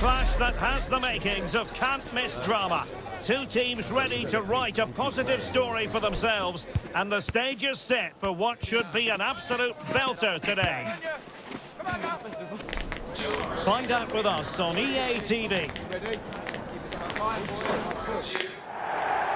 clash that has the makings of can't-miss drama. Two teams ready to write a positive story for themselves, and the stage is set for what should be an absolute belter today. Find out with us on EA TV.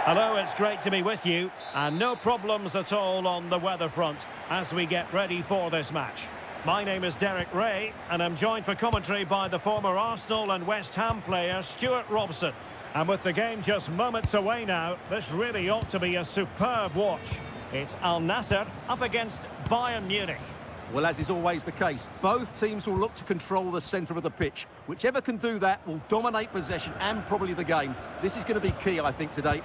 Hello, it's great to be with you, and no problems at all on the weather front as we get ready for this match. My name is Derek Ray, and I'm joined for commentary by the former Arsenal and West Ham player Stuart Robson. And with the game just moments away now, this really ought to be a superb watch. It's Al Nassr up against Bayern Munich. Well, as is always the case, both teams will look to control the centre of the pitch. Whichever can do that will dominate possession and probably the game. This is going to be key, I think, today.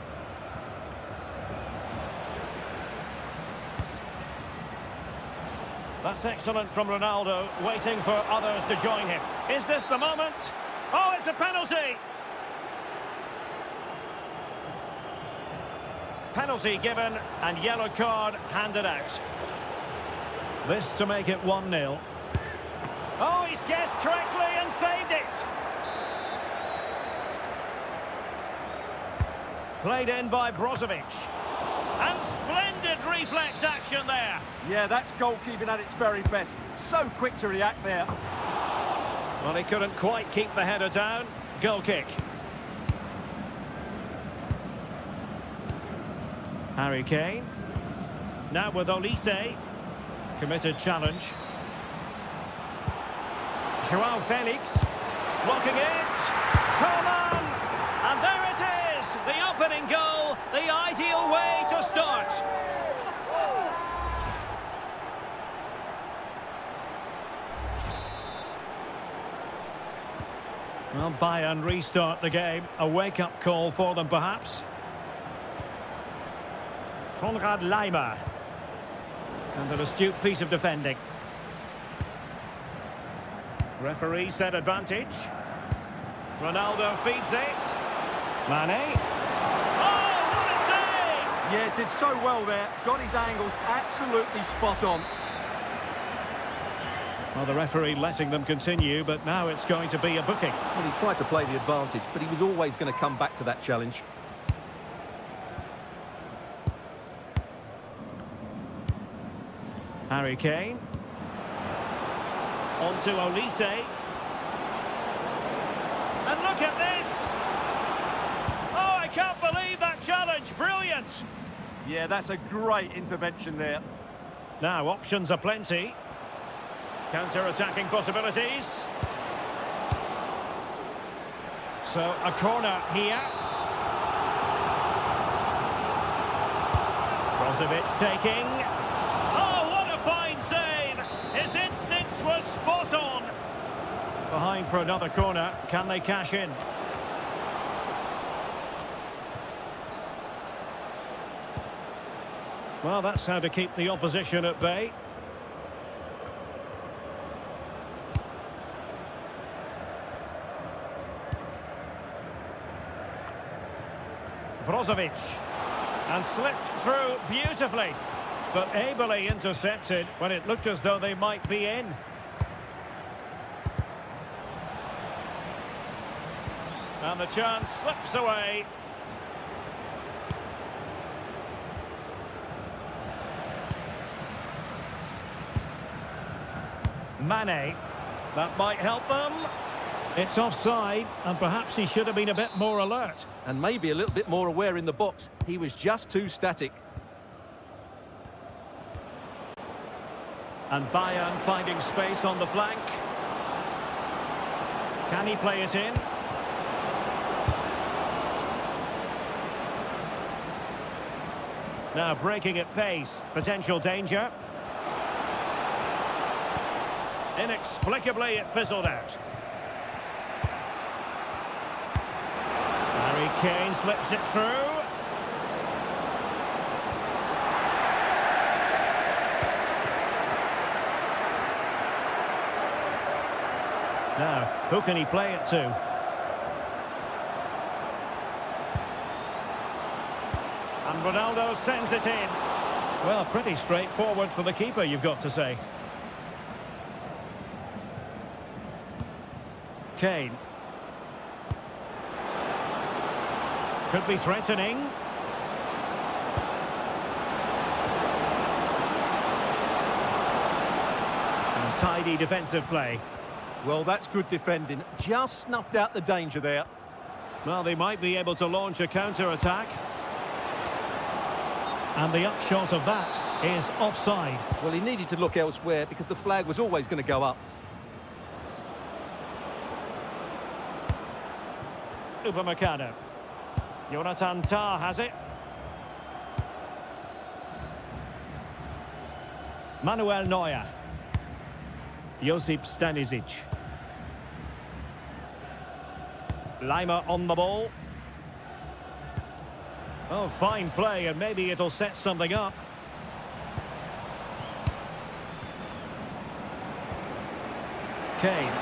That's excellent from Ronaldo, waiting for others to join him. Is this the moment? Oh, it's a penalty! Penalty given and yellow card handed out. This to make it 1-0. Oh, he's guessed correctly and saved it! Played in by Brozovic. And splendid reflex action there. Yeah, that's goalkeeping at its very best. So quick to react there. Well, he couldn't quite keep the header down. Goal kick. Harry Kane. Now with Olise. Committed challenge. Joao Felix. Blocking it. Come on! And there it is! The opening goal. The ideal way to start. Well, Bayern restart the game. A wake-up call for them, perhaps. Konrad Laimer. And an astute piece of defending. Referee set advantage. Ronaldo feeds it. Mane. Oh, what a save! Yeah, did so well there. Got his angles absolutely spot on. Well, the referee letting them continue, but now it's going to be a booking. Well, he tried to play the advantage, but he was always going to come back to that challenge. Harry Kane. On to Olise. And look at this! Oh, I can't believe that challenge! Brilliant! Yeah, that's a great intervention there. Now, options are plenty. Counter-attacking possibilities. So, a corner here. Brozovic taking. Oh, what a fine save! His instincts were spot on. Behind for another corner. Can they cash in? Well, that's how to keep the opposition at bay. Brozovic, and slipped through beautifully, but ably intercepted when it looked as though they might be in. And the chance slips away. Mane, that might help them. It's offside, and perhaps he should have been a bit more alert. And maybe a little bit more aware in the box. He was just too static. And Bayern finding space on the flank. Can he play it in? Now breaking at pace. Potential danger. Inexplicably, it fizzled out. Harry Kane slips it through. Now, who can he play it to? And Ronaldo sends it in. Well, pretty straightforward for the keeper, you've got to say. Kane. Could be threatening. And tidy defensive play. Well, that's good defending. Just snuffed out the danger there. Well, they might be able to launch a counter-attack. And the upshot of that is offside. Well, he needed to look elsewhere because the flag was always going to go up. Upamecano. Jonathan Tah has it. Manuel Neuer. Josip Stanisic. Lima on the ball. Oh, fine play, and maybe it'll set something up. Kane.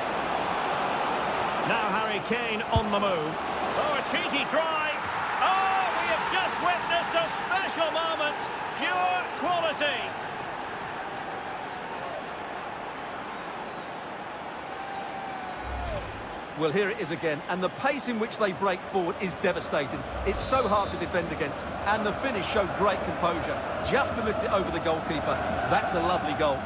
Now Harry Kane on the move. Oh, a cheeky drive. Oh, we have just witnessed a special moment. Pure quality. Well, here it is again, and the pace in which they break forward is devastating. It's so hard to defend against, and the finish showed great composure. Just to lift it over the goalkeeper, that's a lovely goal.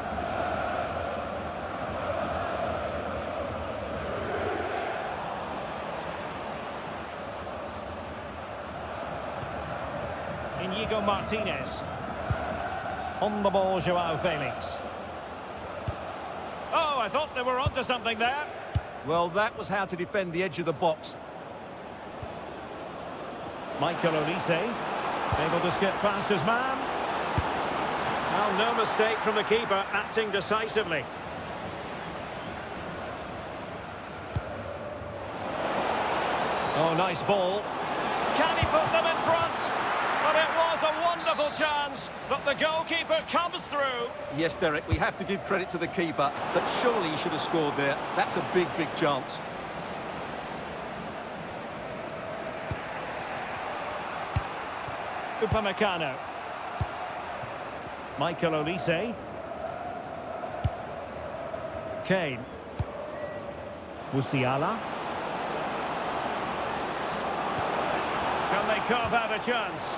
Inigo Martinez. On the ball, Joao Felix. Oh, I thought they were onto something there. Well, that was how to defend the edge of the box. Michael Olise, able to skip past his man. Well, no mistake from the keeper, acting decisively. Oh, nice ball. Can he put them in front? But it was a wonderful chance, but the goalkeeper comes through. Yes, Derek, we have to give credit to the keeper, but surely he should have scored there. That's a big, big chance. Upamecano. Michael Olise. Kane. Musiala. Can they carve out a chance?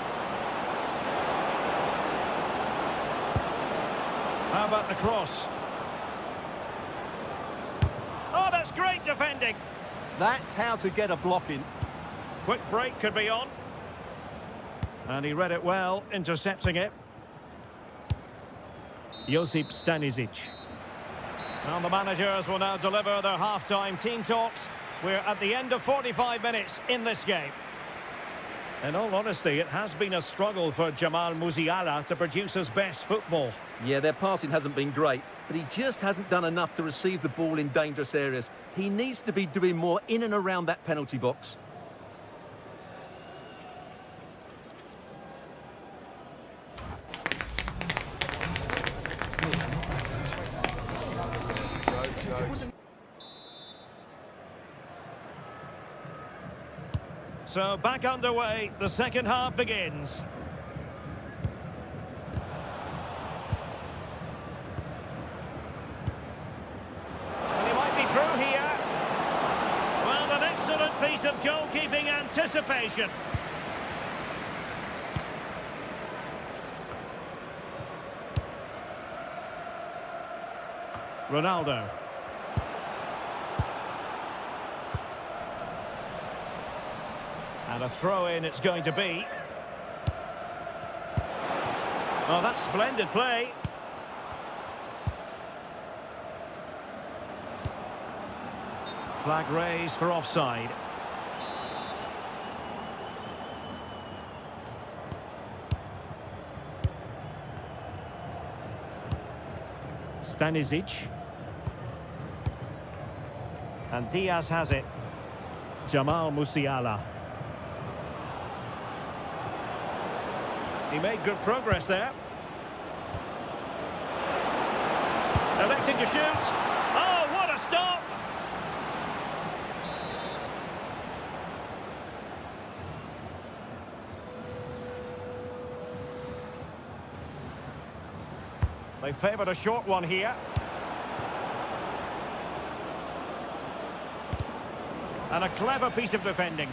How about the cross? Oh, that's great defending. That's how to get a block in. Quick break could be on. And he read it well, intercepting it. Josip Stanisic. Now the managers will now deliver their half-time team talks. We're at the end of 45 minutes in this game. In all honesty, it has been a struggle for Jamal Musiala to produce his best football. Yeah, their passing hasn't been great, but he just hasn't done enough to receive the ball in dangerous areas. He needs to be doing more in and around that penalty box. So back underway, the second half begins. And he might be through here. Well, an excellent piece of goalkeeping anticipation. Ronaldo. And a throw-in it's going to be. Oh, that's splendid play. Flag raised for offside. Stanisic. And Diaz has it. Jamal Musiala. He made good progress there. Electing to shoot. Oh, what a stop! They favoured a short one here. And a clever piece of defending.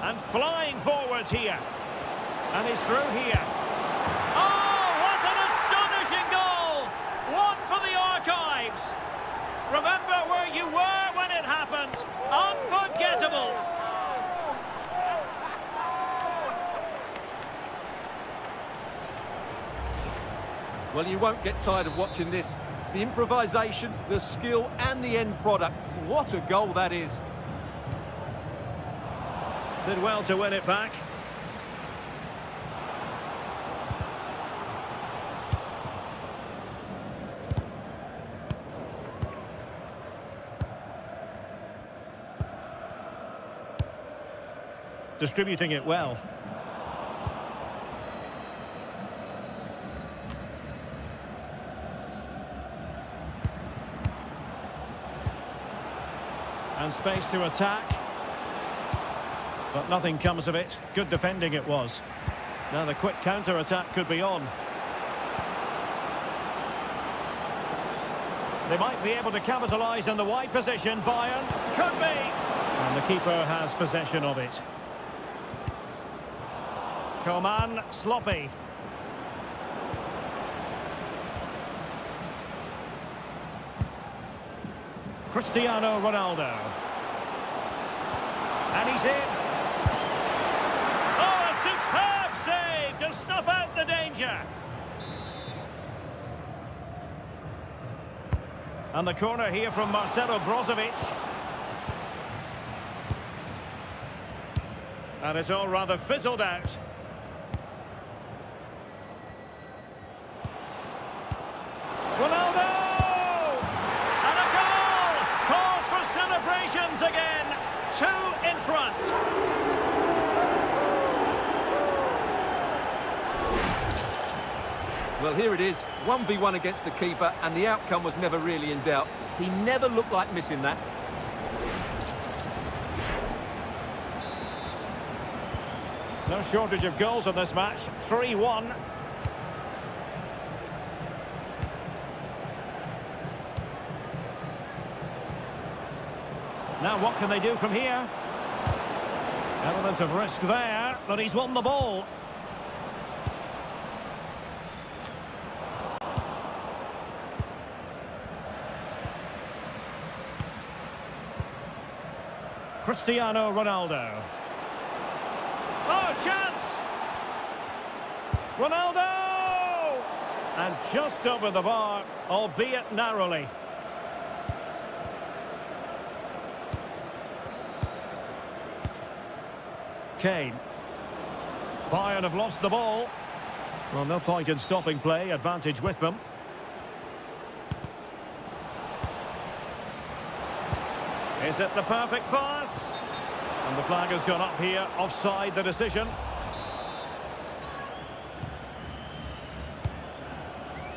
And flying forwards here. And he's through here. Oh, what an astonishing goal! One for the archives. Remember where you were when it happened. Unforgettable. Well, you won't get tired of watching this. The improvisation, the skill and the end product. What a goal that is. Did well to win it back. Distributing it well. And space to attack. But nothing comes of it. Good defending it was. Now the quick counter-attack could be on. They might be able to capitalise in the wide position. Bayern could be. And the keeper has possession of it. Coman, sloppy. Cristiano Ronaldo. And he's in. Oh, a superb save to snuff out the danger. And the corner here from Marcelo Brozovic. And it's all rather fizzled out. Ronaldo! And a goal! Calls for celebrations again. 2 in front. Well, here it is, 1v1 against the keeper, and the outcome was never really in doubt. He never looked like missing that. No shortage of goals in this match. 3-1. Now what can they do from here? Element of risk there, but he's won the ball. Cristiano Ronaldo. Oh, chance! Ronaldo! And just over the bar, albeit narrowly. Kane. Bayern have lost the ball. Well, no point in stopping play, advantage with them. Is it the perfect pass? And the flag has gone up here, offside the decision.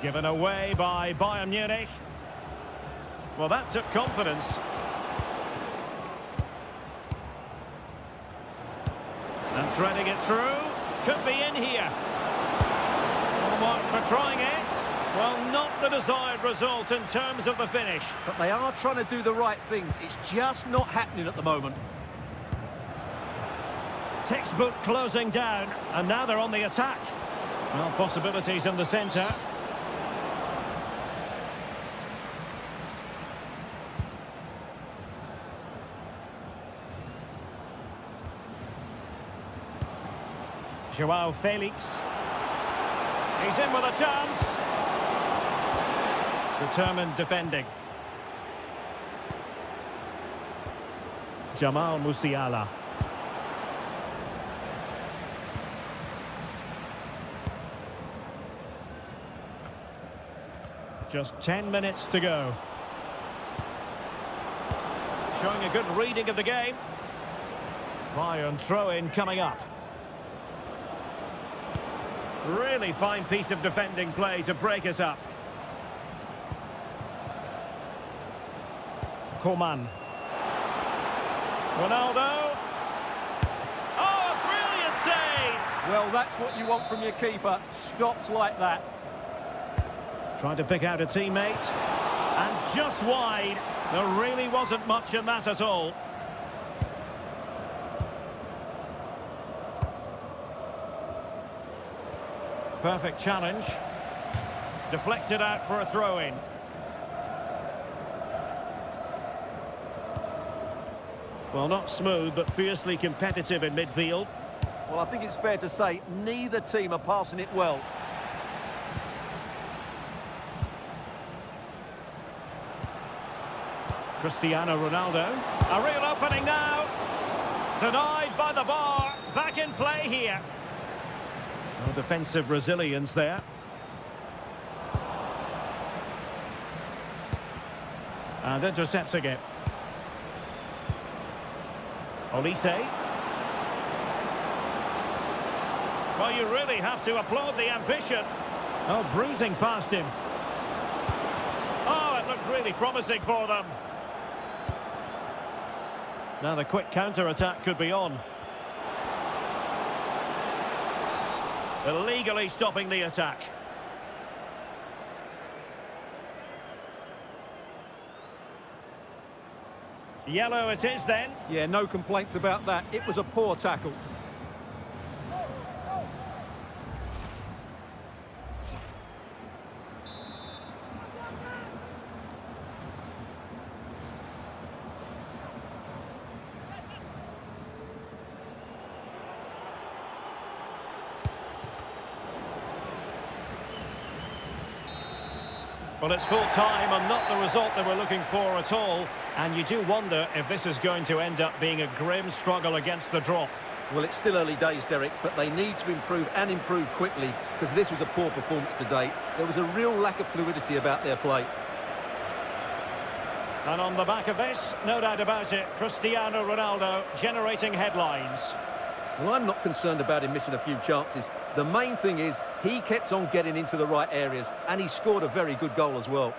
Given away by Bayern Munich. Well, that took confidence. And threading it through. Could be in here. All marks for trying it. Well, not the desired result in terms of the finish. But they are trying to do the right things. It's just not happening at the moment. Textbook closing down. And now they're on the attack. Well, possibilities in the centre. Joao Felix. He's in with a chance. Determined defending. Jamal Musiala. Just 10 minutes to go. Showing a good reading of the game. Bayern throw-in coming up. Really fine piece of defending play to break it up. Coman. Ronaldo. Oh, a brilliant save! Well, that's what you want from your keeper. Stops like that. Trying to pick out a teammate. And just wide. There really wasn't much in that at all. Perfect challenge. Deflected out for a throw-in. Well, not smooth, but fiercely competitive in midfield. Well, I think it's fair to say neither team are passing it well. Cristiano Ronaldo. A real opening now. Denied by the bar. Back in play here. No defensive resilience there. And intercepting it. Olise. Well, you really have to applaud the ambition. Oh, breezing past him. Oh, it looked really promising for them. Now the quick counter-attack could be on. Illegally stopping the attack. Yellow it is then. Yeah, no complaints about that. It was a poor tackle. Well, it's full time and not the result they were looking for at all. And you do wonder if this is going to end up being a grim struggle against the drop. Well, it's still early days, Derek, but they need to improve and improve quickly because this was a poor performance today. There was a real lack of fluidity about their play. And on the back of this, no doubt about it, Cristiano Ronaldo generating headlines. Well, I'm not concerned about him missing a few chances. The main thing is he kept on getting into the right areas and he scored a very good goal as well.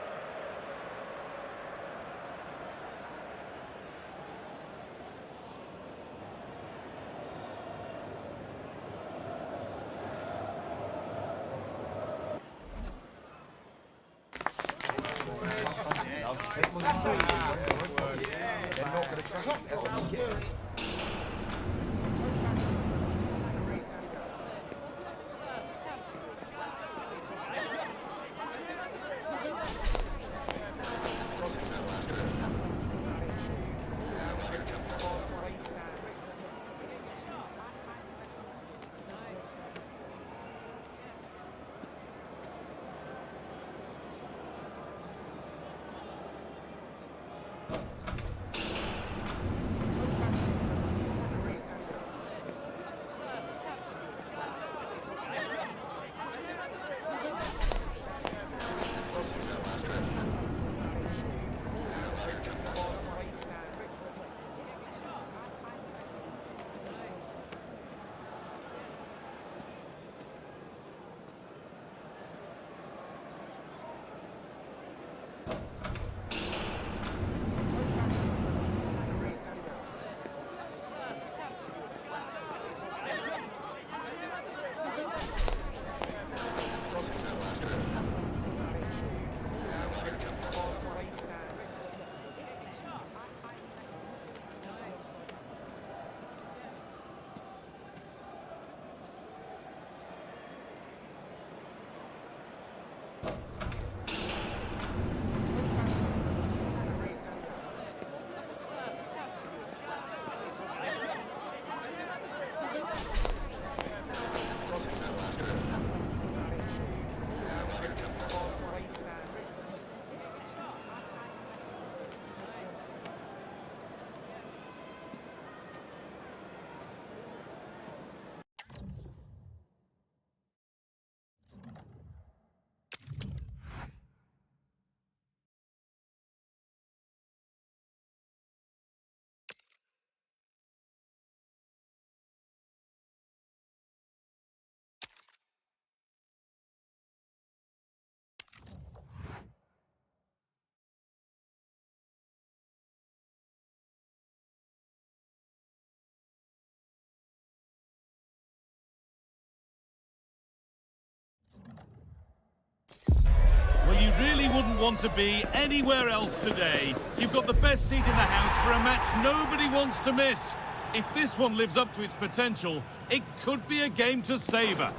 Well, you really wouldn't want to be anywhere else today. You've got the best seat in the house for a match nobody wants to miss. If this one lives up to its potential, it could be a game to savour.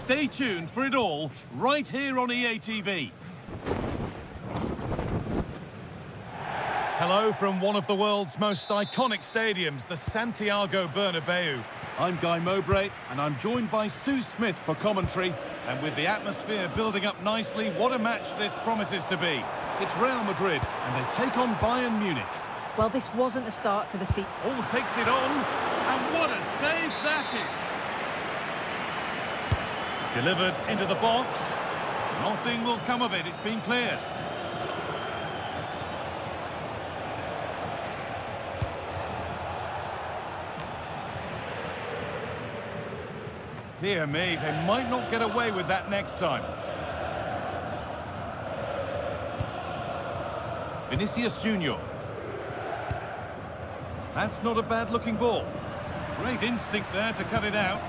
Stay tuned for it all, right here on EA TV. Hello from one of the world's most iconic stadiums, the Santiago Bernabeu. I'm Guy Mowbray, and I'm joined by Sue Smith for commentary. And with the atmosphere building up nicely, what a match this promises to be. It's Real Madrid, and they take on Bayern Munich. Well, this wasn't the start to the season. All takes it on, and what a save that is. Delivered into the box. Nothing will come of it, it's been cleared. Dear me, they might not get away with that next time. Vinicius Junior. That's not a bad-looking ball. Great instinct there to cut it out.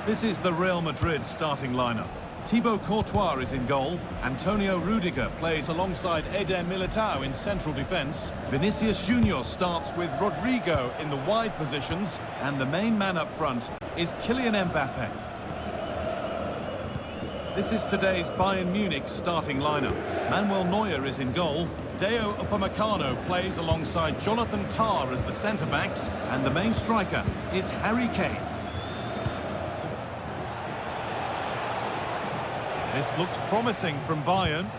This is the Real Madrid starting lineup. Thibaut Courtois is in goal. Antonio Rudiger plays alongside Eder Militao in central defence. Vinicius Junior starts with Rodrigo in the wide positions. And the main man up front is Kylian Mbappe. This is today's Bayern Munich starting lineup. Manuel Neuer is in goal. Deo Upamecano plays alongside Jonathan Tah as the centre-backs. And the main striker is Harry Kane. This looks promising from Bayern.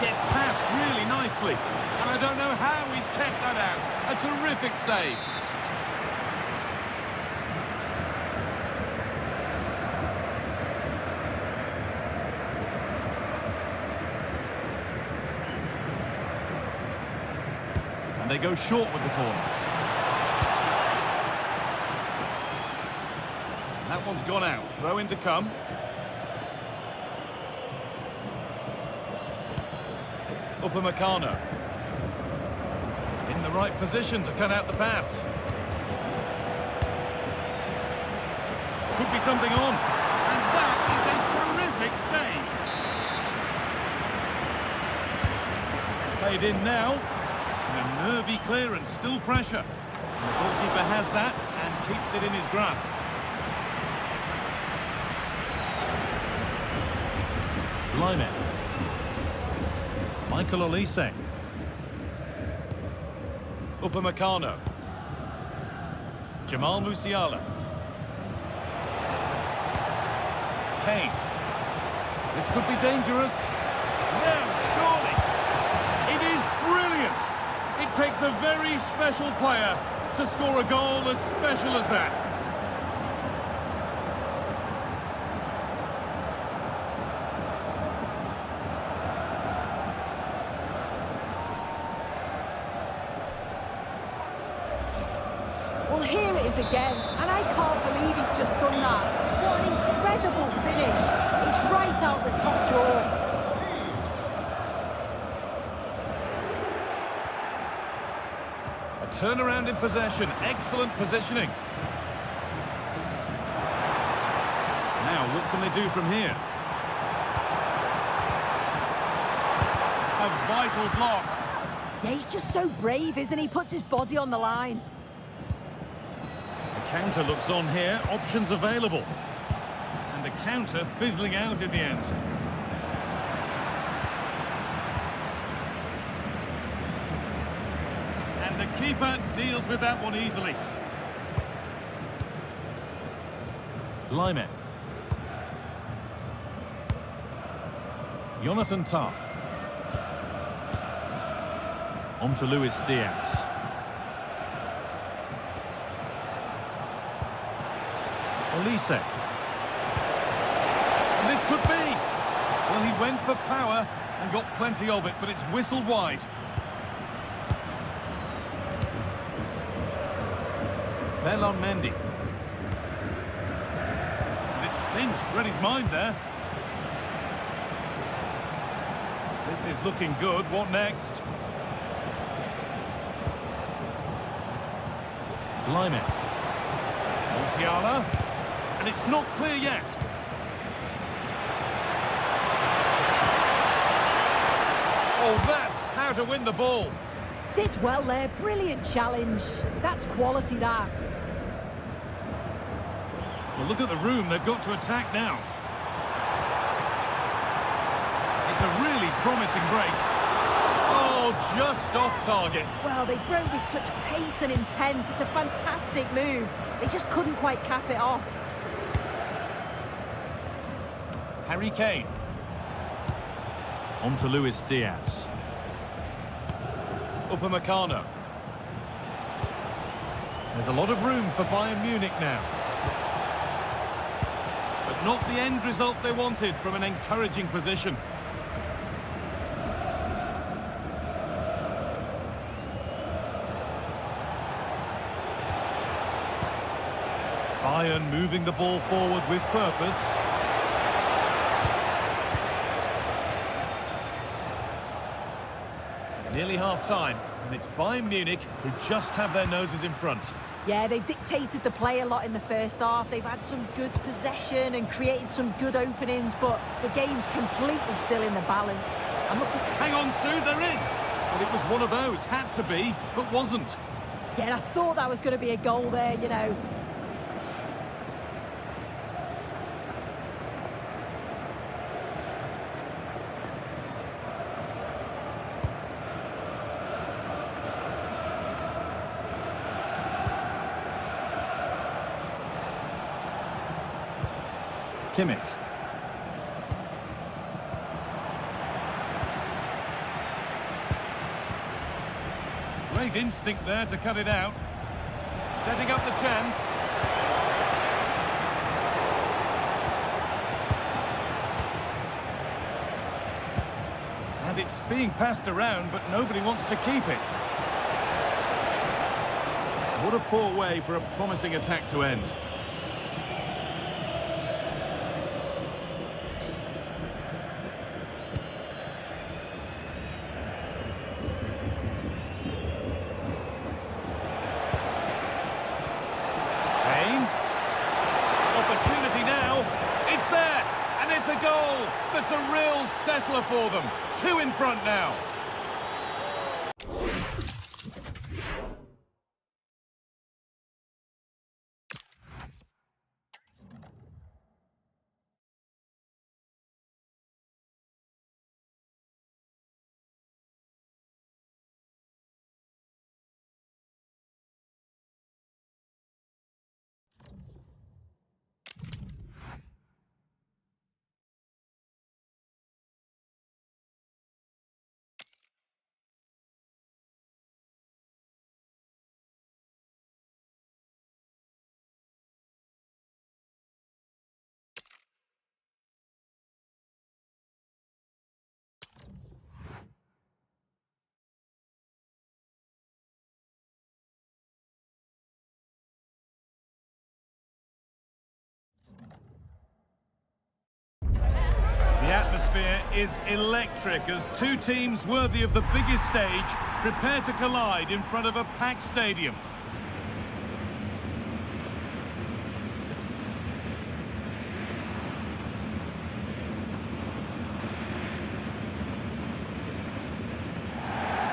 Gets past really nicely. And I don't know how he's kept that out. A terrific save. And they go short with the corner. That one's gone out. Throw in to come. Upamecano. In the right position to cut out the pass. Could be something on. And that is a terrific save. It's played in now. And a nervy clearance, still pressure. And the goalkeeper has that and keeps it in his grasp. Lionel. Michael Olise. Upamecano. Jamal Musiala. Kane. This could be dangerous. No, surely. It is brilliant. It takes a very special player to score a goal as special as that. Well, here it is again, and I can't believe he's just done that. What an incredible finish. It's right out the top drawer. A turnaround in possession, excellent positioning. Now, what can they do from here? A vital block. Yeah, he's just so brave, isn't he? Puts his body on the line. Counter looks on here, options available. And the counter fizzling out in the end. And the keeper deals with that one easily. Lionel. Jonathan Tah. On to Luis Diaz. Olise. And this could be. Well, he went for power and got plenty of it, but it's whistled wide. Ferland Mendy. And it's pinched, read his mind there. This is looking good. What next? Lionel. Musiala. And it's not clear yet. Oh, that's how to win the ball. Did well there, brilliant challenge. That's quality, that. Well, look at the room they've got to attack now. It's a really promising break. Oh, just off target. Well, they broke with such pace and intent. It's a fantastic move. They just couldn't quite cap it off. Harry Kane. On to Luis Diaz. Upamecano. There's a lot of room for Bayern Munich now. But not the end result they wanted from an encouraging position. Bayern moving the ball forward with purpose. Nearly half-time, and it's Bayern Munich who just have their noses in front. Yeah, they've dictated the play a lot in the first half. They've had some good possession and created some good openings, but the game's completely still in the balance. I'm looking... Hang on, Sue, they're in! Well, it was one of those, had to be, but wasn't. Yeah, and I thought that was going to be a goal there, you know. Kimmich. Great instinct there to cut it out. Setting up the chance. And it's being passed around, but nobody wants to keep it. What a poor way for a promising attack to end. It's a goal that's a real settler for them. 2 in front now. The atmosphere is electric as two teams worthy of the biggest stage prepare to collide in front of a packed stadium.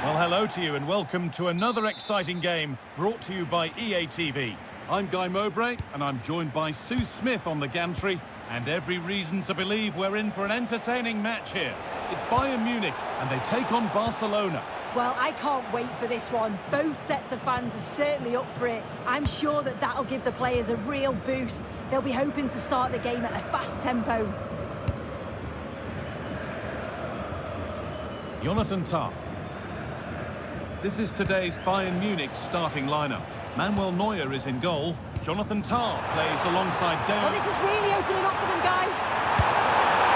Well, hello to you and welcome to another exciting game brought to you by EA TV. I'm Guy Mowbray and I'm joined by Sue Smith on the gantry. And every reason to believe we're in for an entertaining match here. It's Bayern Munich, and they take on Barcelona. Well, I can't wait for this one. Both sets of fans are certainly up for it. I'm sure that that'll give the players a real boost. They'll be hoping to start the game at a fast tempo. Jonathan Tah. This is today's Bayern Munich starting lineup. Manuel Neuer is in goal. Jonathan Tah plays alongside Dale. Oh, this is really opening up for them, Guy.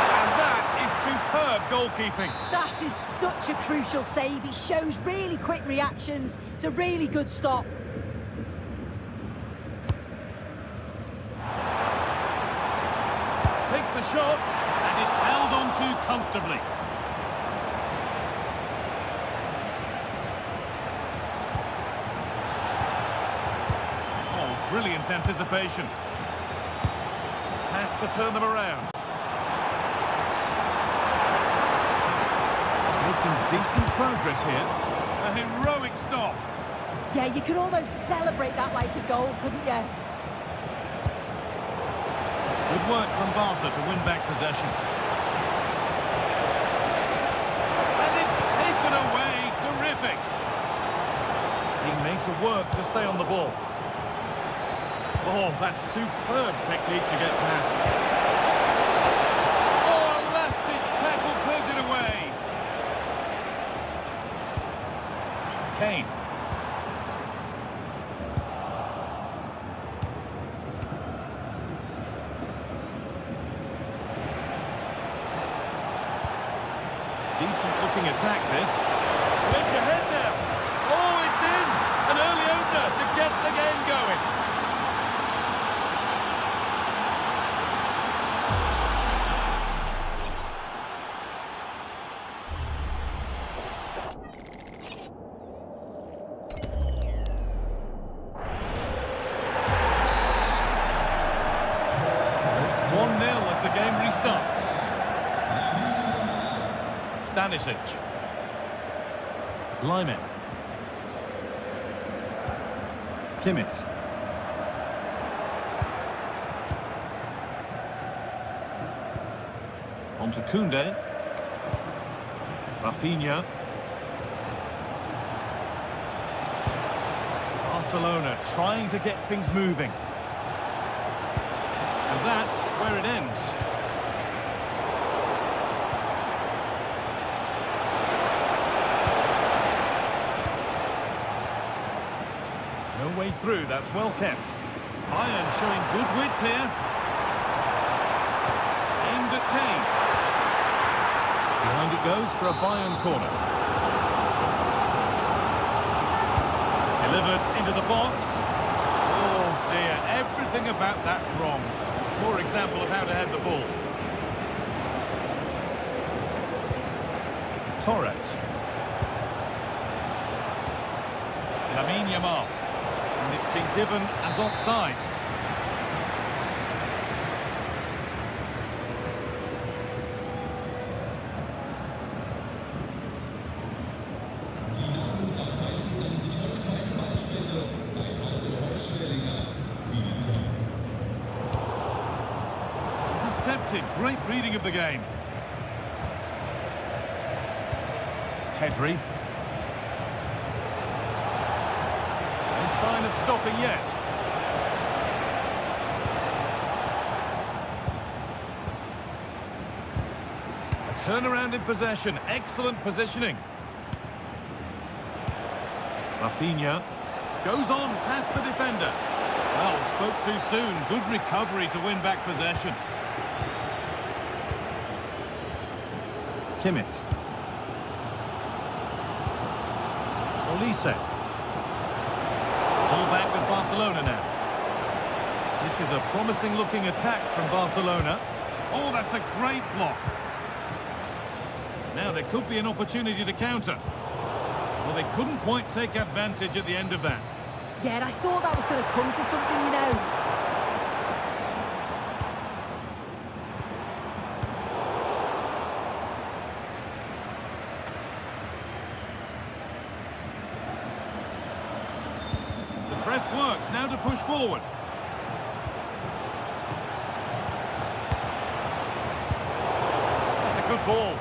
And that is superb goalkeeping. That is such a crucial save. He shows really quick reactions. It's a really good stop. Takes the shot, and it's held on to comfortably. Brilliant anticipation. Has to turn them around. Making decent progress here. A heroic stop. Yeah, you could almost celebrate that like a goal, couldn't you? Good work from Barca to win back possession. And it's taken away. Terrific. Being made to work to stay on the ball. Oh, that's superb technique to get past. Oh, a last-ditch tackle clears it away. Kane. Decent-looking attack, this. It's edge ahead now. Oh, it's in! An early opener to get the game going. So it's 1-0 as the game restarts. Stanisic. Lionel. Kimmich. On to Koundé. Rafinha. Barcelona trying to get things moving. And that's where it ends. No way through, that's well kept. Bayern showing good width here. Aimed at Kane. Behind it goes for a Bayern corner. Delivered into the box. Oh dear, everything about that wrong. Poor example of how to head the ball. Torres. Lamine Yamal. And it's been given as offside. Intercepted, great reading of the game. Pedri. Sign of stopping yet. A turnaround in possession, excellent positioning. Rafinha goes on past the defender. Well, spoke too soon. Good recovery to win back possession. Kimmich. Olise. Ball back with Barcelona now. This is a promising-looking attack from Barcelona. Oh, that's a great block. Now there could be an opportunity to counter. Well, they couldn't quite take advantage at the end of that. Yeah, and I thought that was going to come to something, you know. Press work, now to push forward. That's a good ball.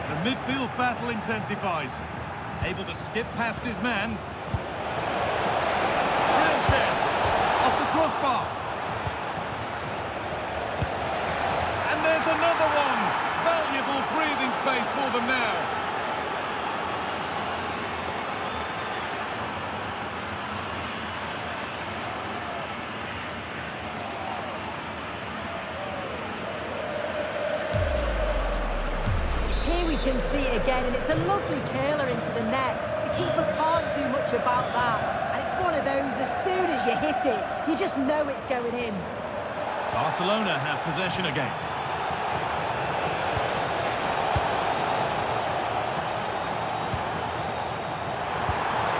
The midfield battle intensifies. Able to skip past his man. Real chance. Off the crossbar. And there's another one. Valuable breathing space for them now. Can see it again, and it's a lovely curler into the net. The keeper can't do much about that, and it's one of those, as soon as you hit it, you just know it's going in. Barcelona have possession again.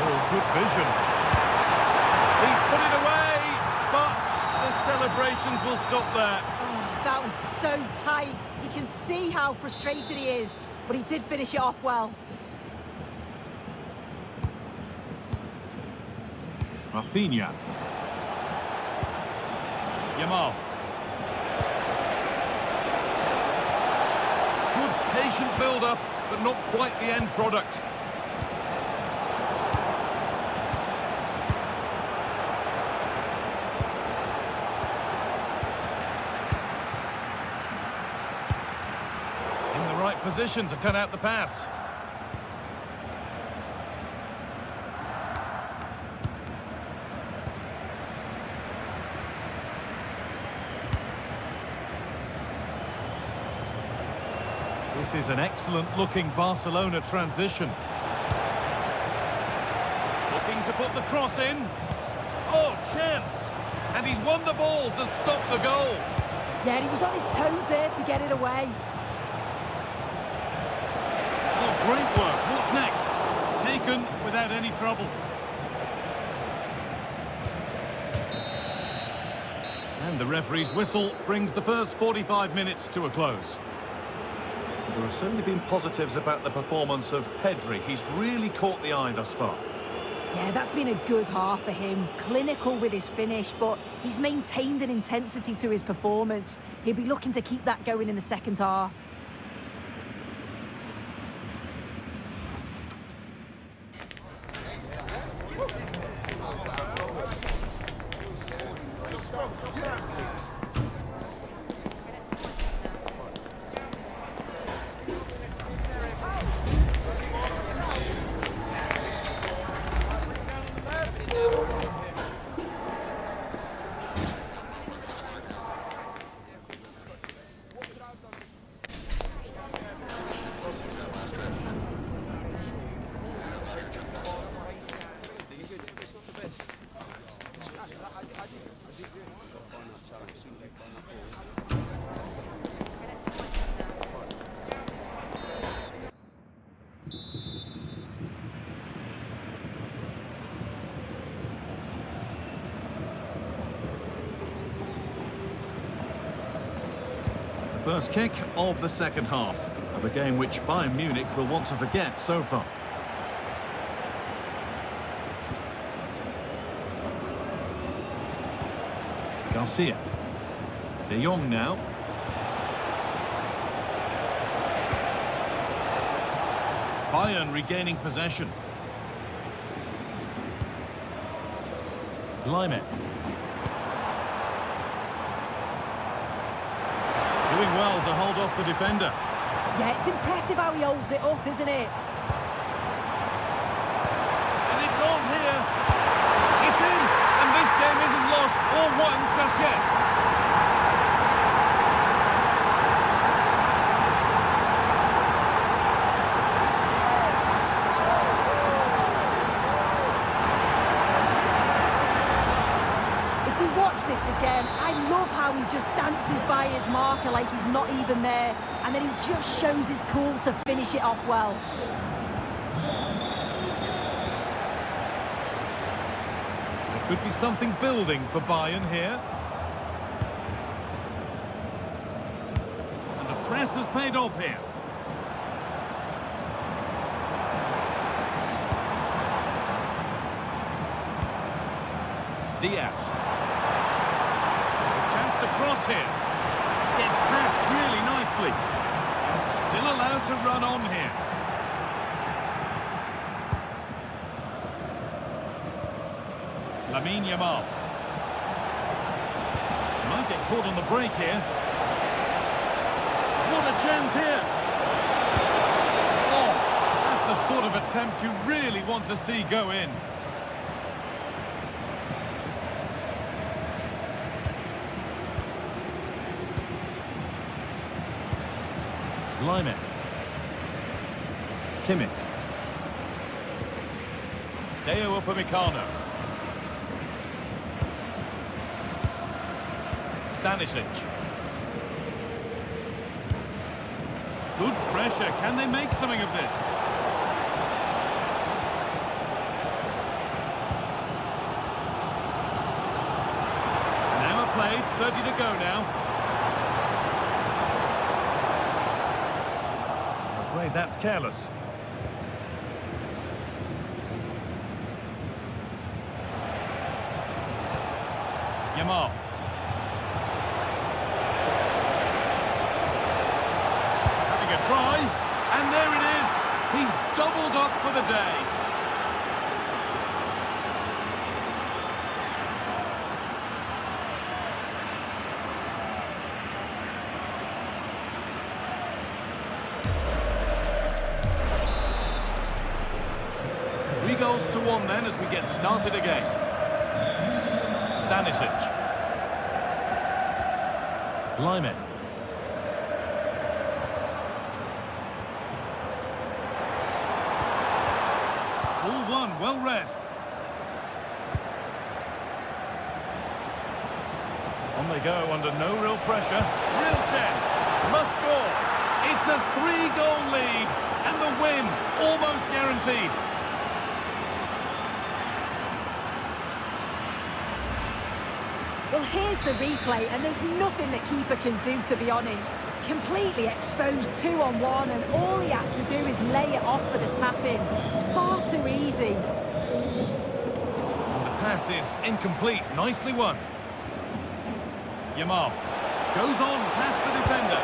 Oh, good vision. He's put it away, but the celebrations will stop there. Oh, that was so tight. You can see how frustrated he is. But he did finish it off well. Rafinha. Yamal. Good patient build-up, but not quite the end product. In the right position to cut out the pass. This is an excellent-looking Barcelona transition. Looking to put the cross in. Oh, chance! And he's won the ball to stop the goal. Yeah, he was on his toes there to get it away. Oh, great work. What's next? Taken without any trouble. And the referee's whistle brings the first 45 minutes to a close. There have certainly been positives about the performance of Pedri. He's really caught the eye thus far. Yeah, that's been a good half for him. Clinical with his finish, but he's maintained an intensity to his performance. He'll be looking to keep that going in the second half. First kick of the second half of a game which Bayern Munich will want to forget so far. Garcia. De Jong now. Bayern regaining possession. Lionel. Doing well to hold off the defender. Yeah, it's impressive how he holds it up, isn't it? And it's on here. It's in. And this game isn't lost or won just yet. If we watch this again, I love how he just dances by his marker like he's not even there, and then he just shows his cool to finish it off well. There could be something building for Bayern here. And the press has paid off here. Diaz. A chance to cross here. Gets past really nicely. And still allowed to run on here. Yamal. Might get caught on the break here. What a chance here. Oh, that's the sort of attempt you really want to see go in. Lionel. Kimmich. Deo Upamecano. Stanisic. Good pressure. Can they make something of this? Now a play. 30 to go now. I'm afraid that's careless. Yamal. Having a try, and there it is. He's doubled up for the day. Goals to 1 then as we get started again. Stanisic. Lionel. All one, well read. On they go under no real pressure. Real chance. Must score. It's a 3-goal lead and the win almost guaranteed. Well, here's the replay, and there's nothing the keeper can do, to be honest. Completely exposed 2-on-1, and all he has to do is lay it off for the tap-in. It's far too easy. And the pass is incomplete. Nicely won. Yamal goes on past the defender.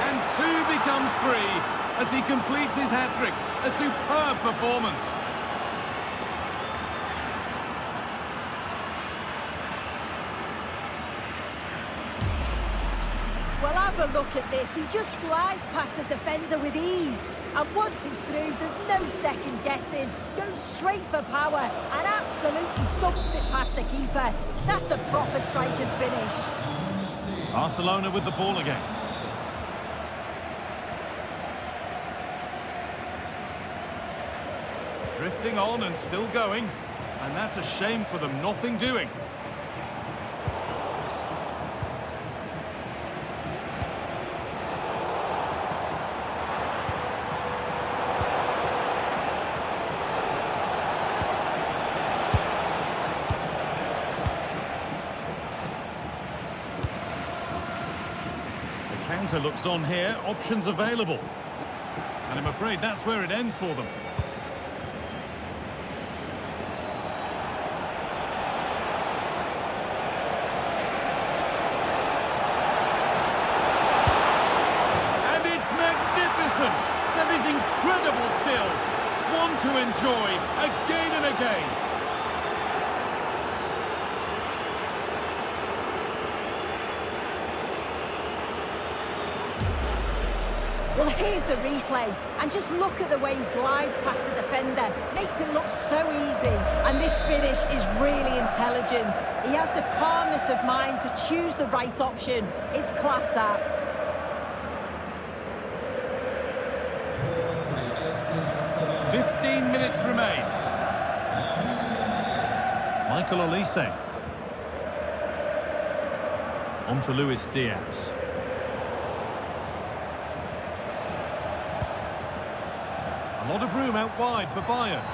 And 2 becomes 3 as he completes his hat-trick. A superb performance. Well, have a look at this. He just glides past the defender with ease. And once he's through, there's no second guessing. Goes straight for power and absolutely thumps it past the keeper. That's a proper striker's finish. Barcelona with the ball again. Drifting on and still going. And that's a shame for them, nothing doing. Counter looks on here, options available. And I'm afraid that's where it ends for them. And it's magnificent! That is incredible skill. One to enjoy again and again. Well, here's the replay, and just look at the way he glides past the defender. Makes it look so easy, and this finish is really intelligent. He has the calmness of mind to choose the right option. It's class, that. "15 minutes remain. Michael Olise. On to Luis Diaz. A lot of room out wide for Bayern.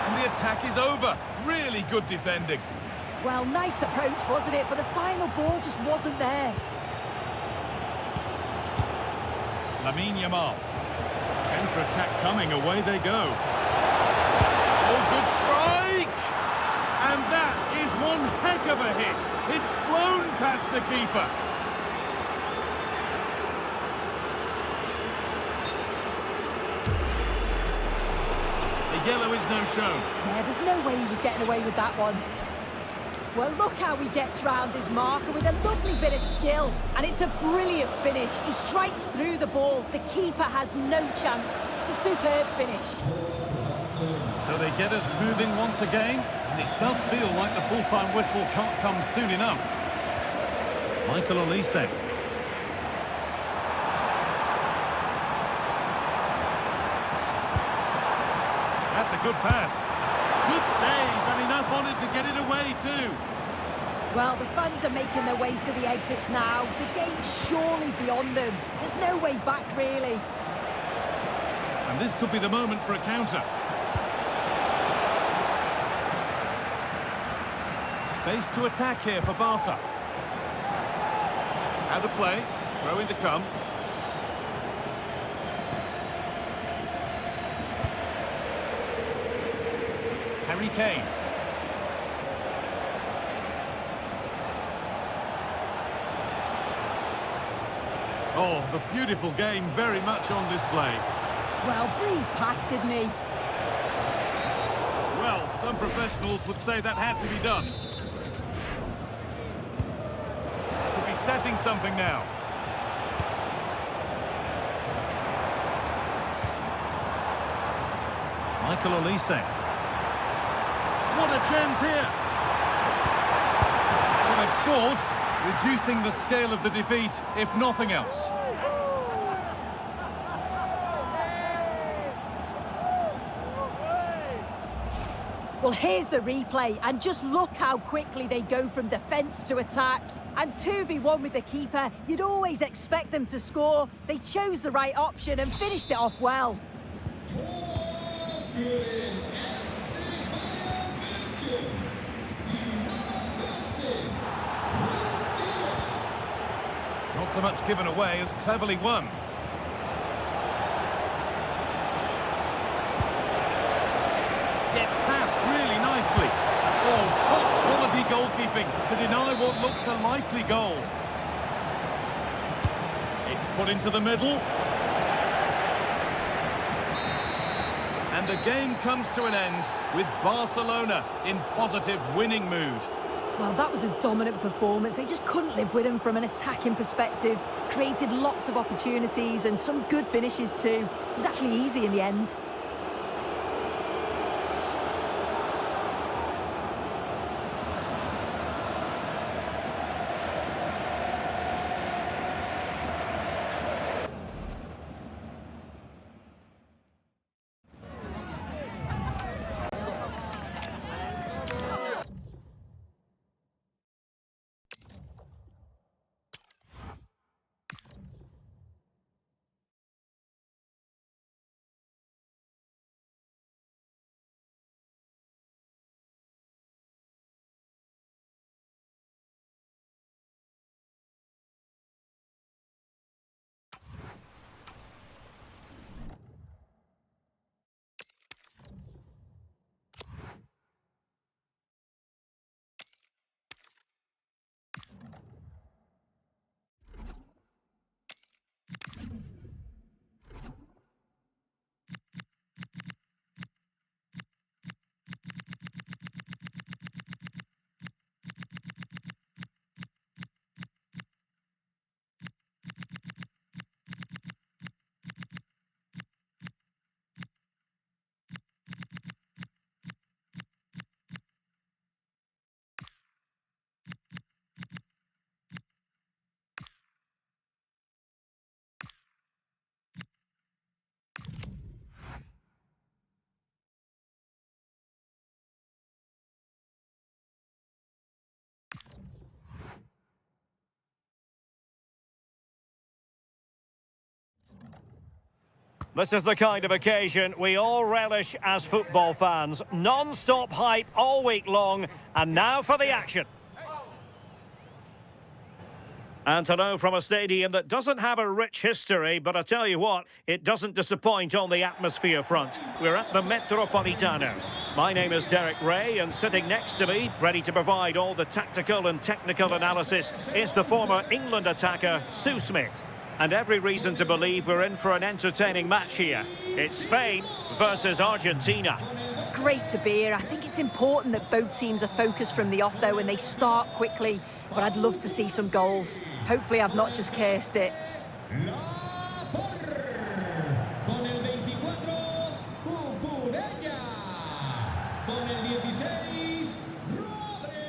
And the attack is over. Really good defending. Well, nice approach, wasn't it? But the final ball just wasn't there. Lamine Yamal. Counter-attack coming. Away they go. Oh, good strike! And that is one heck of a hit. It's flown past the keeper. Yellow is no show. Yeah, there's no way he was getting away with that one. Well, look how he gets round his marker with a lovely bit of skill. And it's a brilliant finish. He strikes through the ball. The keeper has no chance. It's a superb finish. So they get us moving once again. And it does feel like the full-time whistle can't come soon enough. Michael Olise. That's a good pass. Good save, and enough on it to get it away too. Well, the fans are making their way to the exits now. The game's surely beyond them. There's no way back, really. And this could be the moment for a counter. Space to attack here for Barca. Out of play, throw in to come. Harry Kane. Oh, the beautiful game very much on display. Well, breezed past, didn't he? Well, some professionals would say that had to be done. Could be setting something now. Michael Olise. What a chance here! Well, they've scored, reducing the scale of the defeat, if nothing else. Well, here's the replay, and just look how quickly they go from defence to attack. And 2v1 with the keeper, you'd always expect them to score. They chose the right option and finished it off well. Not so much given away as cleverly won. Gets past really nicely. Oh, top quality goalkeeping to deny what looked a likely goal. It's put into the middle. And the game comes to an end with Barcelona in positive winning mood. Well, that was a dominant performance. They just couldn't live with him from an attacking perspective. Created lots of opportunities and some good finishes too. It was actually easy in the end. This is the kind of occasion we all relish as football fans. Non-stop hype all week long, and now for the action. And to know from a stadium that doesn't have a rich history, but I tell you what, it doesn't disappoint on the atmosphere front. We're at the Metropolitano. My name is Derek Ray, and sitting next to me, ready to provide all the tactical and technical analysis, is the former England attacker, Sue Smith. And every reason to believe we're in for an entertaining match here. It's Spain versus Argentina. It's great to be here. I think it's important that both teams are focused from the off, though, and they start quickly. But I'd love to see some goals. Hopefully I've not just cursed it. Con el 24, Cucurella. Con el 16, Rodri.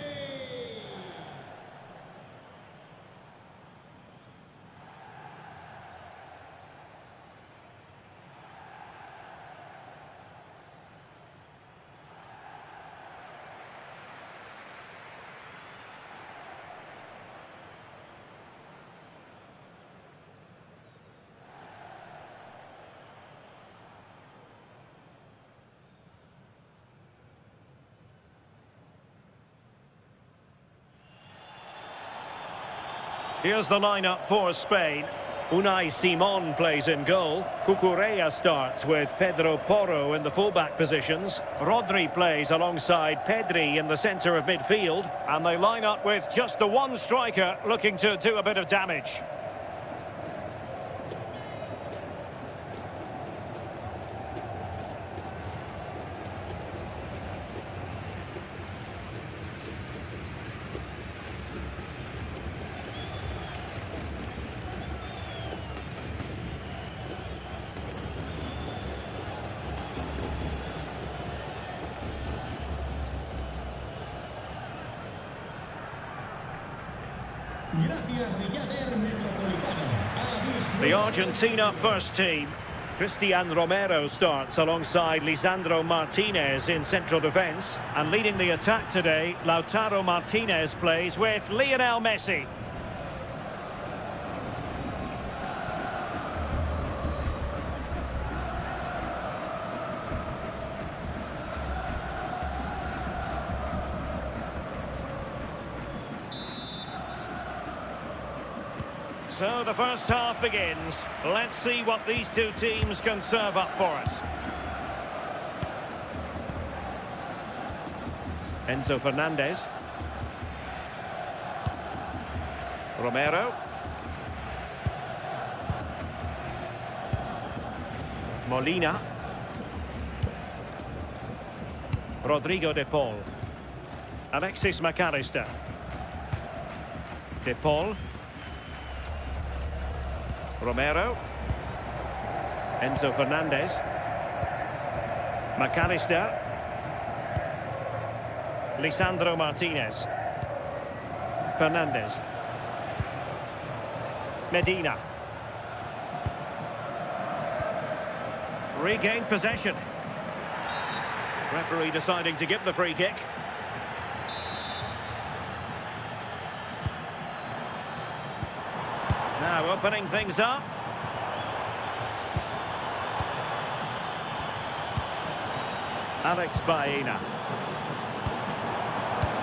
Here's the lineup for Spain. Unai Simon plays in goal. Cucurella starts with Pedro Porro in the fullback positions. Rodri plays alongside Pedri in the centre of midfield. And they line up with just the one striker looking to do a bit of damage. The Argentina first team. Cristian Romero starts alongside Lisandro Martinez in central defence. And leading the attack today, Lautaro Martinez plays with Lionel Messi. So the first half begins. Let's see what these two teams can serve up for us. Enzo Fernandez. Romero. Molina. Rodrigo de Paul. Alexis McAllister. De Paul. Romero. Enzo Fernandez. McAllister. Lisandro Martinez. Fernandez. Medina. Regained possession. Referee deciding to give the free kick. Now opening things up. Alex Baena.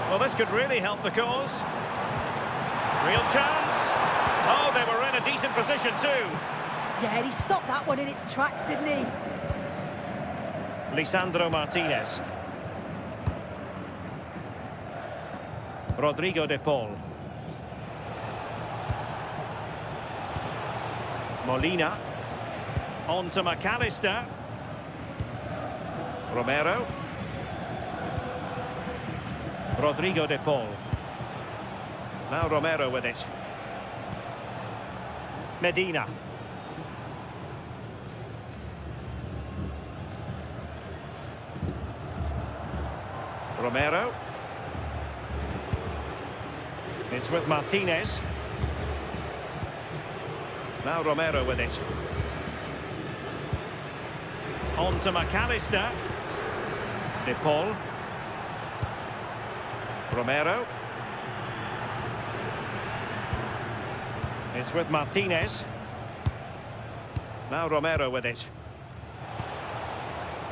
Well, this could really help the cause. Real chance. Oh, they were in a decent position too. Yeah, he stopped that one in its tracks, didn't he? Lisandro Martinez. Rodrigo de Paul. Molina. On to McAllister. Romero. Rodrigo de Paul. Now Romero with it. Medina. Romero. It's with Martinez. Now Romero with it. On to McAllister. De Paul. Romero. It's with Martinez. Now Romero with it.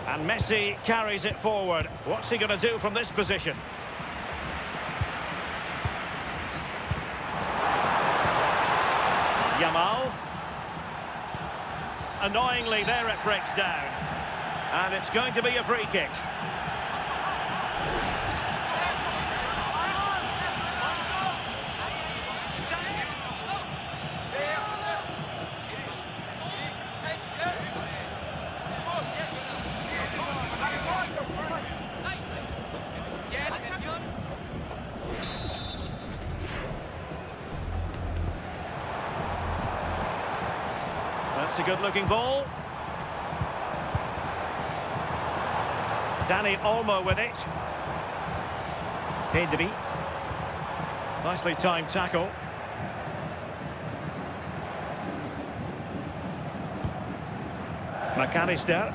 And Messi carries it forward. What's he going to do from this position? Yamal. Annoyingly, there it breaks down. And it's going to be a free kick. That's a good-looking ball. Dani Olmo with it. Pedri. Nicely timed tackle. McAllister.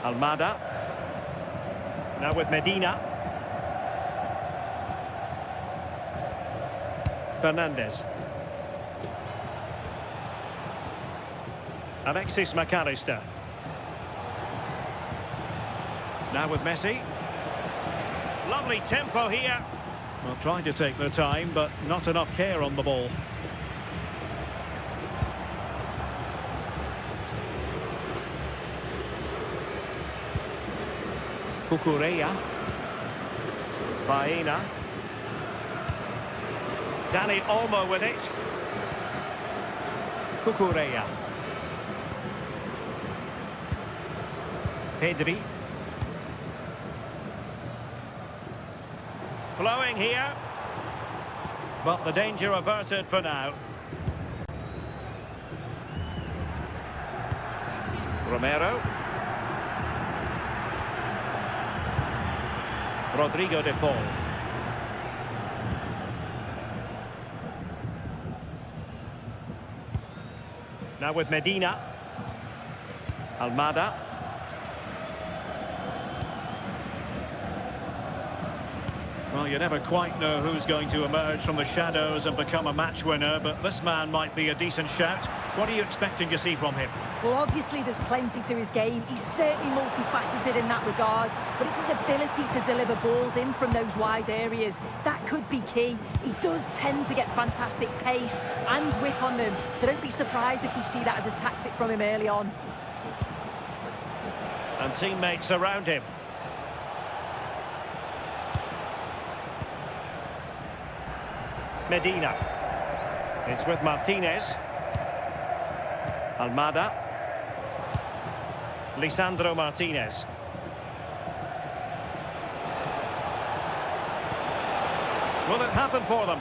Almada. Now with Medina. Fernandez. Alexis McAllister. Now with Messi. Lovely tempo here. Well, trying to take their time, but not enough care on the ball. Cucurella. Baena. Dani Olmo with it. Cucurella. Pedri. Flowing here. But the danger averted for now. Romero. Rodrigo de Paul. Now with Medina. Almada. Well, you never quite know who's going to emerge from the shadows and become a match winner, but this man might be a decent shout. What are you expecting to see from him? Well, obviously there's plenty to his game. He's certainly multifaceted in that regard, but it's his ability to deliver balls in from those wide areas. That could be key. He does tend to get fantastic pace and whip on them, so don't be surprised if we see that as a tactic from him early on. And teammates around him. Medina. It's with Martinez. Almada. Lisandro Martinez. Will it happen for them?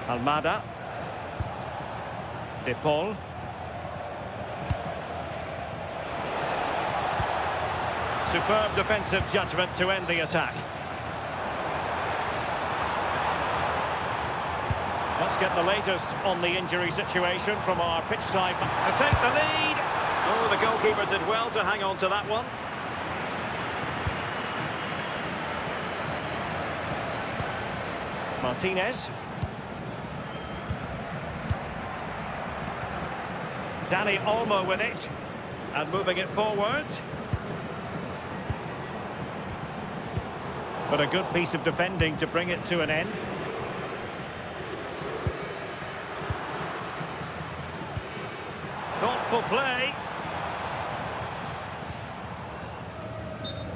Almada. De Paul. Superb defensive judgment to end the attack. Let's get the latest on the injury situation from our pitch side. To take the lead. Oh, the goalkeeper did well to hang on to that one. Martinez. Dani Olmo with it. And moving it forward. But a good piece of defending to bring it to an end. Thoughtful play.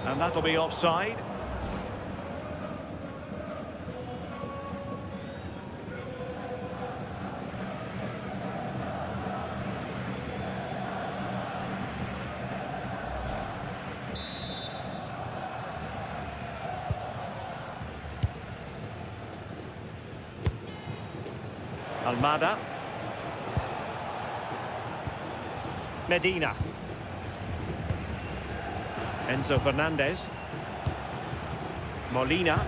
And that'll be offside. Almada. Medina. Enzo Fernandez. Molina.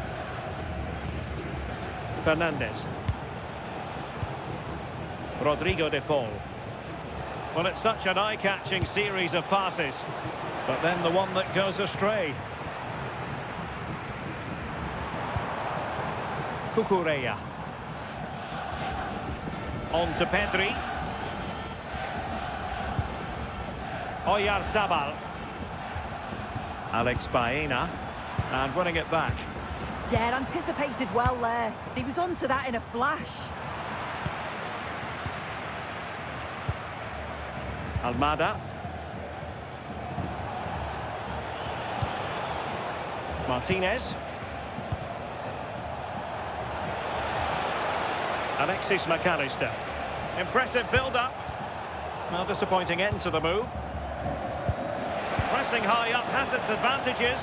Fernandez. Rodrigo de Paul. Well, it's such an eye-catching series of passes, but then the one that goes astray. Cucurella. On to Pedri. Oyarzabal. Alex Baena. And winning it back. Yeah, anticipated well there. He was onto that in a flash. Almada. Martinez. Alexis McAllister. Impressive build-up. Well, disappointing end to the move. Pressing high up has its advantages.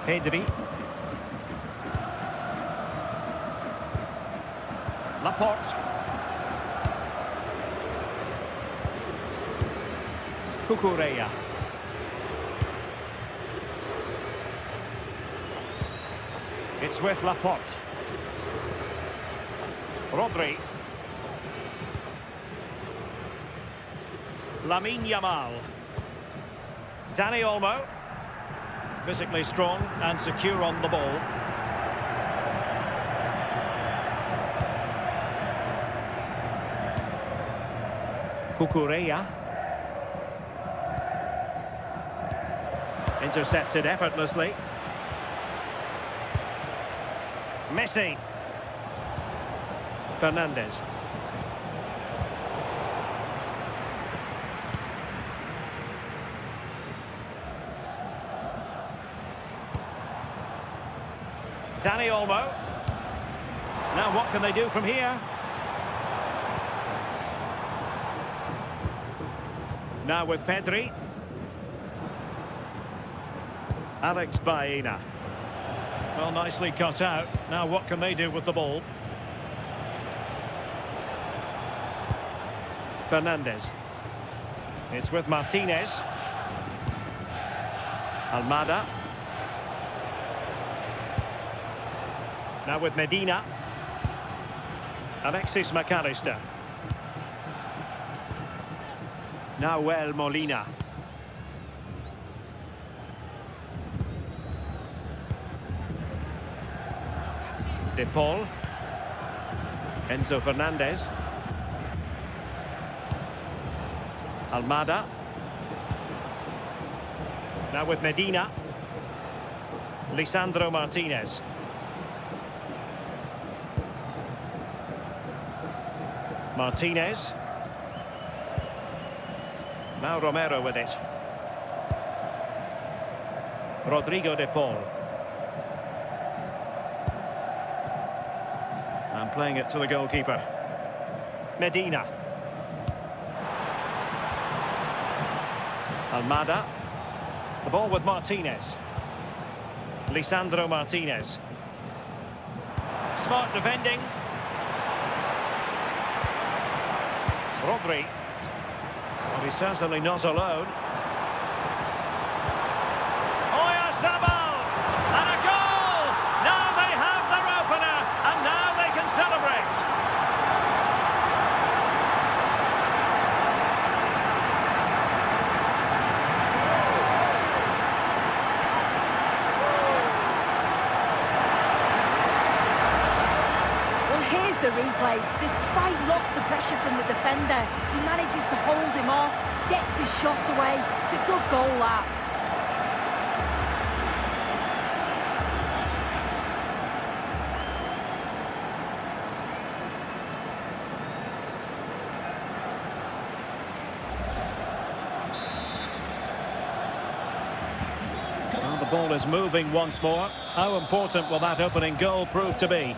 Pedri. Laporte. Cucurella. It's with Laporte. Rodri. Lamine Yamal. Dani Olmo. Physically strong and secure on the ball. Cucurella. Intercepted effortlessly. Messi. Fernandes. Dani Olmo. Now what can they do from here? Now with Pedri. Alex Baena. Well, nicely cut out. Now what can they do with the ball? Fernandes. It's with Martinez. Almada. Now with Medina. Alexis McAllister. Now Molina. De Paul. Enzo Fernandez. Almada. Now with Medina. Lisandro Martinez. Martinez. Now Romero with it. Rodrigo de Paul. And playing it to the goalkeeper. Medina. Almada. The ball with Martinez. Lisandro Martinez. Smart defending. Rodri. Well, he's certainly not alone. Oyarzabal! And a goal! Now they have their opener, and now they can celebrate. Well, here's the replay. Despite lots of pressure from the defender, he manages to hold him off, gets his shot away. It's a good goal, that. Well, the ball is moving once more. How important will that opening goal prove to be?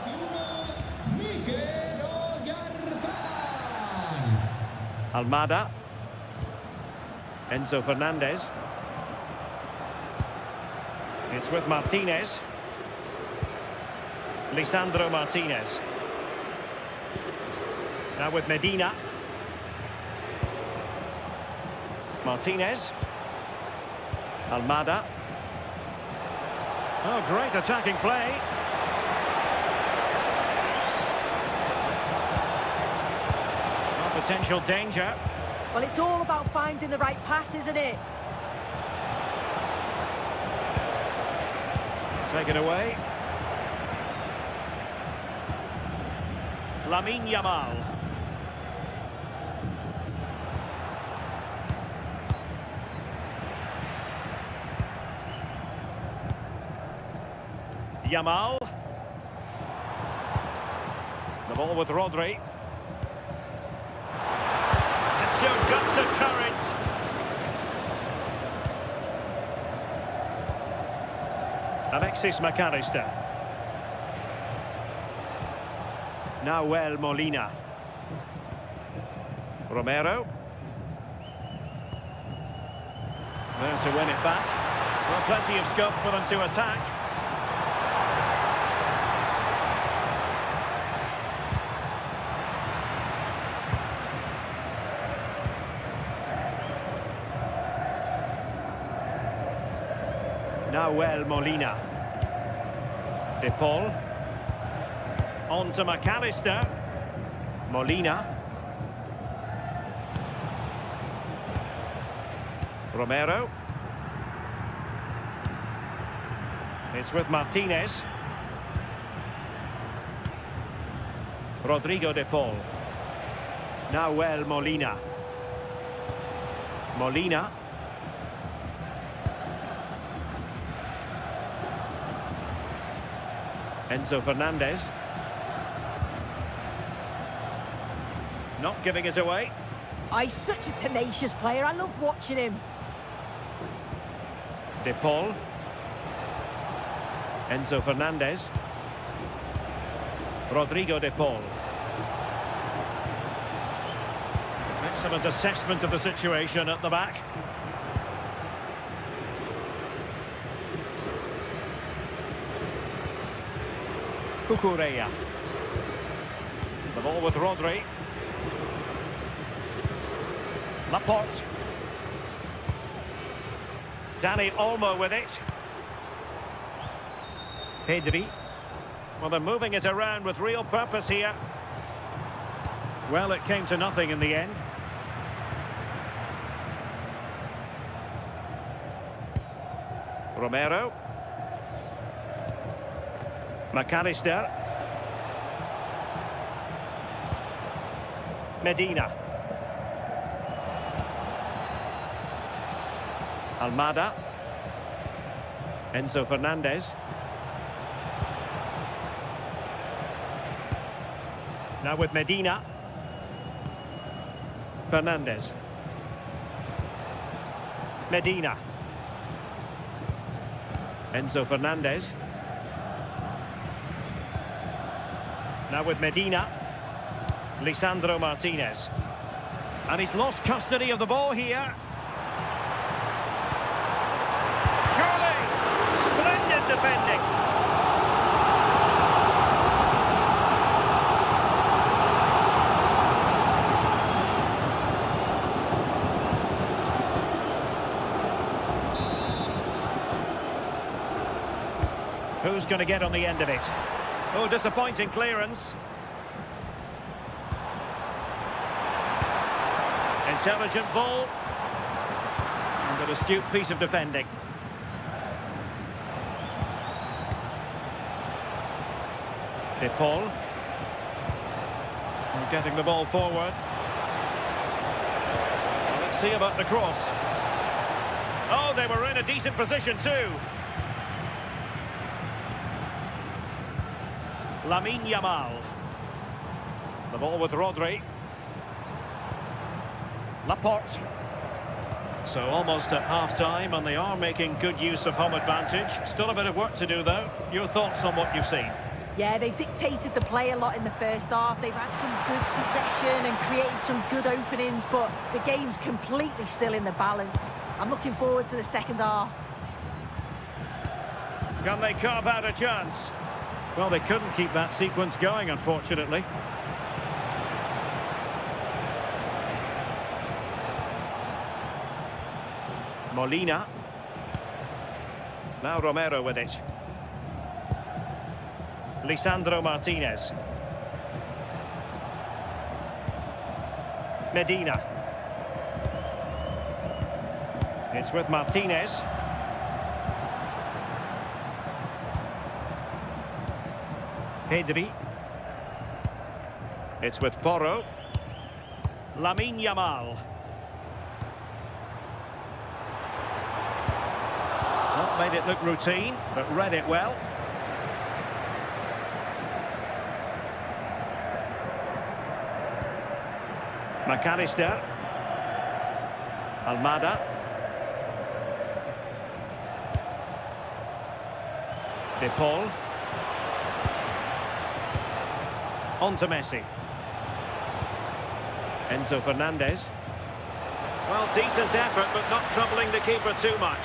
Almada. Enzo Fernandez. It's with Martinez. Lisandro Martinez. Now with Medina. Martinez. Almada. Oh, great attacking play. Potential danger. Well, it's all about finding the right pass, isn't it? Taken away. Lamine Yamal. Yamal. The ball with Rodri. Showed guts and courage. Alexis McAllister. Now Molina. Romero. There to win it back. Well, plenty of scope for them to attack. Now Molina. De Paul. On to McAllister. Molina. Romero. It's with Martinez. Rodrigo de Paul. Nahuel Molina. Molina. Enzo Fernandez. Not giving it away. Oh, he's such a tenacious player. I love watching him. De Paul. Enzo Fernandez. Rodrigo de Paul. Excellent assessment of the situation at the back. Cucurella. The ball with Rodri. Laporte. Dani Olmo with it. Pedri. Well, they're moving it around with real purpose here. Well, it came to nothing in the end. Romero. McAllister. Medina. Almada. Enzo Fernandez. Now with Medina. Fernandez. Medina. Enzo Fernandez. Now with Medina. Lisandro Martinez. And he's lost custody of the ball here. Surely! Splendid defending. Who's going to get on the end of it? Oh, disappointing clearance. Intelligent ball. And an astute piece of defending. De Paul. And getting the ball forward. Well, let's see about the cross. Oh, they were in a decent position too. Lamine Yamal. The ball with Rodri. Laporte. So almost at half-time, and they are making good use of home advantage. Still a bit of work to do, though. Your thoughts on what you've seen? Yeah, they've dictated the play a lot in the first half. They've had some good possession and created some good openings, but the game's completely still in the balance. I'm looking forward to the second half. Can they carve out a chance? Well, they couldn't keep that sequence going, unfortunately. Molina. Now Romero with it. Lisandro Martinez. Medina. It's with Martinez. Pedri. It's with Porro. Lamine Yamal. Not made it look routine, but read it well. McAllister. Almada. De Paul. On to Messi. Enzo Fernandez. Well, decent effort, but not troubling the keeper too much.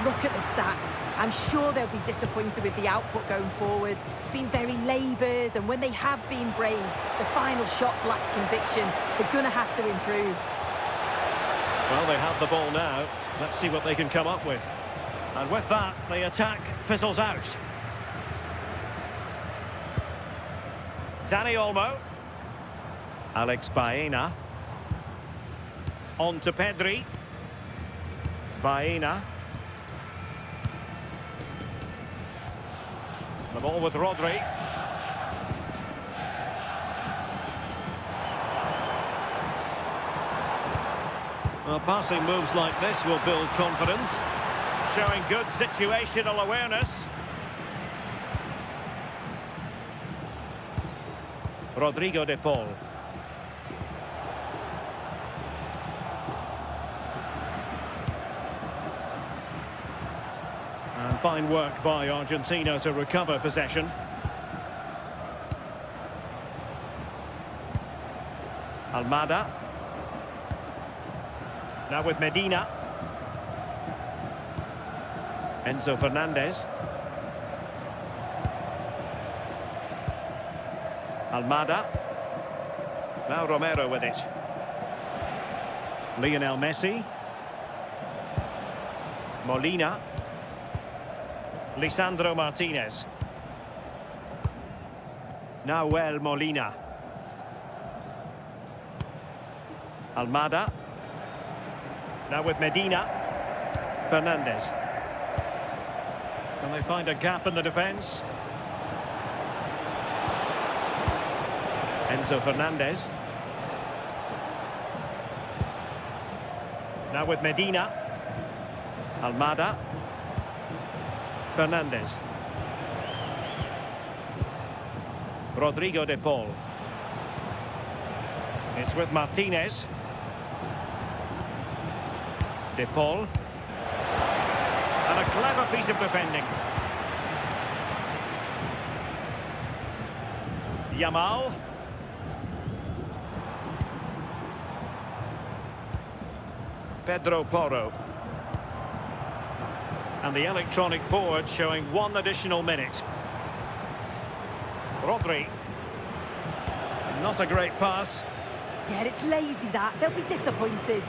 Look at the stats. I'm sure they'll be disappointed with the output going forward. It's been very laboured, and when they have been brave, the final shots lack conviction. They're going to have to improve. Well, they have the ball now. Let's see what they can come up with. And with that, the attack fizzles out. Dani Olmo. Alex Baena. On to Pedri. Baena. The ball with Rodri. Well, passing moves like this will build confidence. Showing good situational awareness. Rodrigo de Paul. And fine work by Argentina to recover possession. Almada. Now with Medina. Enzo Fernandez. Almada. Now Romero with it. Lionel Messi. Molina. Lisandro Martinez. Nahuel Molina. Almada. Now with Medina. Fernandez. Can they find a gap in the defence? Enzo Fernandez. Now with Medina. Almada. Fernandez. Rodrigo de Paul. It's with Martinez. De Paul. And a clever piece of defending. Yamal. Pedro Porro. And the electronic board showing 1 additional minute. Rodri. Not a great pass. Yeah, it's lazy that. They'll be disappointed.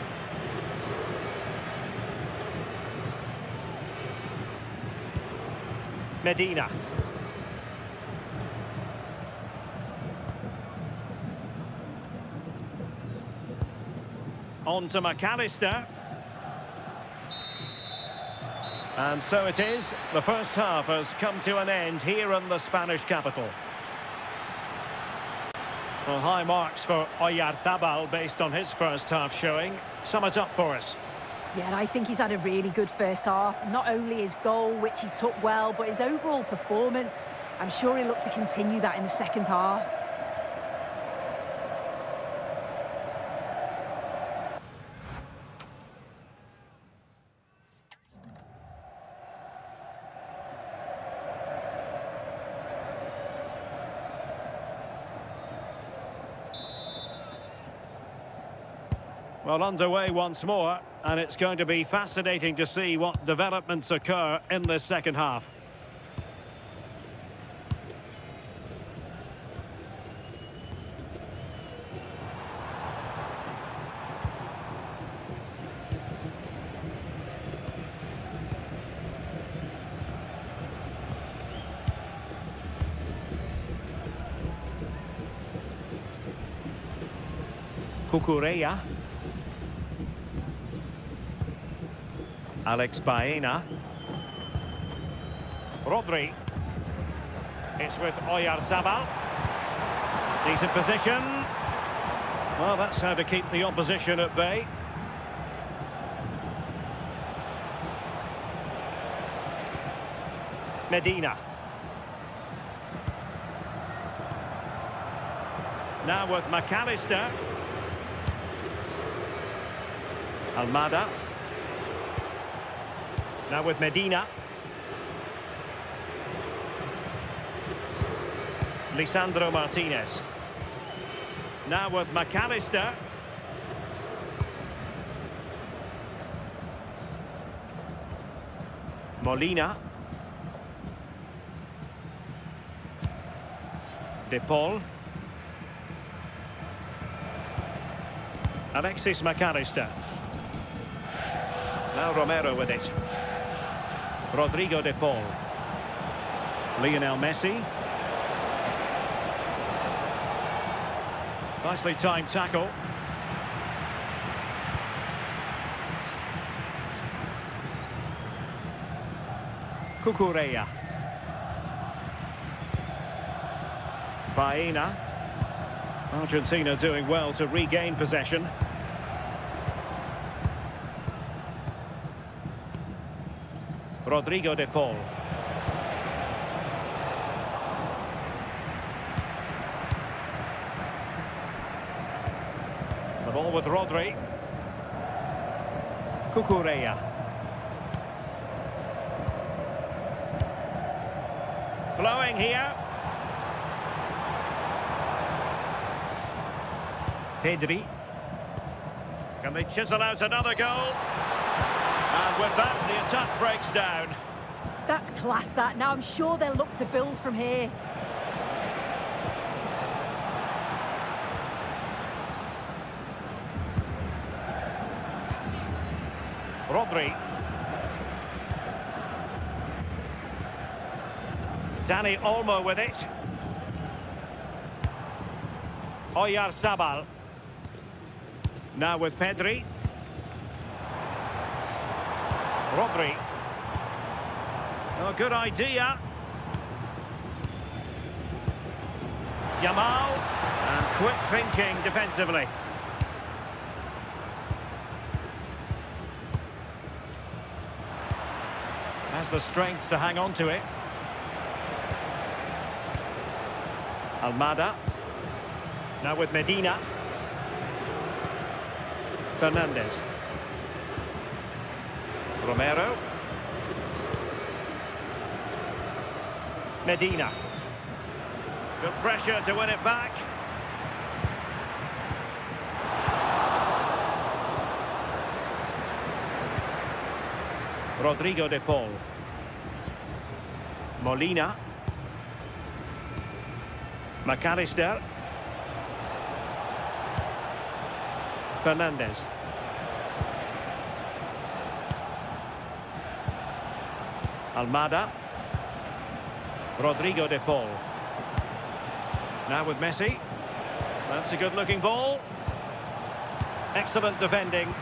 Medina. On to McAllister. And so it is. The first half has come to an end here in the Spanish capital. Well, high marks for Oyarzabal based on his first half showing. Sum it up for us. Yeah, I think he's had a really good first half. Not only his goal, which he took well, but his overall performance. I'm sure he'll look to continue that in the second half. Well, underway once more, and it's going to be fascinating to see what developments occur in this second half. Cucurella. Alex Baena. Rodri. It's with Oyarzabal. Decent position. Well, that's how to keep the opposition at bay. Medina. Now with McAllister. Almada. Now with Medina. Lisandro Martinez. Now with McAllister. Molina. De Paul. Alexis McAllister. Now Romero with it. Rodrigo de Paul. Lionel Messi. Nicely timed tackle. Cucurella. Baena. Argentina doing well to regain possession. Rodrigo de Paul. The ball with Rodri. Cucurella. Flowing here. Pedri. Can they chisel out another goal? And with that, the attack breaks down. That's class, that. Now I'm sure they'll look to build from here. Rodri. Dani Olmo with it. Oyarzabal. Now with Pedri. Rodri. Oh, good idea. Yamal. And quick thinking defensively. Has the strength to hang on to it. Almada. Now with Medina. Fernandez. Romero. Medina. Good pressure to win it back. Rodrigo de Paul. Molina. McAllister. Fernandez. Almada. Rodrigo de Paul. Now with Messi. That's a good-looking ball. Excellent defending.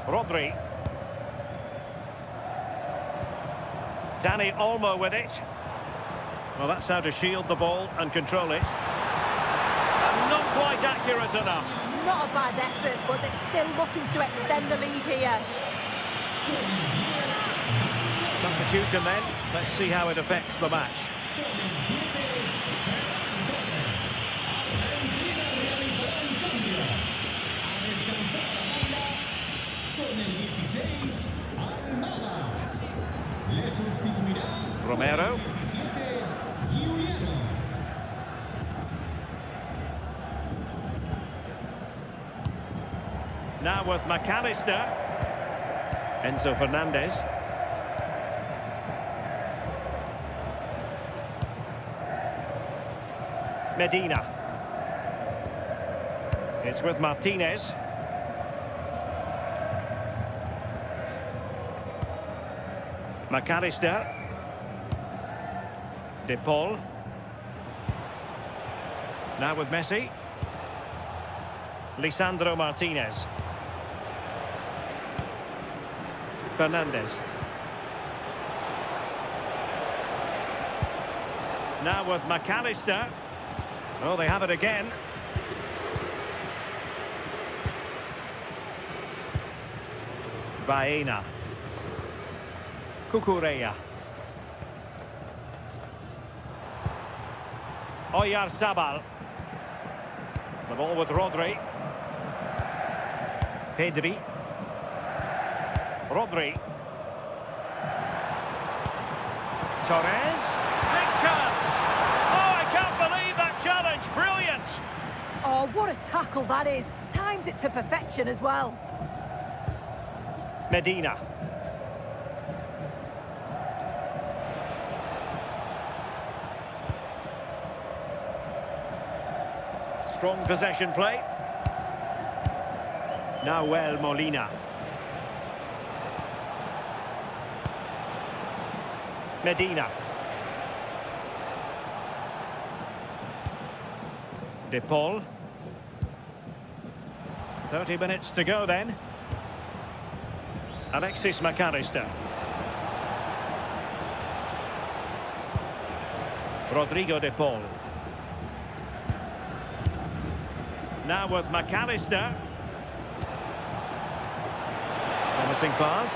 Rodri. Dani Olmo with it. Well, that's how to shield the ball and control it. And not quite accurate enough. Not a bad effort, but they're still looking to extend the lead here. Substitution then. Let's see how it affects the match. Romero. Now with McAllister. Enzo Fernandez. Medina. It's with Martinez. McAllister. De Paul. Now with Messi. Lisandro Martinez. Fernandez. Now with McAllister. Oh, they have it again. Baena. Cucurella. Oyarzabal. The ball with Rodri. Pedri. Rodri. Torres. Big chance. Oh, I can't believe that challenge. Brilliant. Oh, what a tackle that is. Times it to perfection as well. Medina. Strong possession play. Now Molina. Medina. De Paul. 30 minutes to go then. Alexis McAllister. Rodrigo de Paul. Now with McAllister. Promising pass.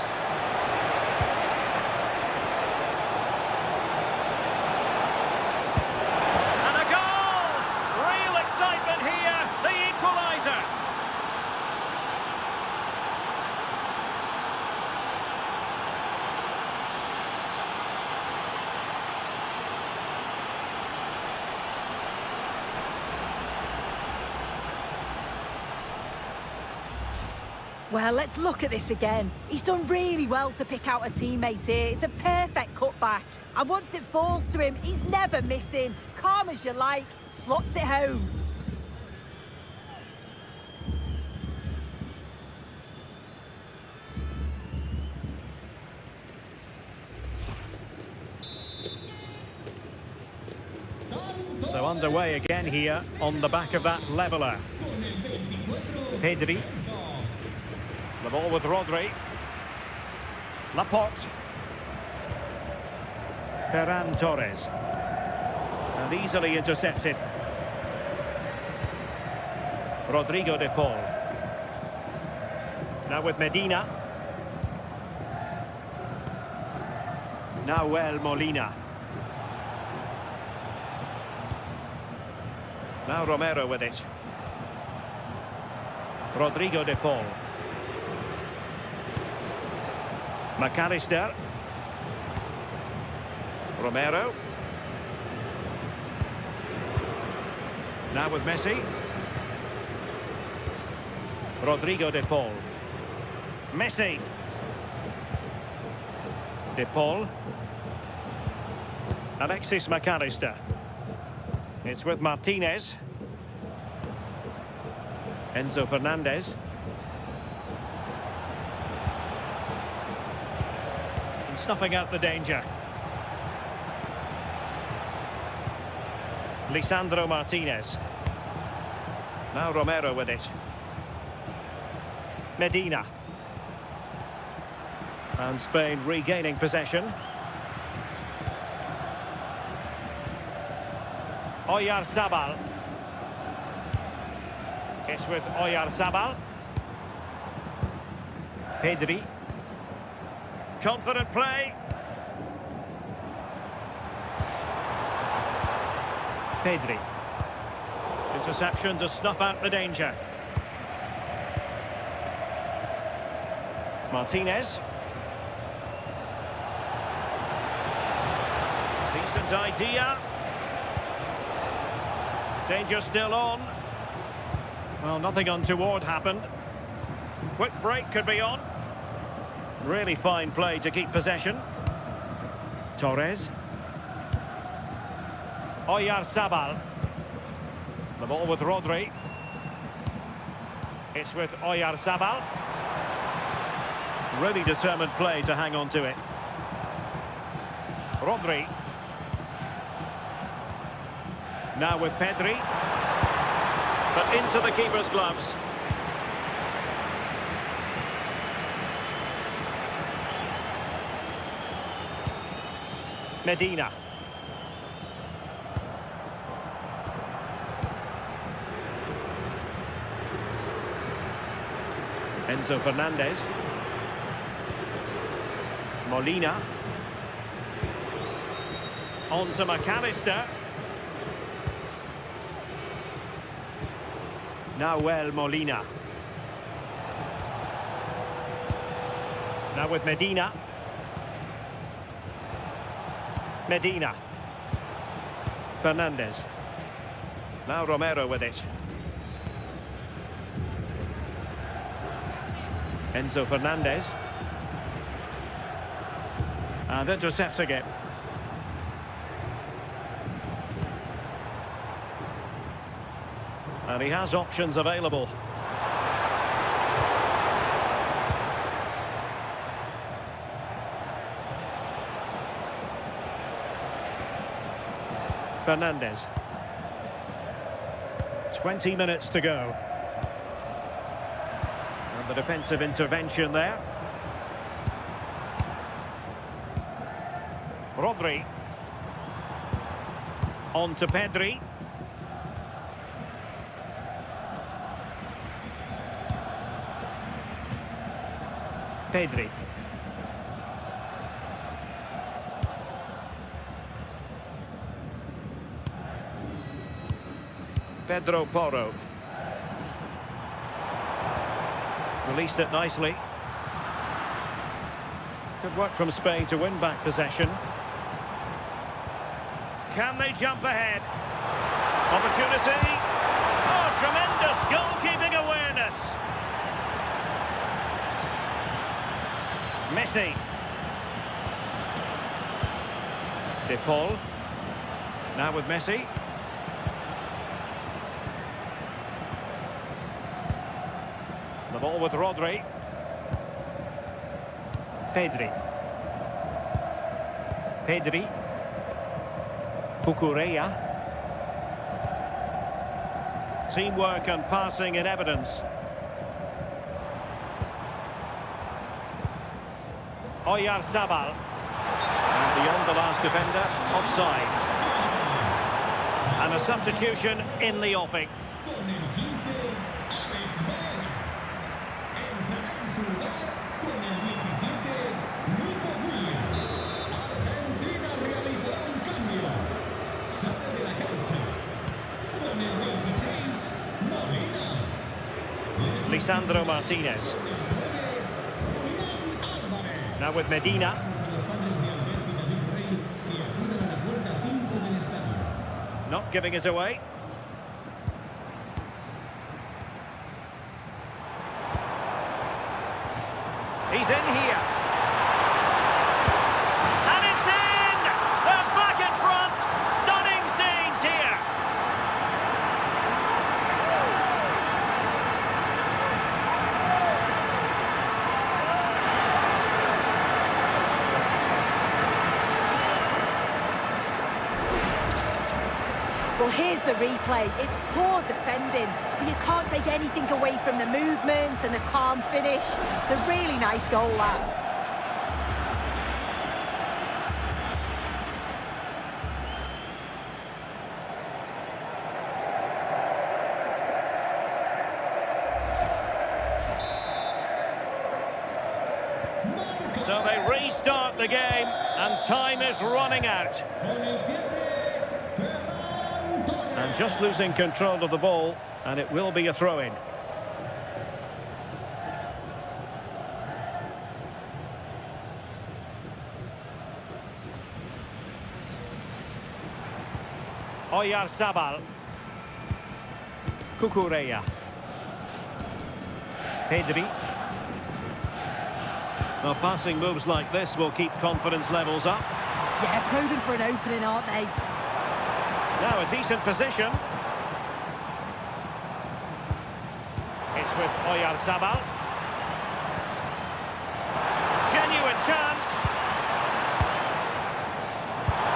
And a goal! Real excitement here. The equaliser. Well, let's look at this again. He's done really well to pick out a teammate here. It's a perfect cutback. And once it falls to him, he's never missing. Calm as you like, slots it home. So underway again here on the back of that leveller. Pedri. The ball with Rodri. Laporte. Ferran Torres. And easily intercepted. Rodrigo de Paul. Now with Medina. Nahuel Molina. Now Romero with it. Rodrigo de Paul. McAllister. Romero. Now with Messi. Rodrigo de Paul. Messi. De Paul. Alexis McAllister. It's with Martinez. Enzo Fernandez. Snuffing out the danger. Lisandro Martinez. Now Romero with it. Medina. And Spain regaining possession. Oyarzabal. It's with Oyarzabal. Pedri. Confident play. Pedri. Interception to snuff out the danger. Martinez. Decent idea. Danger still on. Well, nothing untoward happened. Quick break could be on. Really fine play to keep possession. Torres. Oyarzabal. The ball with Rodri. It's with Oyarzabal. Really determined play to hang on to it. Rodri. Now with Pedri. But into the keeper's gloves. Medina. Enzo Fernandez. Molina. On to McAllister. Nahuel Molina. Now with Medina. Medina. Fernandez. Now Romero with it. Enzo Fernandez. And intercepting it. And he has options available. Fernandez. 20 minutes to go. And the defensive intervention there. Rodri. On to Pedri. Pedri. Pedro Porro. Released it nicely. Good work from Spain to win back possession. Can they jump ahead? Opportunity. Oh, tremendous goalkeeping awareness. Messi. De Paul. Now with Messi. The ball with Rodri. Pedri. Pedri. Cucurella. Teamwork and passing in evidence. Oyarzabal. And beyond the last defender, offside. And a substitution in the offing. Con el 15, Alex Bell. Entrará en su lugar con el 17, Nico Williams. Argentina realizará un cambio. Sale de la cancha. Con el 26, Molina. Lisandro Martinez. Con el 9, Julián Álvarez. Now with Medina. A los padres de Alberto y David Rey que acudan a la puerta 5 del estadio. Not giving it away. He's in here. And it's in! They're back in front! Stunning scenes here! Well, here's the replay. It's poor defending, but you can't take anything away from the movement and the calm finish. It's a really nice goal, that. So they restart the game, and time is running out. Con el 7, Ferran Torres. And just losing control of the ball, and it will be a throw-in. Oyarzabal. Cucurella. Pedri. Well, passing moves like this will keep confidence levels up. Yeah, probing for an opening, aren't they? Now a decent position. It's with Oyarzabal. Genuine chance.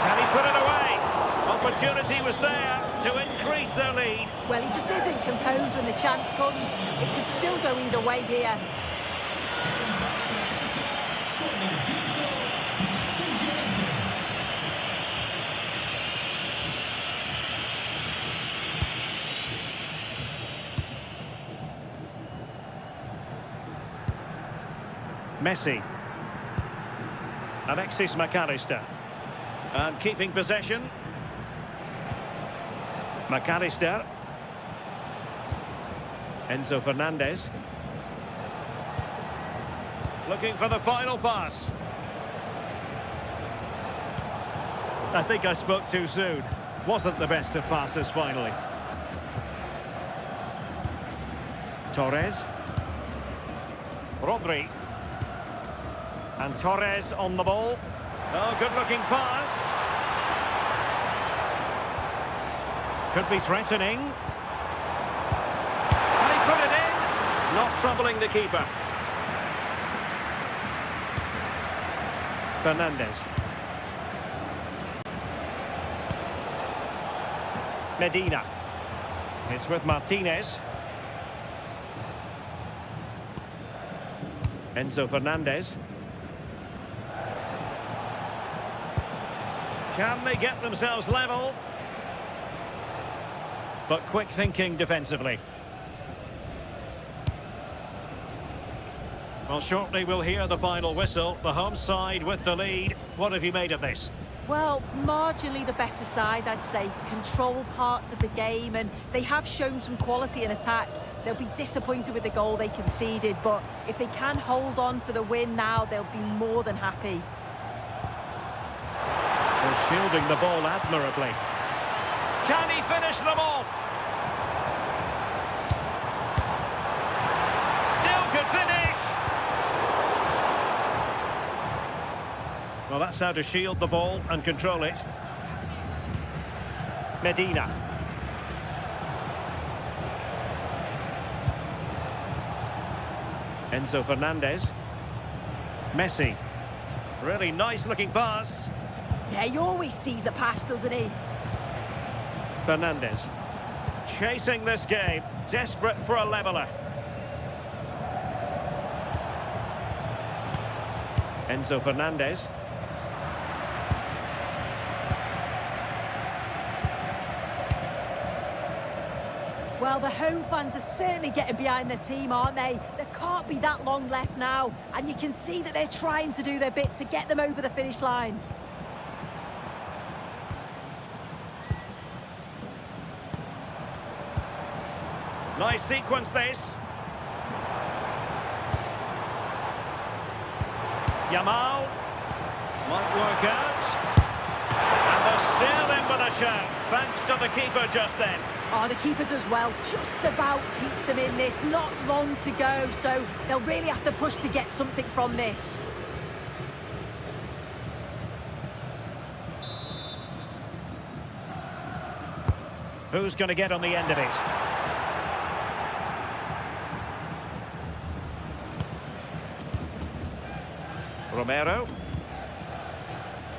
Can he put it away? Opportunity was there to increase their lead. Well, he just isn't composed when the chance comes. It could still go either way here. Con el 5, Marcos Llorente. Messi. Alexis McAllister. And keeping possession. McAllister. Enzo Fernandez. Looking for the final pass. I think I spoke too soon. Wasn't the best of passes finally. Torres. Rodri. And Torres on the ball. Oh, good-looking pass. Could be threatening. Can he put it in? Not troubling the keeper. Fernandez. Medina. It's with Martinez. Enzo Fernandez. Can they get themselves level? But quick thinking defensively. Well, shortly we'll hear the final whistle. The home side with the lead. What have you made of this? Well, marginally the better side, I'd say. Control parts of the game, and they have shown some quality in attack. They'll be disappointed with the goal they conceded, but if they can hold on for the win now, they'll be more than happy. They're shielding the ball admirably. Can he finish them off? Still could finish! Well, that's how to shield the ball and control it. Medina. Enzo Fernandez. Messi. Really nice looking pass. Yeah, he always sees a pass, doesn't he? Fernandez. Chasing this game. Desperate for a leveller. Enzo Fernandez. Well, the home fans are certainly getting behind their team, aren't they? There can't be that long left now, and you can see that they're trying to do their bit to get them over the finish line. Nice sequence this. Yamal. Might work out. And they're still in with a shout. Thanks to the keeper just then. Oh, the keeper does well. Just about keeps them in this. Not long to go, so they'll really have to push to get something from this. Who's going to get on the end of it? Romero.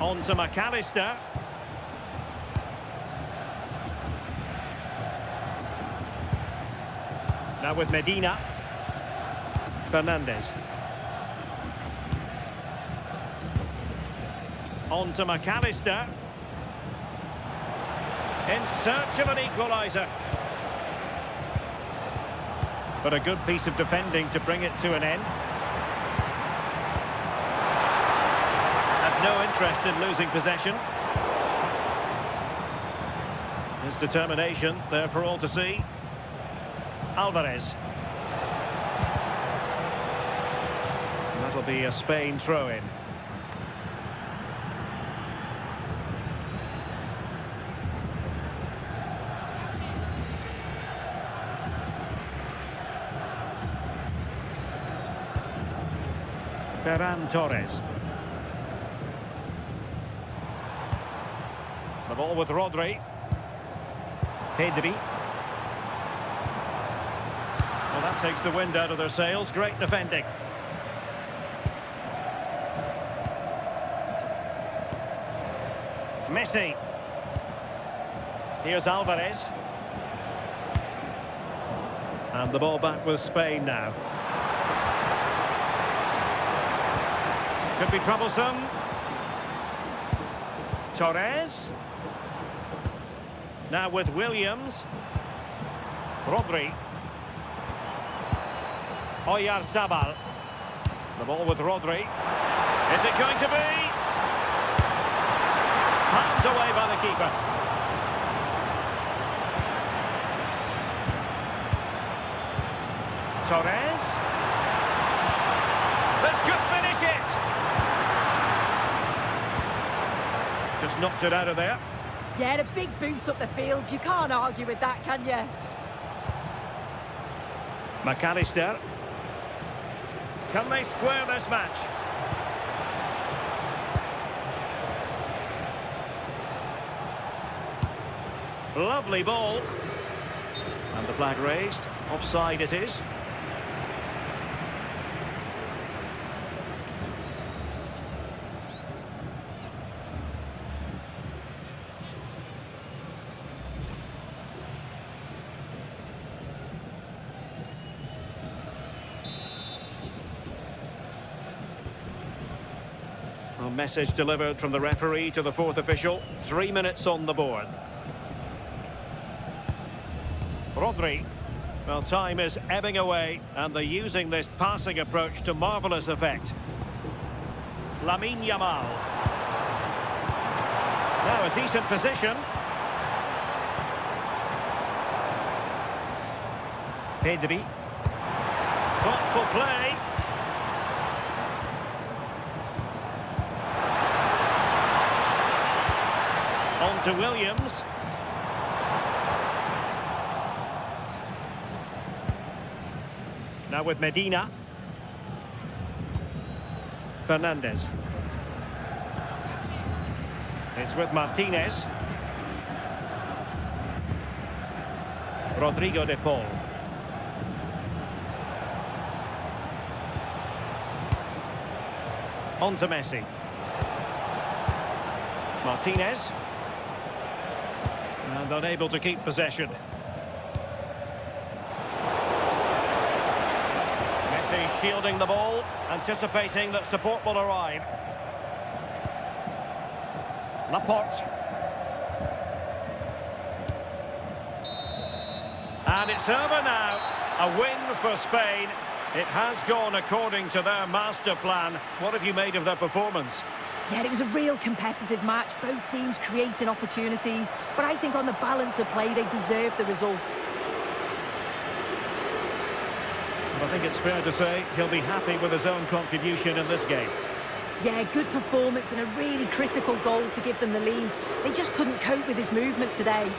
On to McAllister. Now with Medina. Fernandez. On to McAllister. In search of an equaliser. But a good piece of defending to bring it to an end. Had no interest in losing possession. His determination there for all to see. Alvarez. That'll be a Spain throw-in. Ferran Torres. The ball with Rodri. Pedri. Well, that takes the wind out of their sails. Great defending. Messi. Here's Alvarez. And the ball back with Spain now. Could be troublesome. Torres. Now with Williams. Rodri. Oyarzabal. The ball with Rodri. Is it going to be? Palmed away by the keeper. Torres. This could finish it. Just knocked it out of there. Yeah, a big boot up the field. You can't argue with that, can you? McAllister. Can they square this match? Lovely ball. And the flag raised. Offside it is. Message delivered from the referee to the fourth official. 3 minutes on the board. Rodri. Well, time is ebbing away, and they're using this passing approach to marvellous effect. Lamine Yamal. Now a decent position. Pedri. Thoughtful play. On to Williams. Now with Medina. Fernandez. It's with Martinez. Rodrigo de Paul. On to Messi. Martinez. And unable to keep possession. Messi shielding the ball, anticipating that support will arrive. Laporte. And it's over now. A win for Spain. It has gone according to their master plan. What have you made of their performance? Yeah, it was a real competitive match. Both teams creating opportunities. But I think on the balance of play, they deserved the result. I think it's fair to say he'll be happy with his own contribution in this game. Yeah, good performance and a really critical goal to give them the lead. They just couldn't cope with his movement today.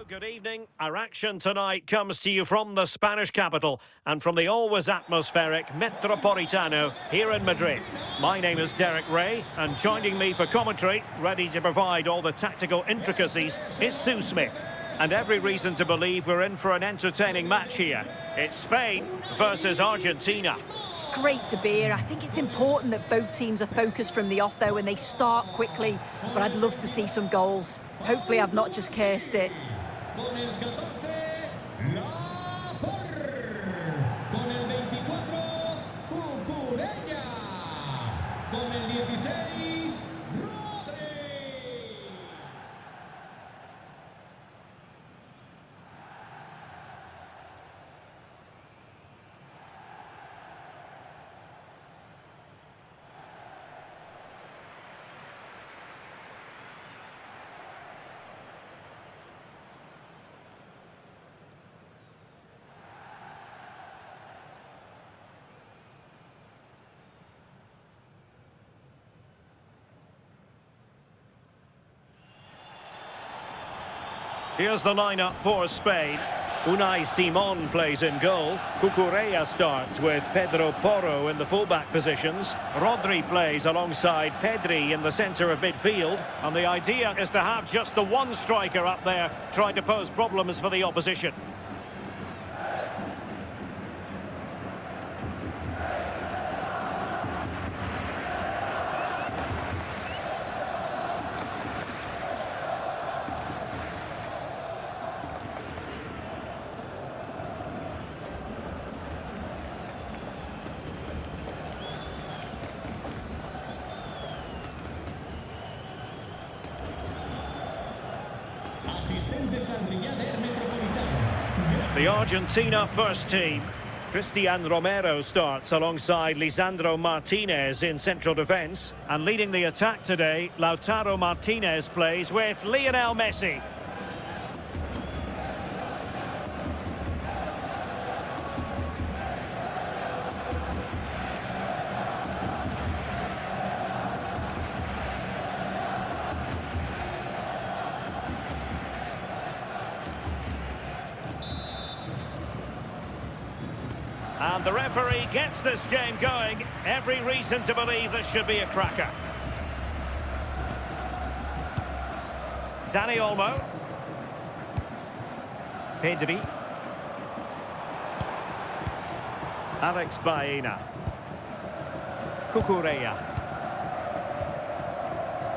Good evening. Our action tonight comes to you from the Spanish capital and from the always atmospheric Metropolitano here in Madrid. My name is Derek Ray, and joining me for commentary, ready to provide all the tactical intricacies, is Sue Smith. And every reason to believe we're in for an entertaining match here. It's Spain versus Argentina. It's great to be here. I think it's important that both teams are focused from the off, though, and they start quickly. But I'd love to see some goals. Hopefully I've not just cursed it. Con el 14, La Por. Con el 24, Cucurella. Con el 16, Rodri. Here's the lineup for Spain. Unai Simon plays in goal. Cucurella starts with Pedro Porro in the fullback positions. Rodri plays alongside Pedri in the centre of midfield. And the idea is to have just the one striker up there trying to pose problems for the opposition. Asistentes al Riader Metropolitano. The Argentina first team. Christian Romero starts alongside Lisandro Martinez in central defence. And leading the attack today, Lautaro Martinez plays with Lionel Messi. And the referee gets this game going. Every reason to believe this should be a cracker. Dani Olmo. Pedri. Alex Baena. Cucurella.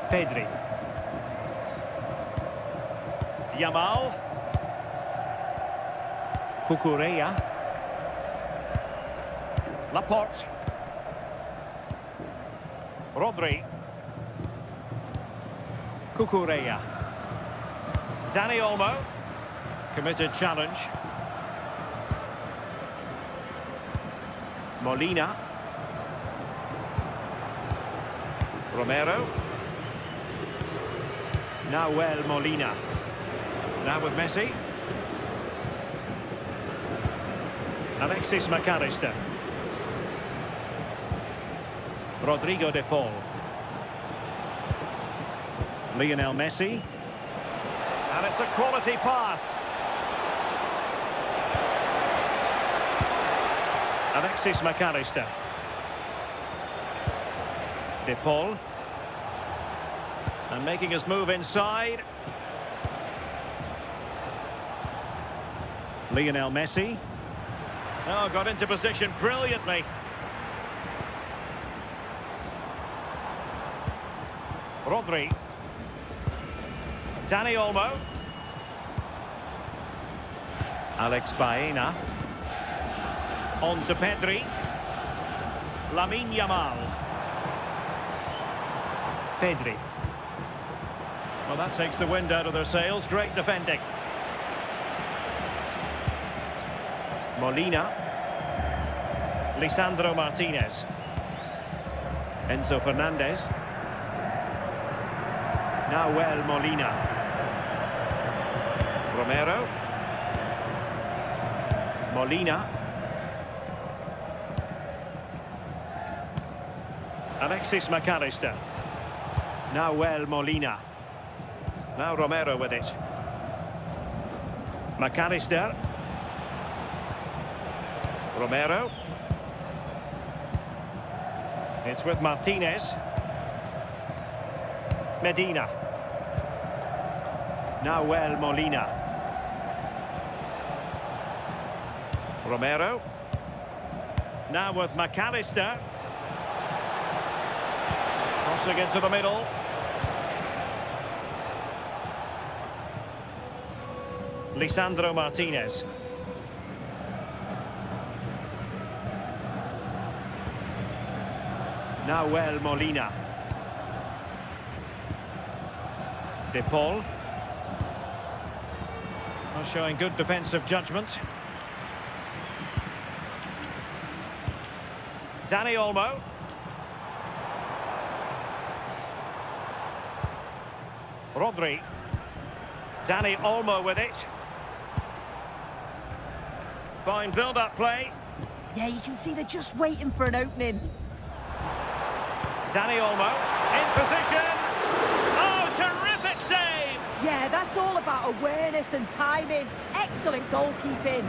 Pedri. Yamal. Cucurella. Laporte. Rodri. Cucurella. Dani Olmo. Committed challenge. Molina. Romero. Nahuel Molina. Now with Messi. Alexis McAllister. Rodrigo de Paul. Lionel Messi. And it's a quality pass. Alexis McAllister. De Paul. And making his move inside. Lionel Messi. Oh, got into position brilliantly. Rodri. Dani Olmo. Alex Baena. On to Pedri. Lamine Yamal. Pedri. Well, that takes the wind out of their sails. Great defending. Molina. Lisandro Martinez. Enzo Fernandez. Nahuel Molina. Romero. Molina. Alexis McAllister. Nahuel Molina. Now Romero with it. McAllister. Romero. It's with Martinez. Medina. Nahuel Molina. Romero. Now with McAllister. Crossing into the middle. Lisandro Martinez. Nahuel Molina. De Paul. Showing good defensive judgment. Dani Olmo. Rodri. Dani Olmo with it. Fine build-up play. Yeah, you can see they're just waiting for an opening. Dani Olmo in position. Oh, terrific save! Yeah, that's all about awareness and timing. Excellent goalkeeping.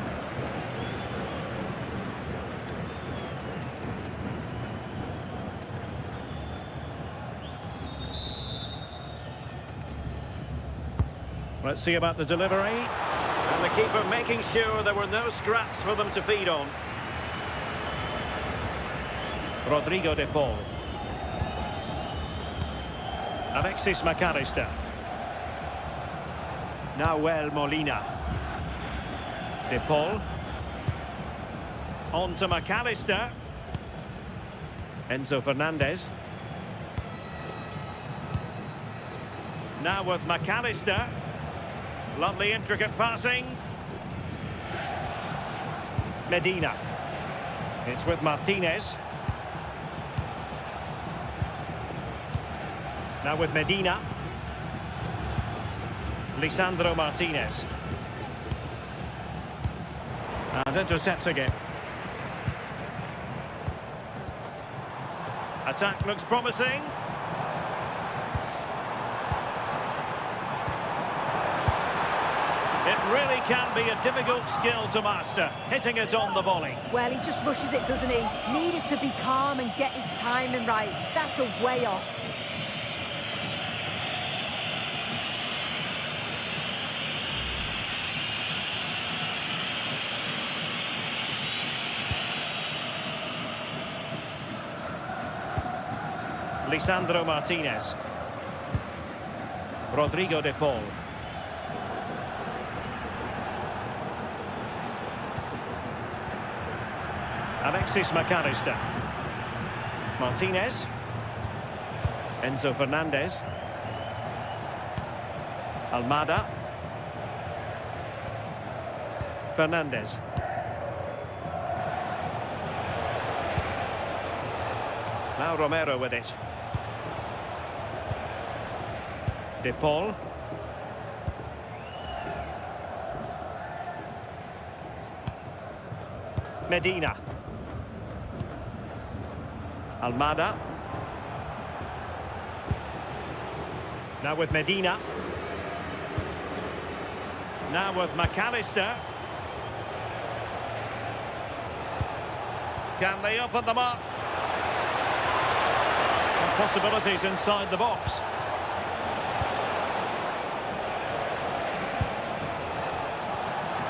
Let's see about the delivery. And the keeper making sure there were no scraps for them to feed on. Rodrigo de Paul. Alexis McAllister. Nahuel Molina. De Paul. On to McAllister. Enzo Fernandez. Now with McAllister. Lovely intricate passing. Medina. It's with Martinez. Now with Medina. Lisandro Martinez. And intercepts again. Attack looks promising. It really can be a difficult skill to master, hitting it on the volley. Well, he just rushes it, doesn't he? Needed to be calm and get his timing right. That's a way off. Lisandro Martinez. Rodrigo de Paul. Alexis McAllister. Martinez. Enzo Fernandez. Almada. Fernandez. Now Romero with it. De Paul. Medina. Almada. Now with Medina. Now with McAllister. Can they open them up? And possibilities inside the box.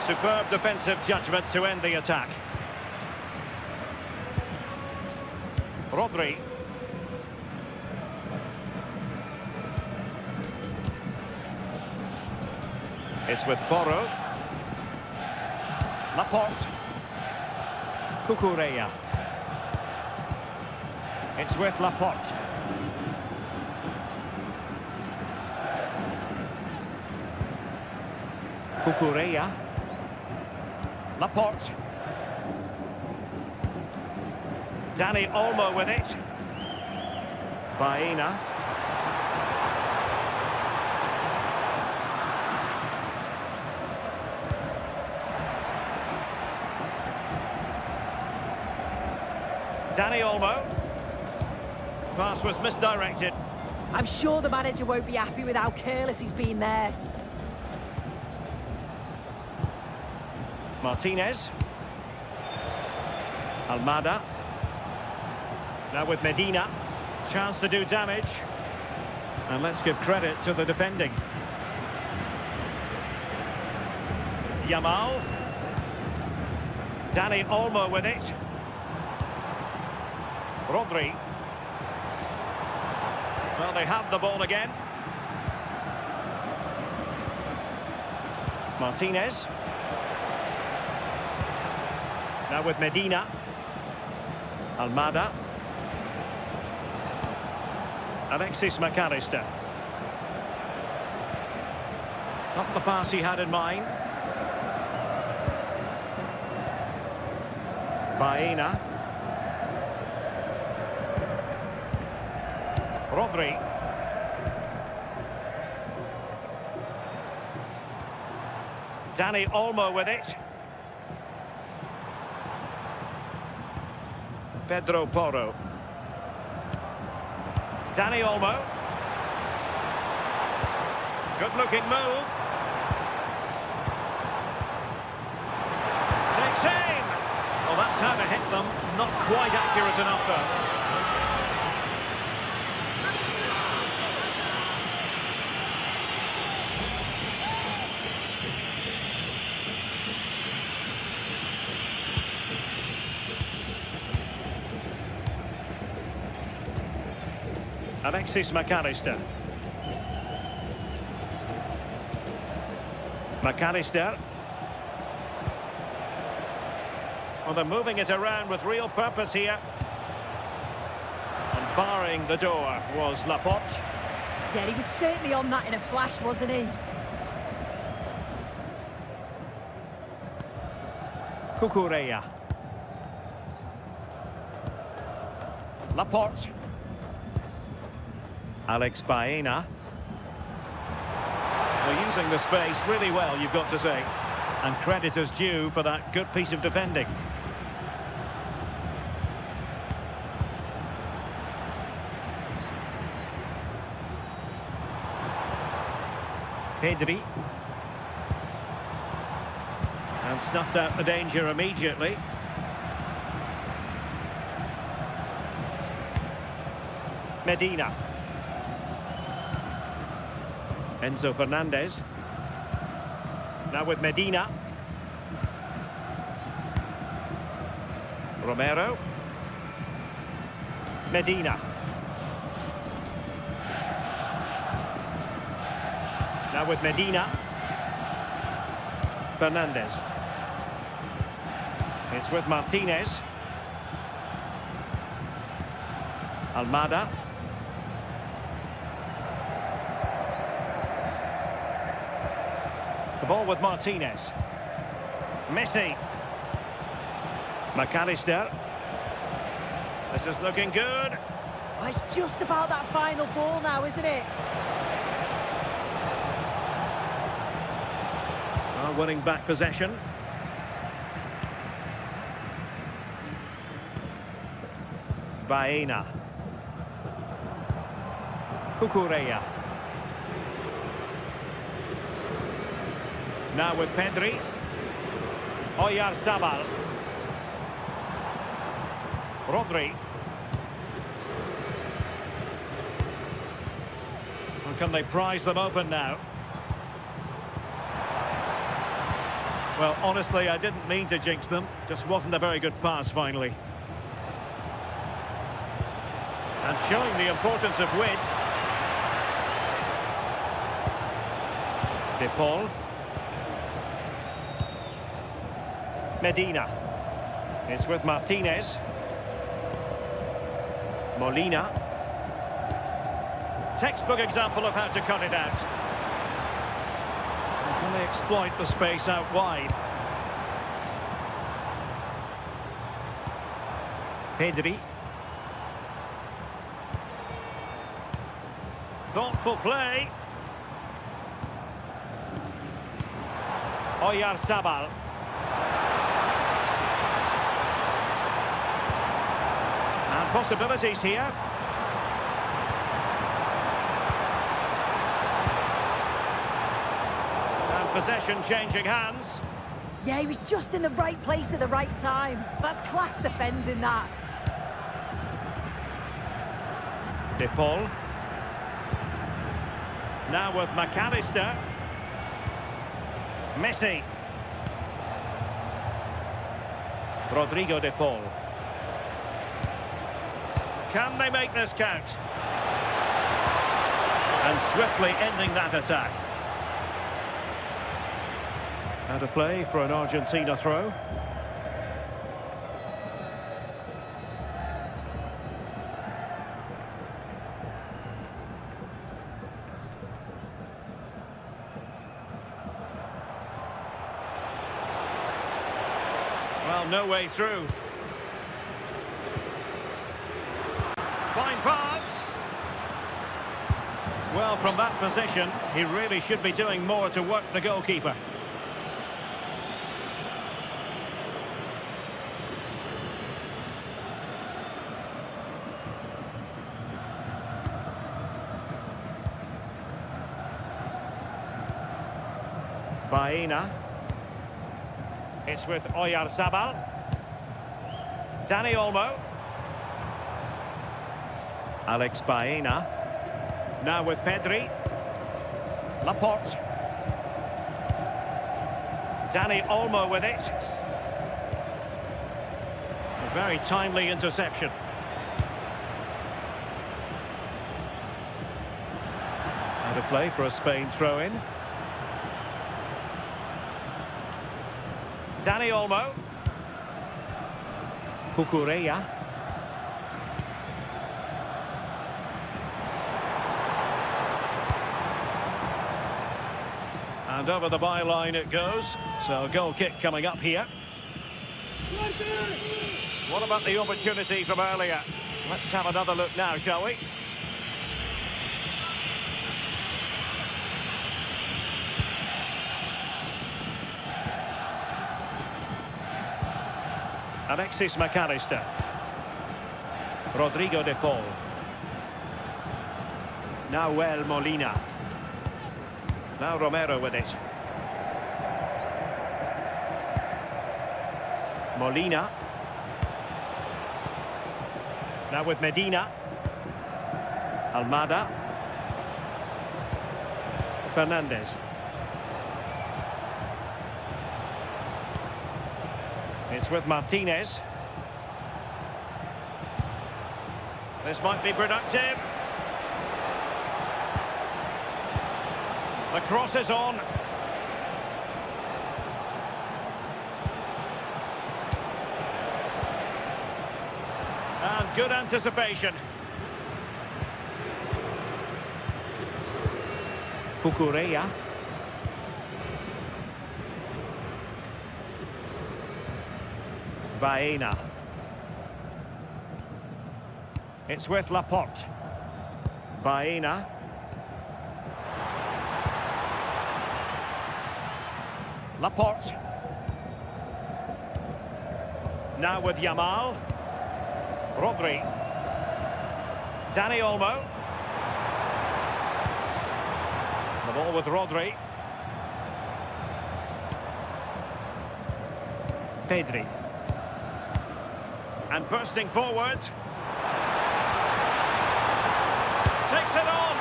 Superb defensive judgment to end the attack. Rodri. It's with Porro. Laporte. Cucurella. It's with Laporte. Cucurella. Laporte. Dani Olmo with it. Baena. Dani Olmo. Pass was misdirected. I'm sure the manager won't be happy with how careless he's been there. Martinez. Almada. Now with Medina. Chance to do damage. And let's give credit to the defending. Yamal. Dani Olmo with it. Rodri. Well, they have the ball again. Martinez. Now with Medina. Almada. Alexis McAllister. Not the pass he had in mind. Baena. Rodri. Dani Olmo with it. Pedro Porro. Dani Olmo. Good looking move. Takes aim. Well, that's how to hit them. Not quite accurate enough though. Alexis McAllister. McAllister. Well, they're moving it around with real purpose here. And barring the door was Laporte. Yeah, he was certainly on that in a flash, wasn't he? Cucurella. Laporte. Alex Baena. They're using the space really well, you've got to say. And credit is due for that good piece of defending. Pedri. And snuffed out the danger immediately. Medina. Enzo Fernandez. Now with Medina. Romero. Medina. Now with Medina. Fernandez. It's with Martinez. Almada. The ball with Martinez. Messi. McAllister. This is looking good. Oh, it's just about that final ball now, isn't it? Winning back possession. Baena. Cucurella. Now with Pedri. Oyarzabal. Rodri. And can they prize them open now? Well, honestly, I didn't mean to jinx them. Just wasn't a very good pass, finally. And showing the importance of width. De Paul. Medina. It's with Martinez. Molina. Textbook example of how to cut it out. Can they exploit the space out wide? Pedri. Thoughtful play. Oyarzabal. And possibilities here. Possession changing hands. Yeah, he was just in the right place at the right time. That's class defending, that. De Paul. Now with McAllister. Messi. Rodrigo de Paul. Can they make this count? And swiftly ending that attack. Out of play for an Argentina throw. Well, no way through. Fine pass. Well, from that position, he really should be doing more to work the goalkeeper. Baena. It's with Oyarzabal. Dani Olmo. Alex Baena. Now with Pedri. Laporte. Dani Olmo with it. A very timely interception. Out of play for a Spain throw-in. Dani Olmo. Cucurella. And over the byline it goes. So a goal kick coming up here. What about the opportunity from earlier? Let's have another look now, shall we? Alexis McAllister. Rodrigo de Paul. Nahuel Molina. Now Romero with it. Molina. Now with Medina. Almada. Fernandez. It's with Martinez. This might be productive. The cross is on. And good anticipation. Cucurella. Baena. It's with Laporte. Baena. Laporte. Now with Yamal. Rodri. Dani Olmo. The ball with Rodri. Pedri. And bursting forward. Takes it on.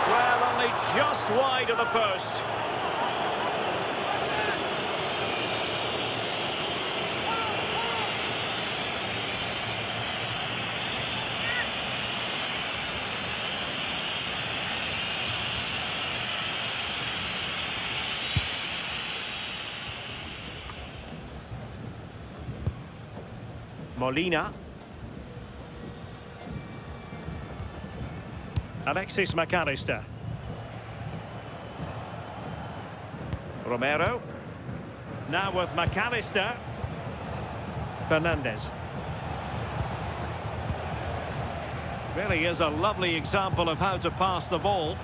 Well, only just wide of the post. Molina. Alexis McAllister. Romero. Now with McAllister. Fernandez. Really is a lovely example of how to pass the ball.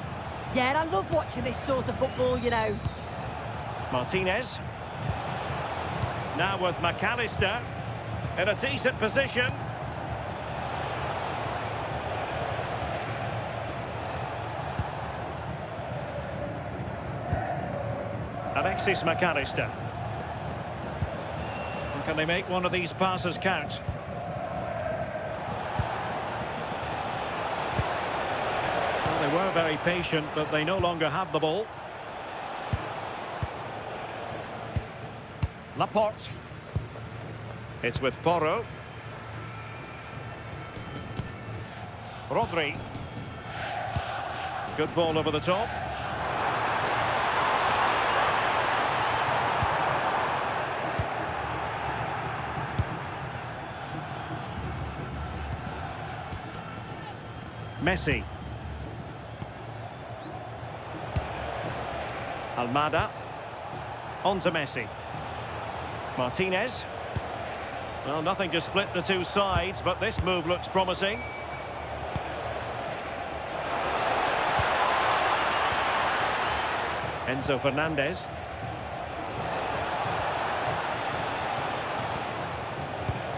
Yeah, and I love watching this sort of football, you know. Martinez. Now with McAllister. In a decent position. Alexis McAllister. And can they make one of these passes count? Well, they were very patient, but they no longer have the ball. It's with Porro. Rodri. Good ball over the top. Messi. Almada. On to Messi. Martinez. Well, nothing to split the two sides, but this move looks promising. Enzo Fernandez.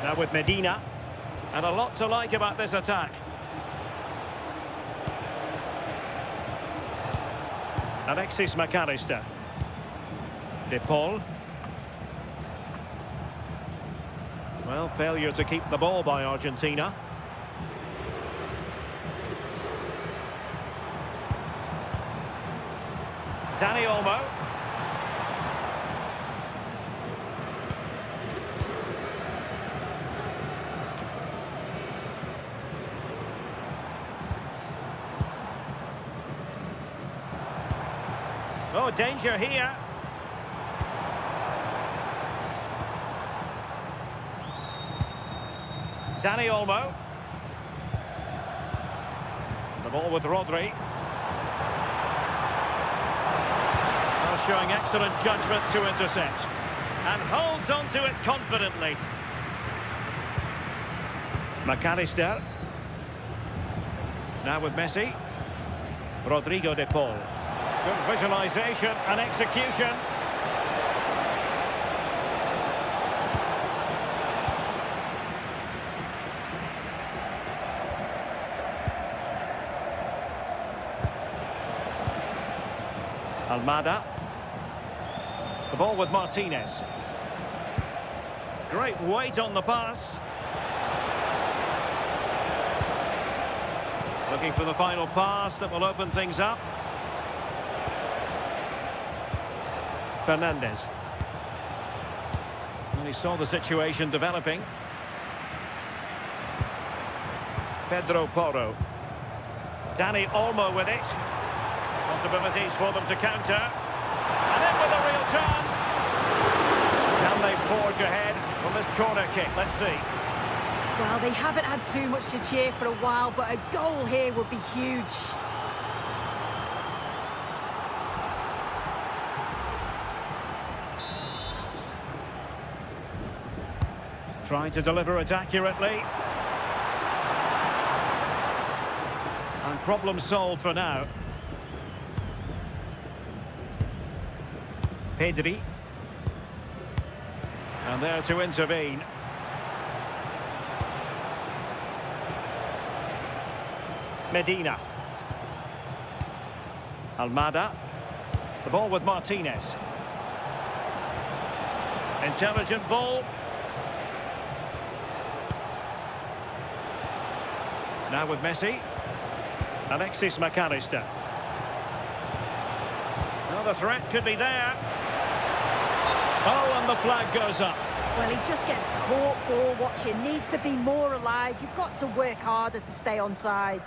Now with Medina. And a lot to like about this attack. Alexis McAllister. De Paul. Well, failure to keep the ball by Argentina. Dani Olmo. Oh, danger here. Dani Olmo. The ball with Rodri. Showing excellent judgment to intercept. And holds on to it confidently. McAllister. Now with Messi. Rodrigo de Paul. Good visualisation and execution. Almada. The ball with Martinez. Great weight on the pass. Looking for the final pass that will open things up. Fernandez. And he saw the situation developing. Pedro Porro. Dani Olmo with it. Possibilities for them to counter. And in with a real chance. Can they forge ahead from this corner kick? Let's see. Well, they haven't had too much to cheer for a while, but a goal here would be huge. Trying to deliver it accurately. And problem solved for now. Pedri. And there to intervene. Medina. Almada. The ball with Martinez. Intelligent ball. Now with Messi. Alexis McAllister. Well, the threat could be there. Oh, and the flag goes up. Well, he just gets caught ball watching. Needs to be more alive. You've got to work harder to stay onside.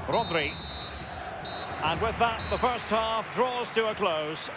Rodri. And with that, the first half draws to a close.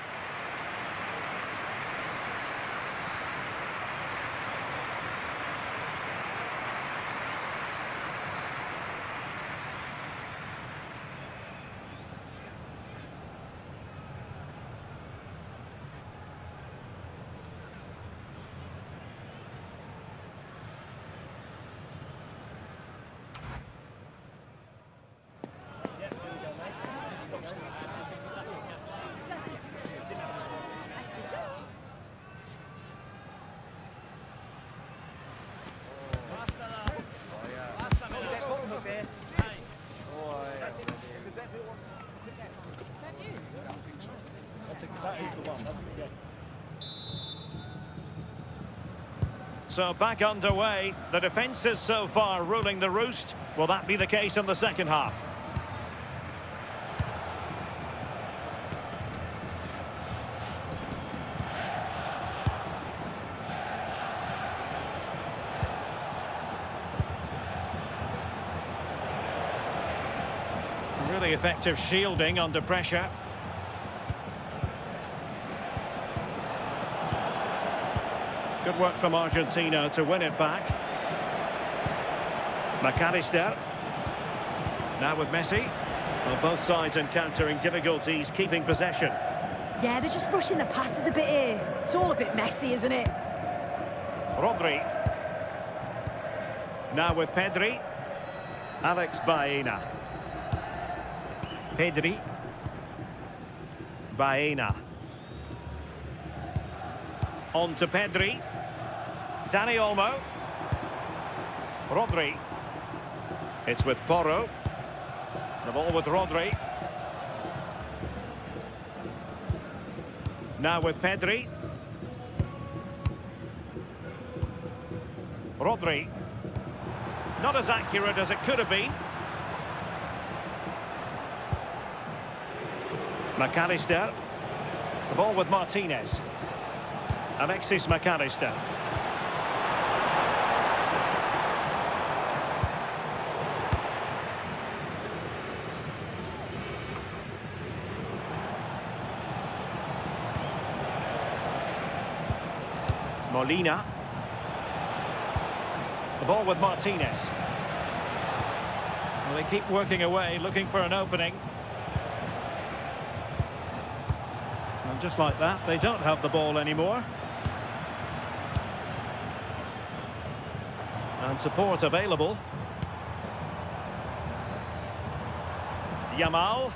So back underway. The defence is so far ruling the roost. Will that be the case in the second half? Really effective shielding under pressure. Good work from Argentina to win it back. McAllister. Now with Messi. Well, both sides encountering difficulties keeping possession. Yeah, they're just rushing the passes a bit here. It's all a bit messy, isn't it? Rodri. Now with Pedri. Alex Baena. Pedri. Baena. On to Pedri. Dani Olmo. Rodri. It's with Porro. The ball with Rodri. Now with Pedri. Rodri. Not as accurate as it could have been. McAllister. The ball with Martinez. Alexis McAllister. Molina. The ball with Martinez. Well, they keep working away, looking for an opening. And just like that, they don't have the ball anymore. And support available. Yamal.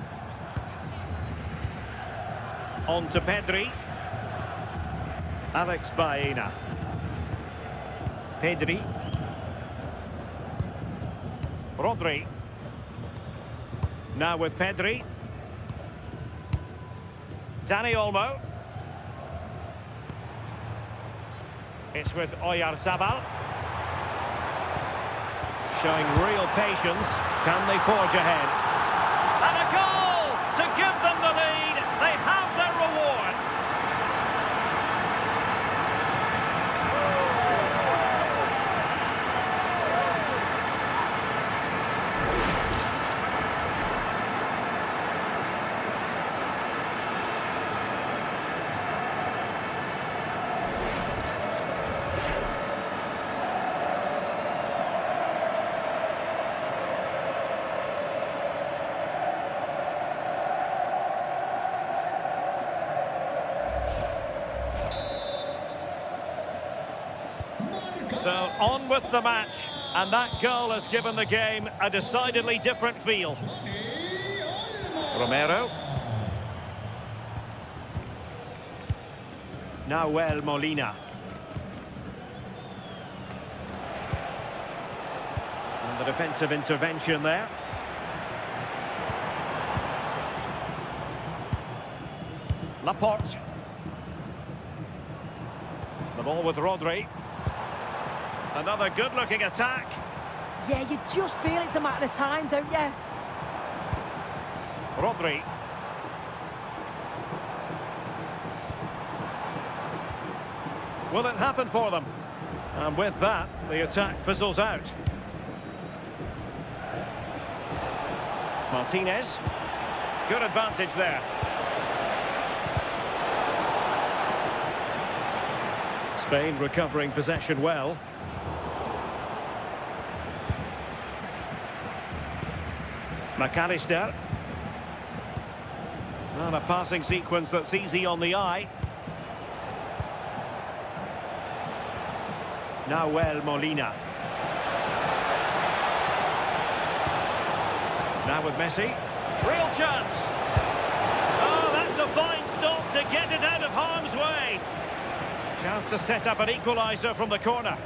On to Pedri. Alex Baena. Pedri. Rodri. Now with Pedri. Dani Olmo. It's with Oyarzabal. Showing real patience. Can they forge ahead? And a goal to give them the lead. They have their reward. So on with the match, and that goal has given the game a decidedly different feel. Romero. Nahuel Molina. And the defensive intervention there. Laporte. The ball with Rodri. Another good-looking attack. Yeah, you just feel it's a matter of time, don't you? Rodri. Will it happen for them? And with that, the attack fizzles out. Martinez. Good advantage there. Spain recovering possession well. McAllister. And a passing sequence that's easy on the eye. Nahuel Molina. Now with Messi. Real chance. Oh, that's a fine stop to get it out of harm's way. Chance to set up an equaliser from the corner.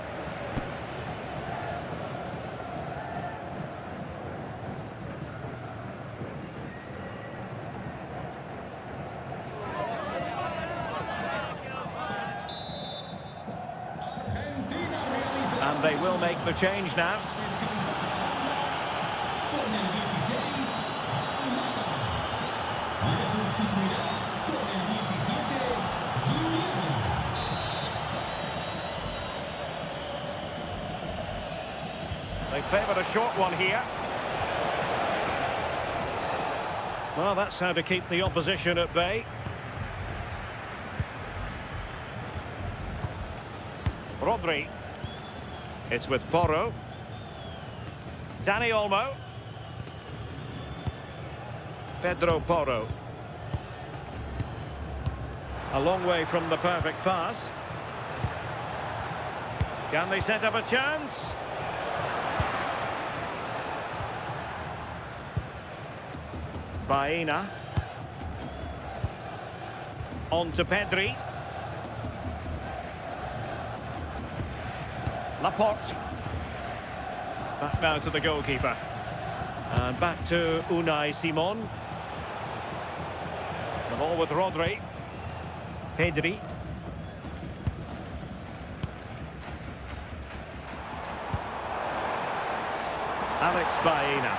And they will make the change now. Con el 16, Mata. Le sustituirá con el 17, Lionel. They favoured a short one here. Well, that's how to keep the opposition at bay. Rodri. It's with Porro. Dani Olmo. Pedro Porro. A long way from the perfect pass. Can they set up a chance? Baena. On to Pedri. Laporte. Back now to the goalkeeper. And back to Unai Simon. The ball with Rodri. Pedri. Alex Baena.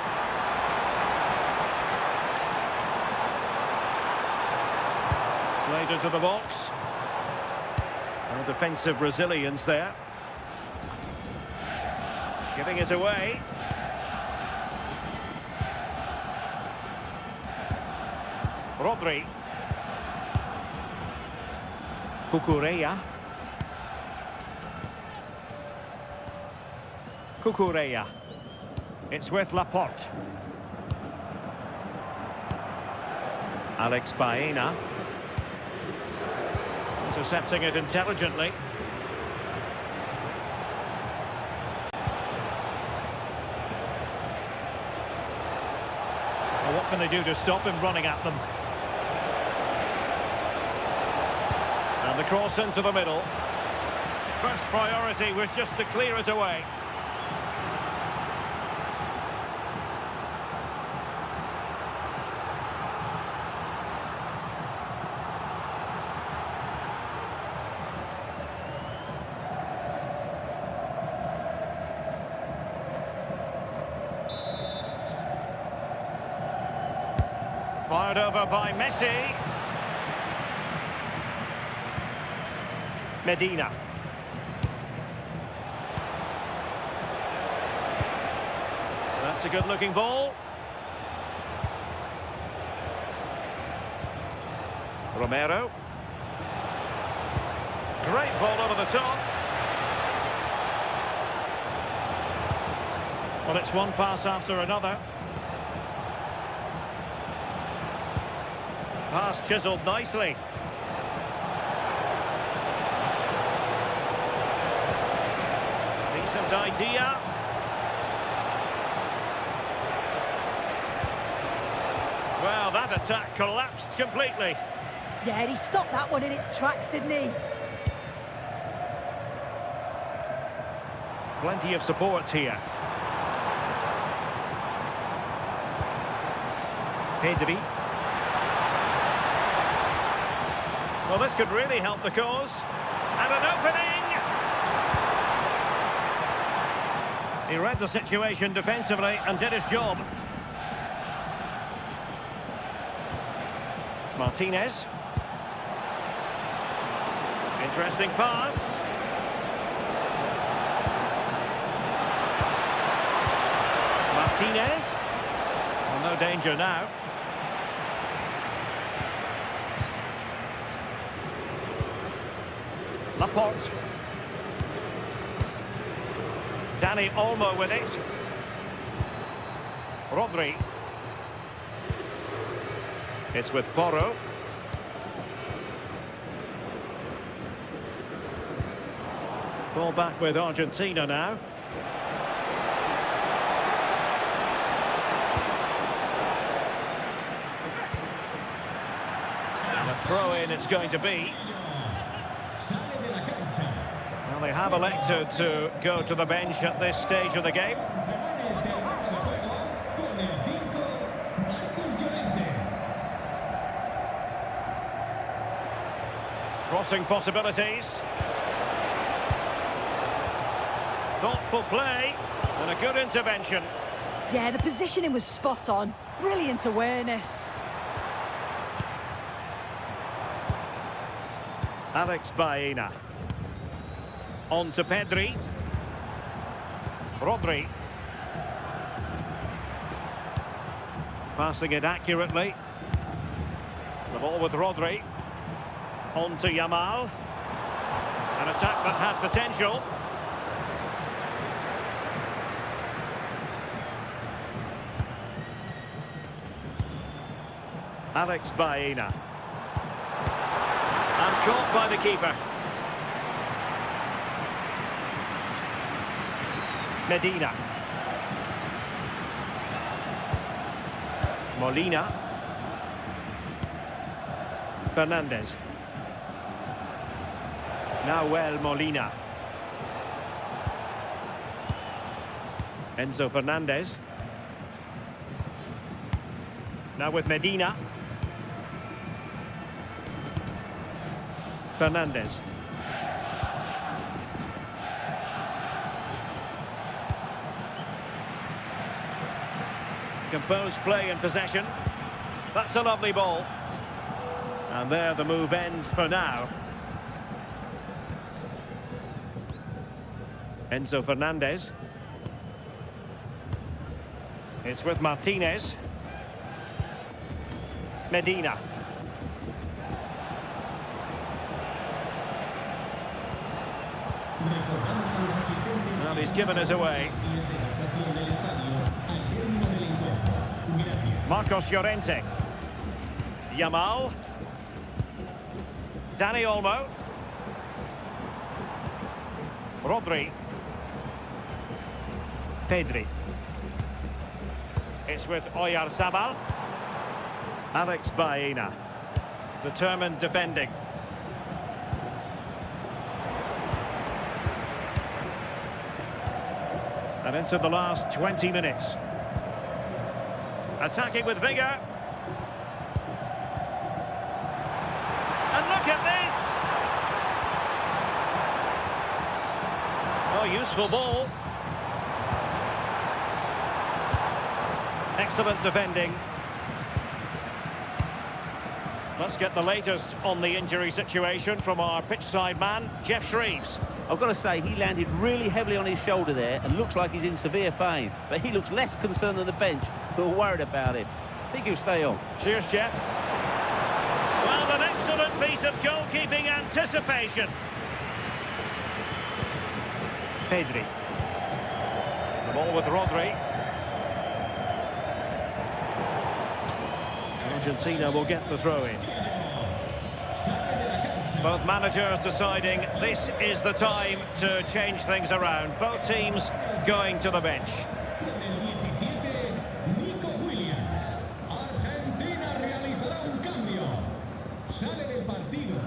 Played into the box. No defensive resilience there. Giving it away. Rodri. Cucurella. Cucurella. It's with Laporte. Alex Baena. Intercepting it intelligently. Well, what can they do to stop him running at them? And the cross into the middle. First priority was just to clear it away. Fired over by Messi. Medina. That's a good-looking ball. Romero. Great ball over the top. Well, it's one pass after another. Pass chiselled nicely. Decent idea. Well, that attack collapsed completely. Yeah, he stopped that one in its tracks, didn't he? Plenty of support here. Pedri. Well, this could really help the cause. And an opening! He read the situation defensively and did his job. Martinez. Interesting pass. Martinez. Well, no danger now. Laporte. Dani Olmo with it. Rodri. It's with Porro. Ball back with Argentina now. And a throw-in it's going to be. Well, they have elected to go to the bench at this stage of the game. Crossing possibilities. Thoughtful play and a good intervention. Yeah, the positioning was spot on. Brilliant awareness. Alex Baena. On to Pedri. Rodri. Passing it accurately. The ball with Rodri. On to Yamal. An attack that had potential. Alex Baena. And caught by the keeper. Medina. Molina. Fernandez. Nahuel Molina. Enzo Fernandez. Now with Medina. Fernandez. Composed play and possession. That's a lovely ball. And there the move ends for now. Enzo Fernandez. It's with Martinez. Medina. Well, he's given us away. Marcos Llorente. Yamal. Dani Olmo. Rodri. Pedri. It's with Oyarzabal. Alex Baena. Determined defending. And into the last 20 minutes. Attacking with vigour. And look at this! Oh, useful ball. Excellent defending. Let's get the latest on the injury situation from our pitchside man, Jeff Shreves. I've got to say, he landed really heavily on his shoulder there and looks like he's in severe pain. But he looks less concerned than the bench, who are worried about him. I think he'll stay on. Cheers, Jeff. Well, an excellent piece of goalkeeping anticipation. Pedri. The ball with Rodri. Argentina will get the throw-in. Both managers deciding this is the time to change things around. Both teams going to the bench. Con el 17, Nico Williams. Argentina realizará un cambio. Sale del partido.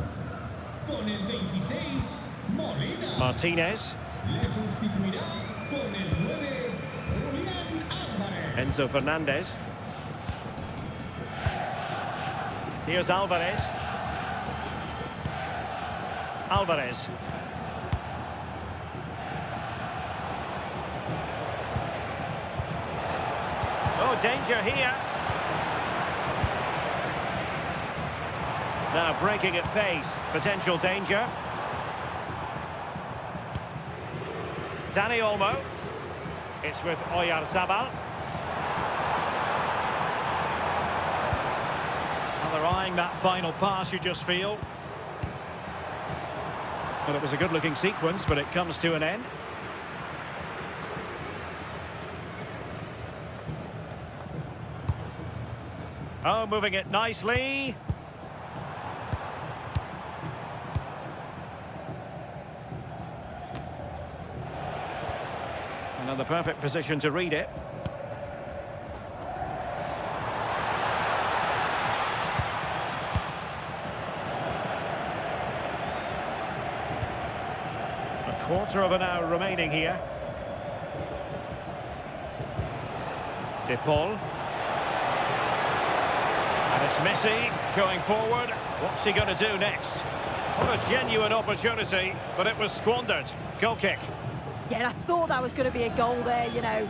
Con el 26, Molina. Martinez. Le sustituirá con el 9, Julián Álvarez. Enzo Fernandez. Here's Alvarez. Alvarez. Oh, danger here. Now breaking at pace. Potential danger. Dani Olmo. It's with Oyarzabal. Well, they're eyeing that final pass, you just feel. Well, it was a good-looking sequence, but it comes to an end. Oh, moving it nicely. Another perfect position to read it. Quarter of an hour remaining here. De Paul. And it's Messi going forward. What's he going to do next? What a genuine opportunity, but it was squandered. Goal kick. Yeah, I thought that was going to be a goal there, you know.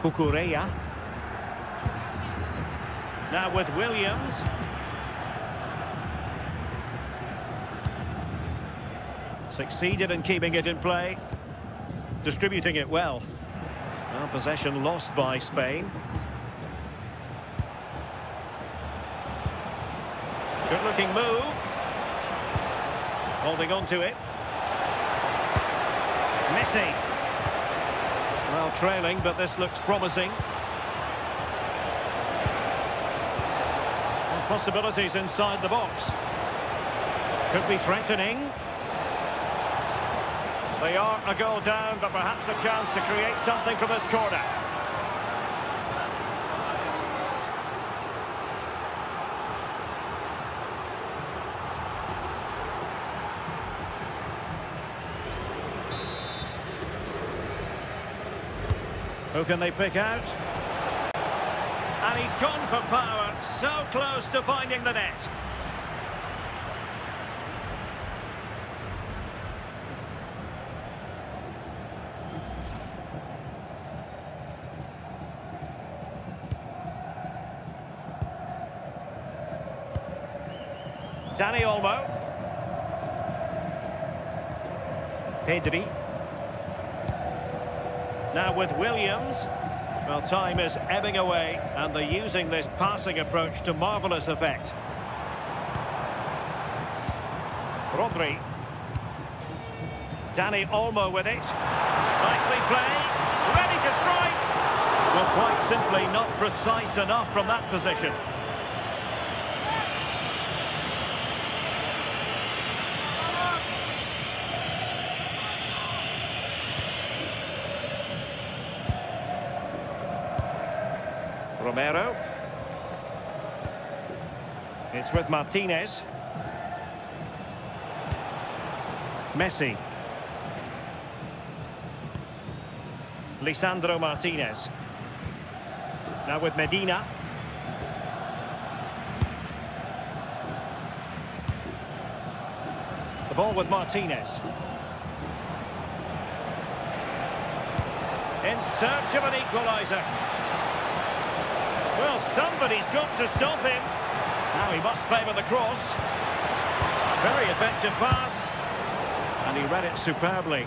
Cucurella. Now with Williams. Succeeded in keeping it in play. Distributing it well. Well, possession lost by Spain. Good looking move. Holding on to it. Messi. Well, trailing, but this looks promising. Well, possibilities inside the box. Could be threatening. They are a goal down, but perhaps a chance to create something from this corner. Who can they pick out? And he's gone for power, so close to finding the net. Dani Olmo. Pedri. Now with Williams. Well, time is ebbing away, and they're using this passing approach to marvellous effect. Rodri. Dani Olmo with it. Nicely played. Ready to strike. Well, quite simply not precise enough from that position. Romero. It's with Martinez. Messi. Lisandro Martinez. Now with Medina. The ball with Martinez. In search of an equaliser. Well, somebody's got to stop him. Now he must favour the cross. Very effective pass. And he read it superbly.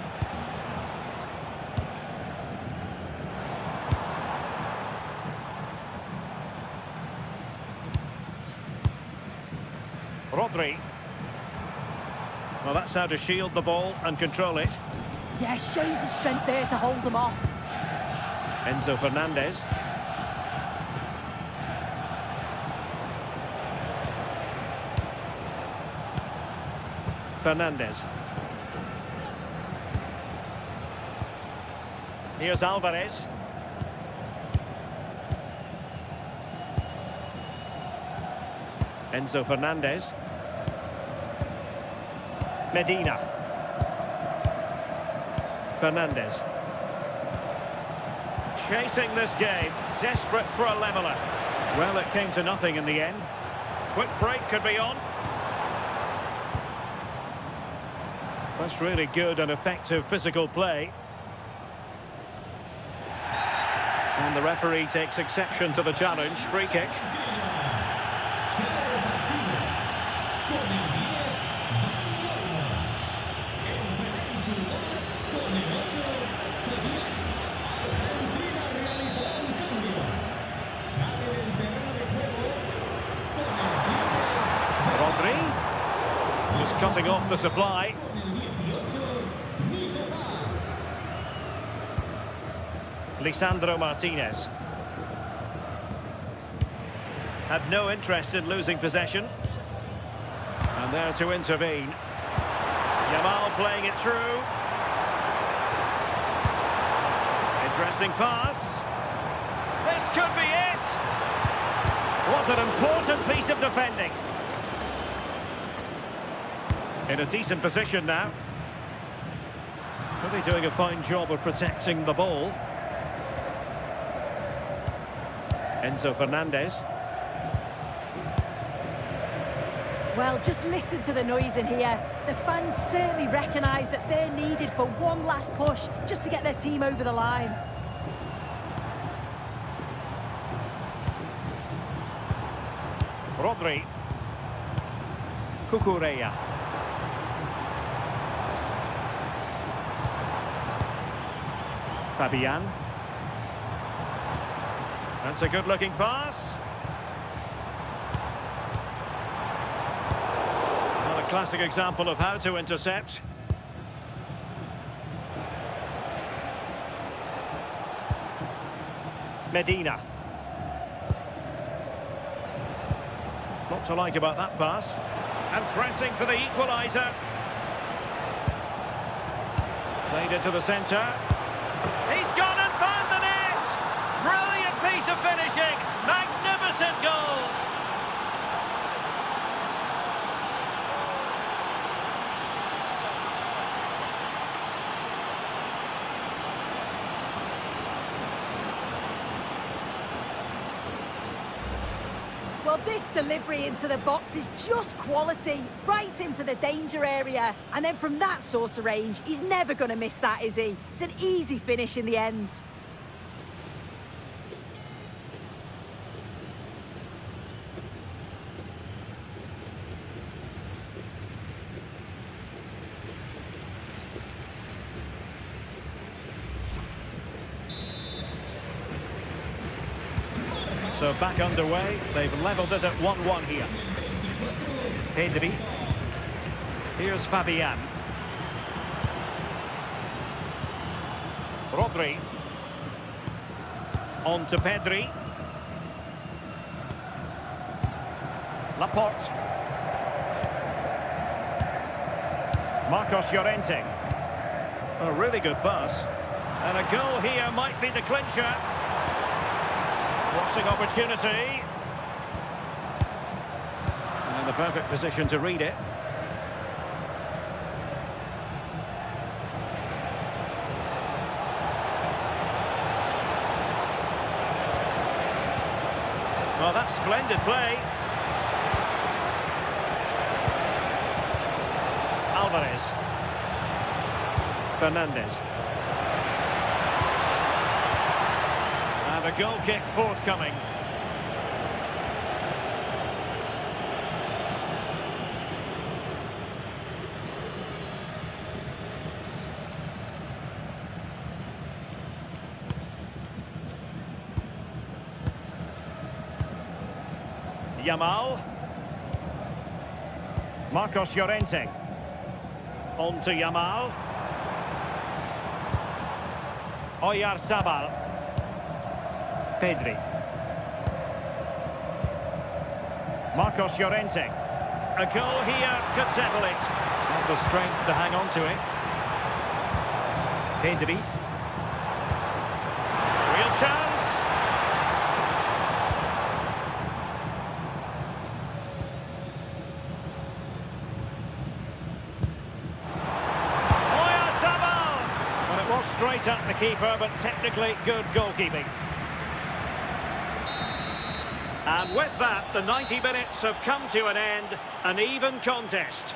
Rodri. Well, that's how to shield the ball and control it. Yeah, shows the strength there to hold them off. Enzo Fernandez. Fernandez. Here's Alvarez. Enzo Fernandez. Medina. Fernandez. Chasing this game, desperate for a leveller. Well, it came to nothing in the end. Quick break could be on. That's really good and effective physical play. And the referee takes exception to the challenge. Free kick. Rodri. Just cutting off the supply. Lisandro Martinez. Had no interest in losing possession. And there to intervene. Yamal playing it through. Interesting pass. This could be it. Was an important piece of defending. In a decent position now. Really doing a fine job of protecting the ball. Enzo Fernandez. Well, just listen to the noise in here. The fans certainly recognise that they're needed for one last push just to get their team over the line. Rodri. Cucurella. Fabian. That's a good-looking pass. Well, a classic example of how to intercept. Medina. Not to like about that pass. And pressing for the equaliser. Played into the centre. He's gone and found the net! Brilliant piece of finishing! Magnificent goal! Well, this delivery into the box is just quality, right into the danger area. And then from that sort of range, he's never going to miss that, is he? It's an easy finish in the end. So back underway, they've levelled it at 1-1 here. Pedri. Here's Fabian. Rodri. On to Pedri. Laporte. Marcos Llorente. A really good pass. And a goal here might be the clincher. Crossing opportunity. And in the perfect position to read it. Well, that's splendid play. Alvarez. Fernandez. And a goal kick forthcoming. Yamal. Marcos Llorente. On to Yamal. Oyarzabal. Pedri. Marcos Llorente. A goal here could settle it. Has the strength to hang on to it. Pedri. Real chance. Straight at the keeper, but technically good goalkeeping. And with that, the 90 minutes have come to an end, an even contest.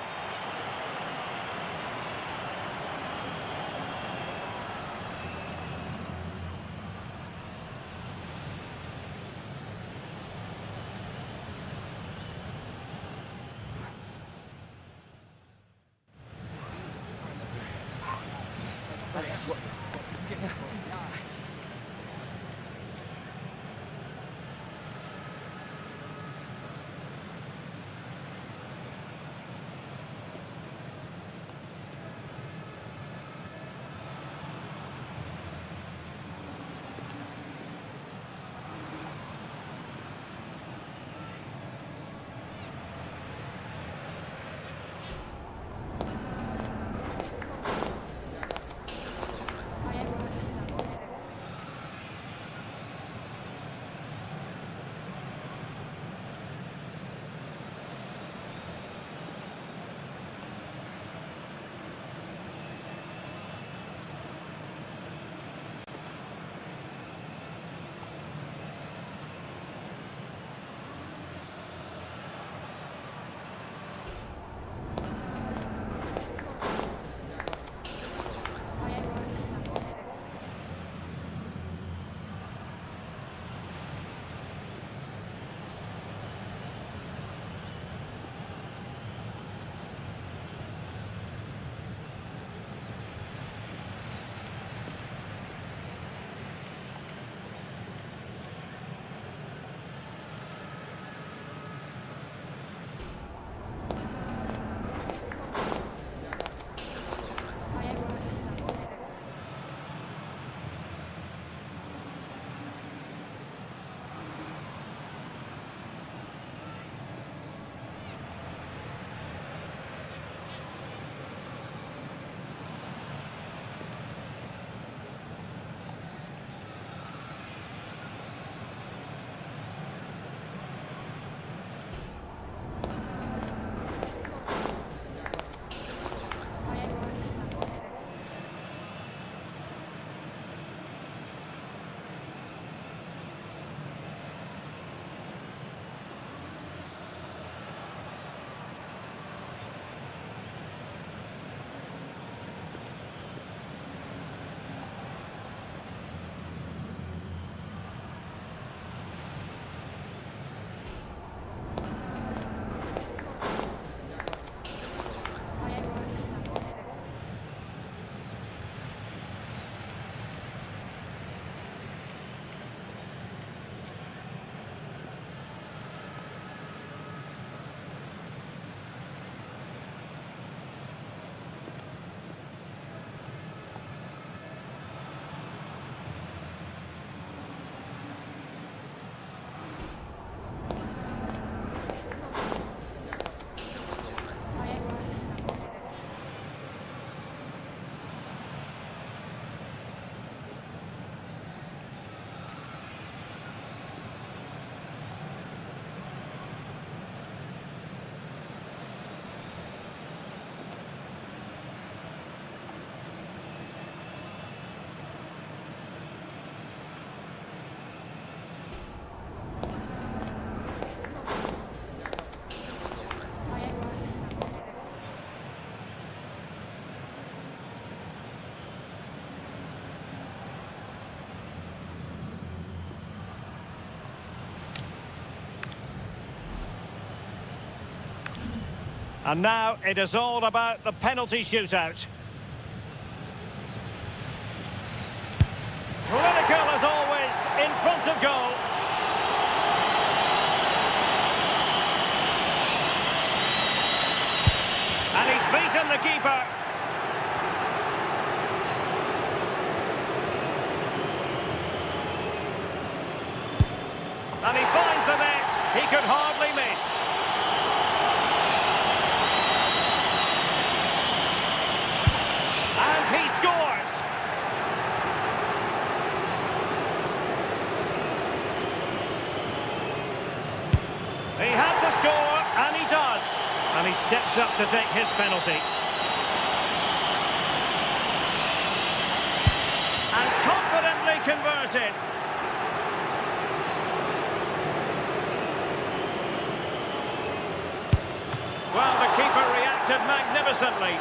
And now it is all about the penalty shootout. Critical as always, in front of goal. And he's beaten the keeper. And he finds the net. He could hardly miss. And he scores. He had to score, and he does. And he steps up to take his penalty. And confidently converted. Well, the keeper reacted magnificently.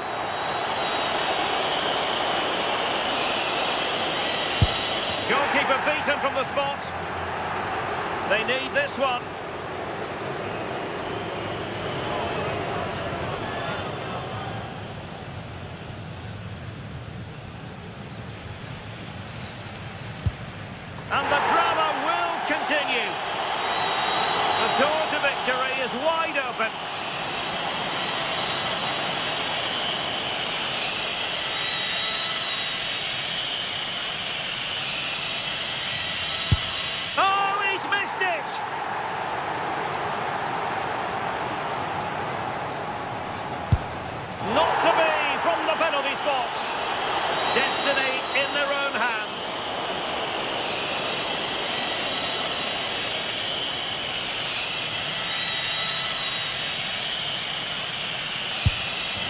Goalkeeper beaten from the spot. They need this one. And the drama will continue. The door to victory is wide open. Oh, he's missed it! Not to be from the penalty spot. Destiny in their own hands.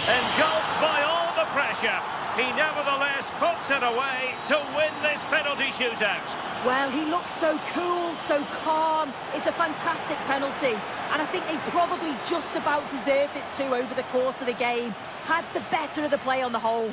Engulfed by all the pressure, he nevertheless puts it away to win this penalty shootout. Well, he looks so cool, so calm. It's a fantastic penalty. And I think they probably just about deserved it too over the course of the game. Had the better of the play on the whole.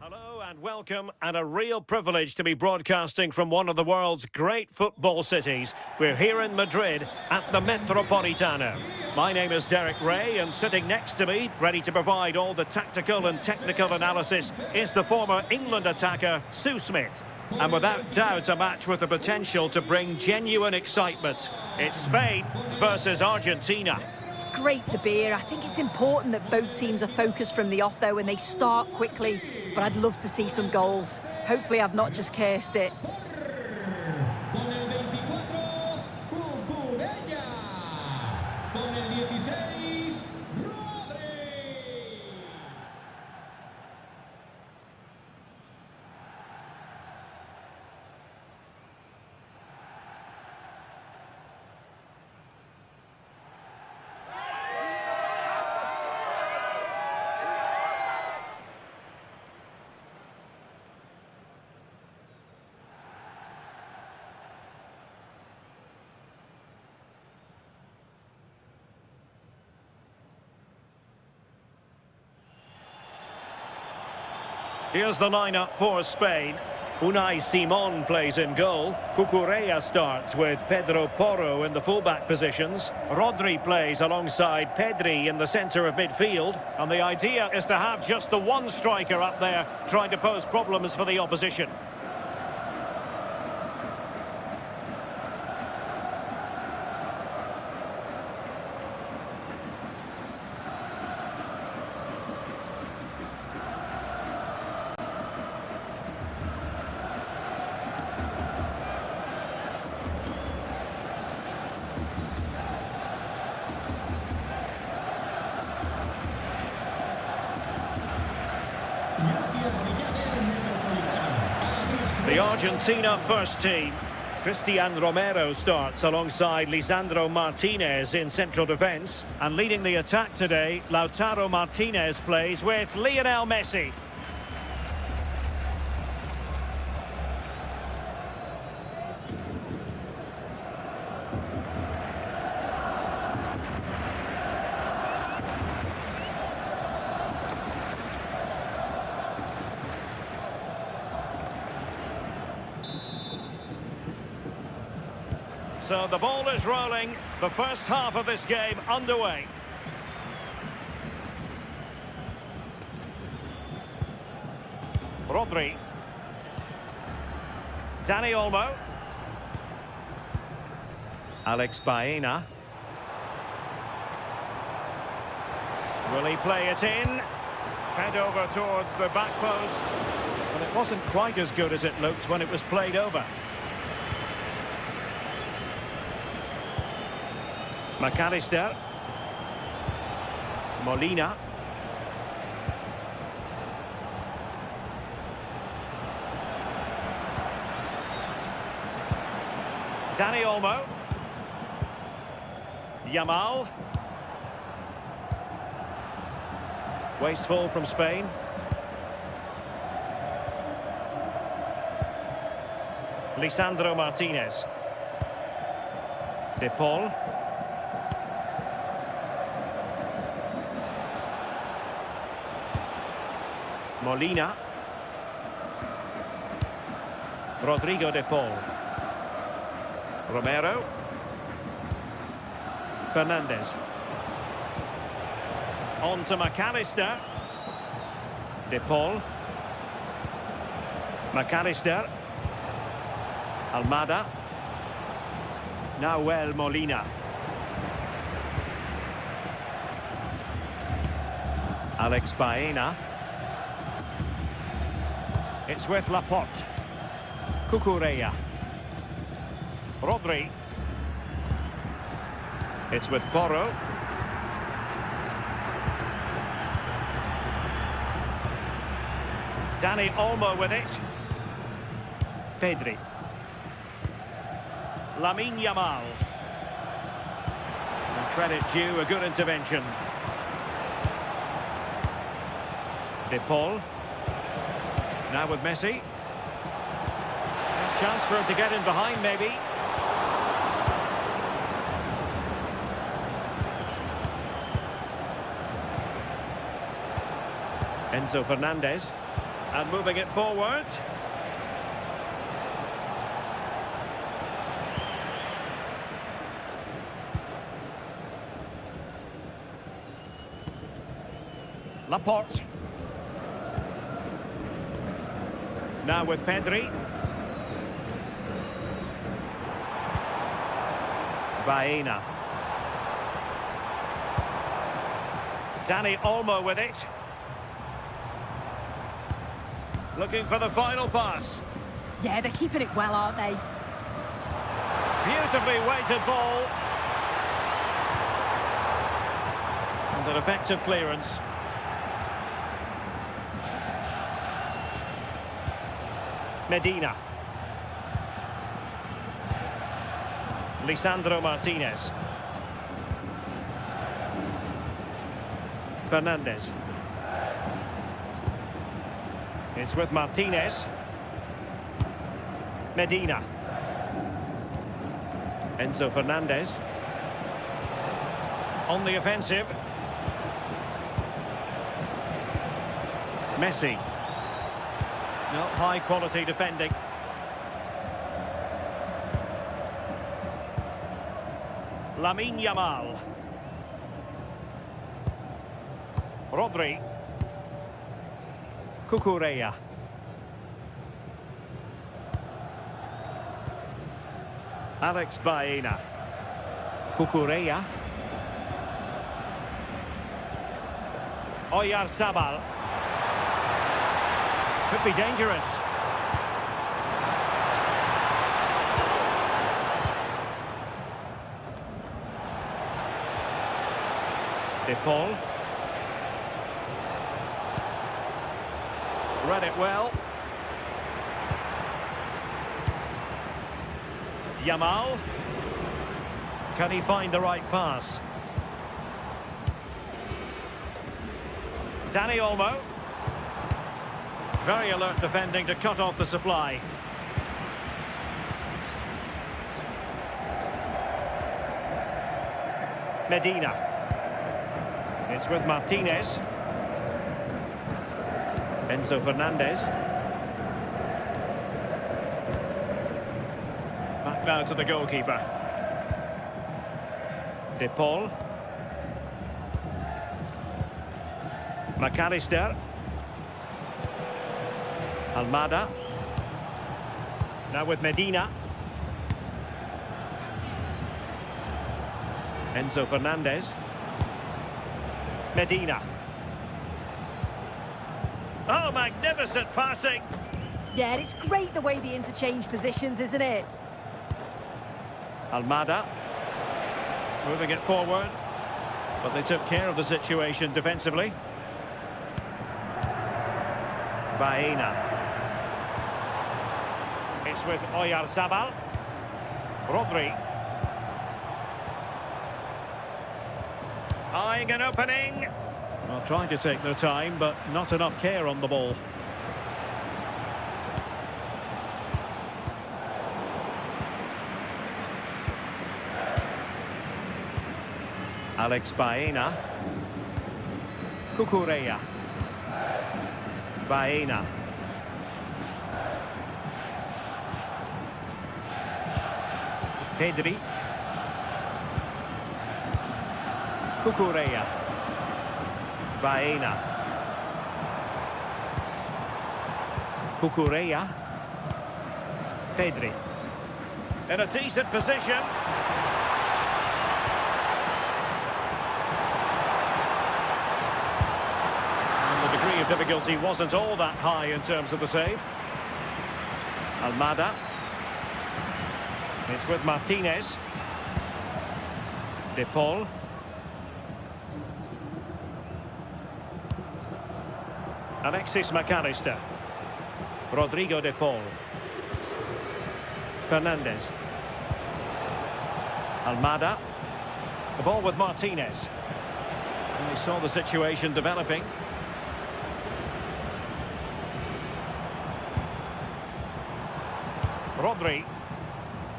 Hello and welcome, and a real privilege to be broadcasting from one of the world's great football cities. We're here in Madrid at the Metropolitano. My name is Derek Ray, and sitting next to me, ready to provide all the tactical and technical analysis, is the former England attacker, Sue Smith. And without doubt, a match with the potential to bring genuine excitement. It's Spain versus Argentina. It's great to be here. I think it's important that both teams are focused from the off, though, and they start quickly. But I'd love to see some goals. Hopefully I've not just cursed it. Con el 24, Cucurella. Con el 16, Rodri. Here's the lineup for Spain. Unai Simon plays in goal. Cucurella starts with Pedro Porro in the fullback positions. Rodri plays alongside Pedri in the centre of midfield. And the idea is to have just the one striker up there trying to pose problems for the opposition. The Argentina first team. Cristian Romero starts alongside Lisandro Martinez in central defence. And leading the attack today, Lautaro Martinez plays with Lionel Messi. So the ball is rolling, the first half of this game underway. Rodri. Dani Olmo. Alex Baena. Will he play it in? Fed over towards the back post. But it wasn't quite as good as it looked when it was played over. McAllister. Molina. Dani Olmo. Yamal. Wasteful from Spain. Lisandro Martinez. De Paul. Molina. Rodrigo De Paul. Romero. Fernandez. On to McAllister. De Paul. McAllister. Almada. Nahuel Molina. Alex Baena. It's with Laporte. Cucurella. Rodri. It's with Porro. Dani Olmo with it. Pedri. Lamine Yamal. And credit due, a good intervention. De Paul. Now with Messi. A chance for him to get in behind, maybe. Enzo Fernandez. And moving it forward. Laporte. Now with Pedri. Baena. Dani Olmo with it. Looking for the final pass. Yeah, they're keeping it well, aren't they? Beautifully weighted ball. And an effective clearance. Medina. Lisandro Martinez. Fernandez. It's with Martinez. Medina. Enzo Fernandez. On the offensive. Messi. No, high quality defending. Lamine Yamal. Rodri. Cucurella. Alex Baena. Cucurella. Oyarzabal. Could be dangerous. De Paul. Read it well. Yamal. Can he find the right pass? Dani Olmo. Very alert defending to cut off the supply. Medina. It's with Martinez. Enzo Fernandez. Back now to the goalkeeper. De Paul. McAllister. Almada. Now with Medina. Enzo Fernandez. Medina. Oh, magnificent passing. Yeah, it's great the way they interchange positions, isn't it? Almada. Moving it forward. But they took care of the situation defensively. Baena. It's with Oyarzabal. Rodri. Eyeing an opening. Well, trying to take their time, but not enough care on the ball. Alex Baena. Cucurella. Baena. Pedri. Cucurella. Baena. Cucurella. Pedri. In a decent position. And the degree of difficulty wasn't all that high in terms of the save. Almada. It's with Martinez. De Paul. Alexis McAllister. Rodrigo De Paul. Fernandez. Almada. The ball with Martinez. And we saw the situation developing. Rodri.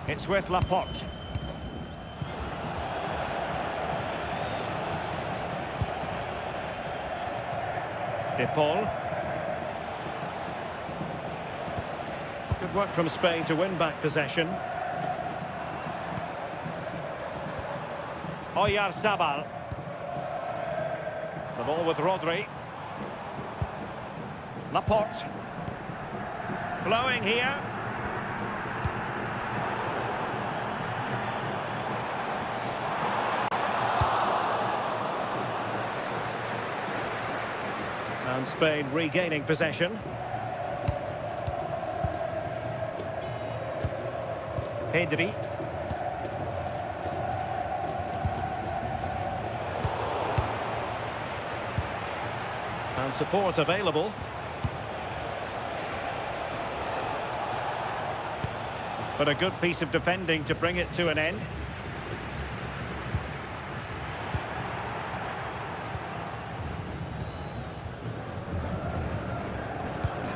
It's with Laporte. De Paul. Good work from Spain to win back possession. Oyarzabal. The ball with Rodri. Laporte. Flowing here. And Spain regaining possession. Pedri. And support available. But a good piece of defending to bring it to an end.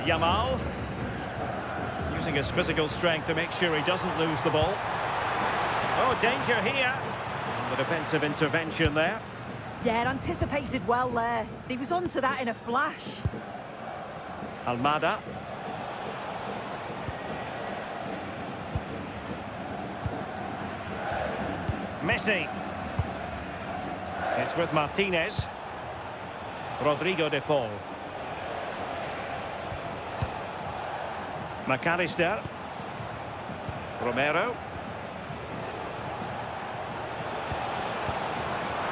Yamal. Using his physical strength to make sure he doesn't lose the ball. Oh, danger here. And the defensive intervention there. Yeah, anticipated well there. He was onto that in a flash. Almada. Messi. It's with Martinez. Rodrigo De Paul. McAllister. Romero.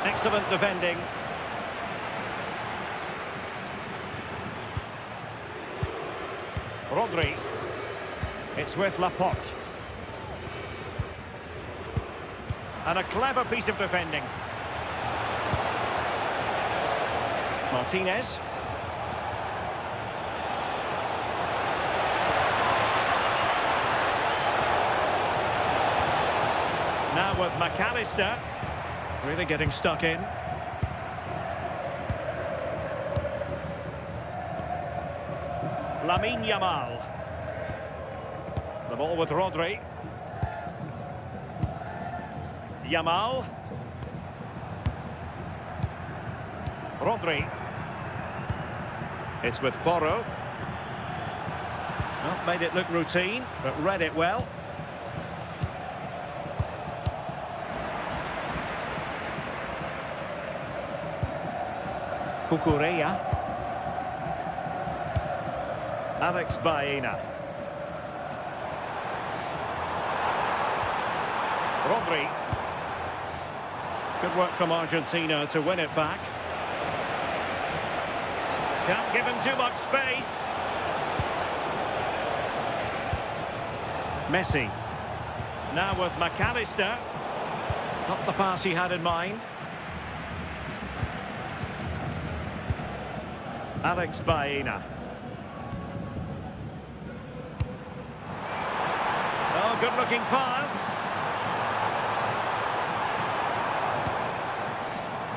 Excellent defending. Rodri. It's with Laporte. And a clever piece of defending. Martinez. Now with McAllister. Really getting stuck in. Lamine Yamal. The ball with Rodri. Yamal. Rodri. It's with Porro. Not made it look routine, but read it well. Cucurella. Alex Baena. Rodri. Good work from Argentina to win it back. Can't give him too much space. Messi. Now with McAllister. Not the pass he had in mind. Alex Baena. Oh, good-looking pass.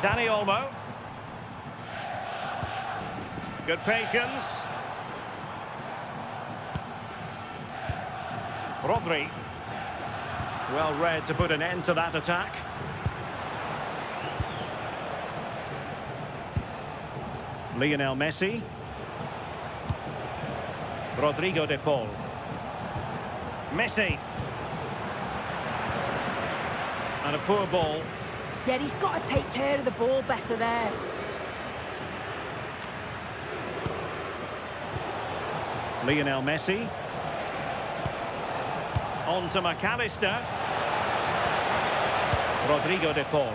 Dani Olmo. Good patience. Rodri. Well read to put an end to that attack. Lionel Messi. Rodrigo De Paul. Messi. And a poor ball. Yeah, he's got to take care of the ball better there. Lionel Messi. On to McAllister. Rodrigo de Paul.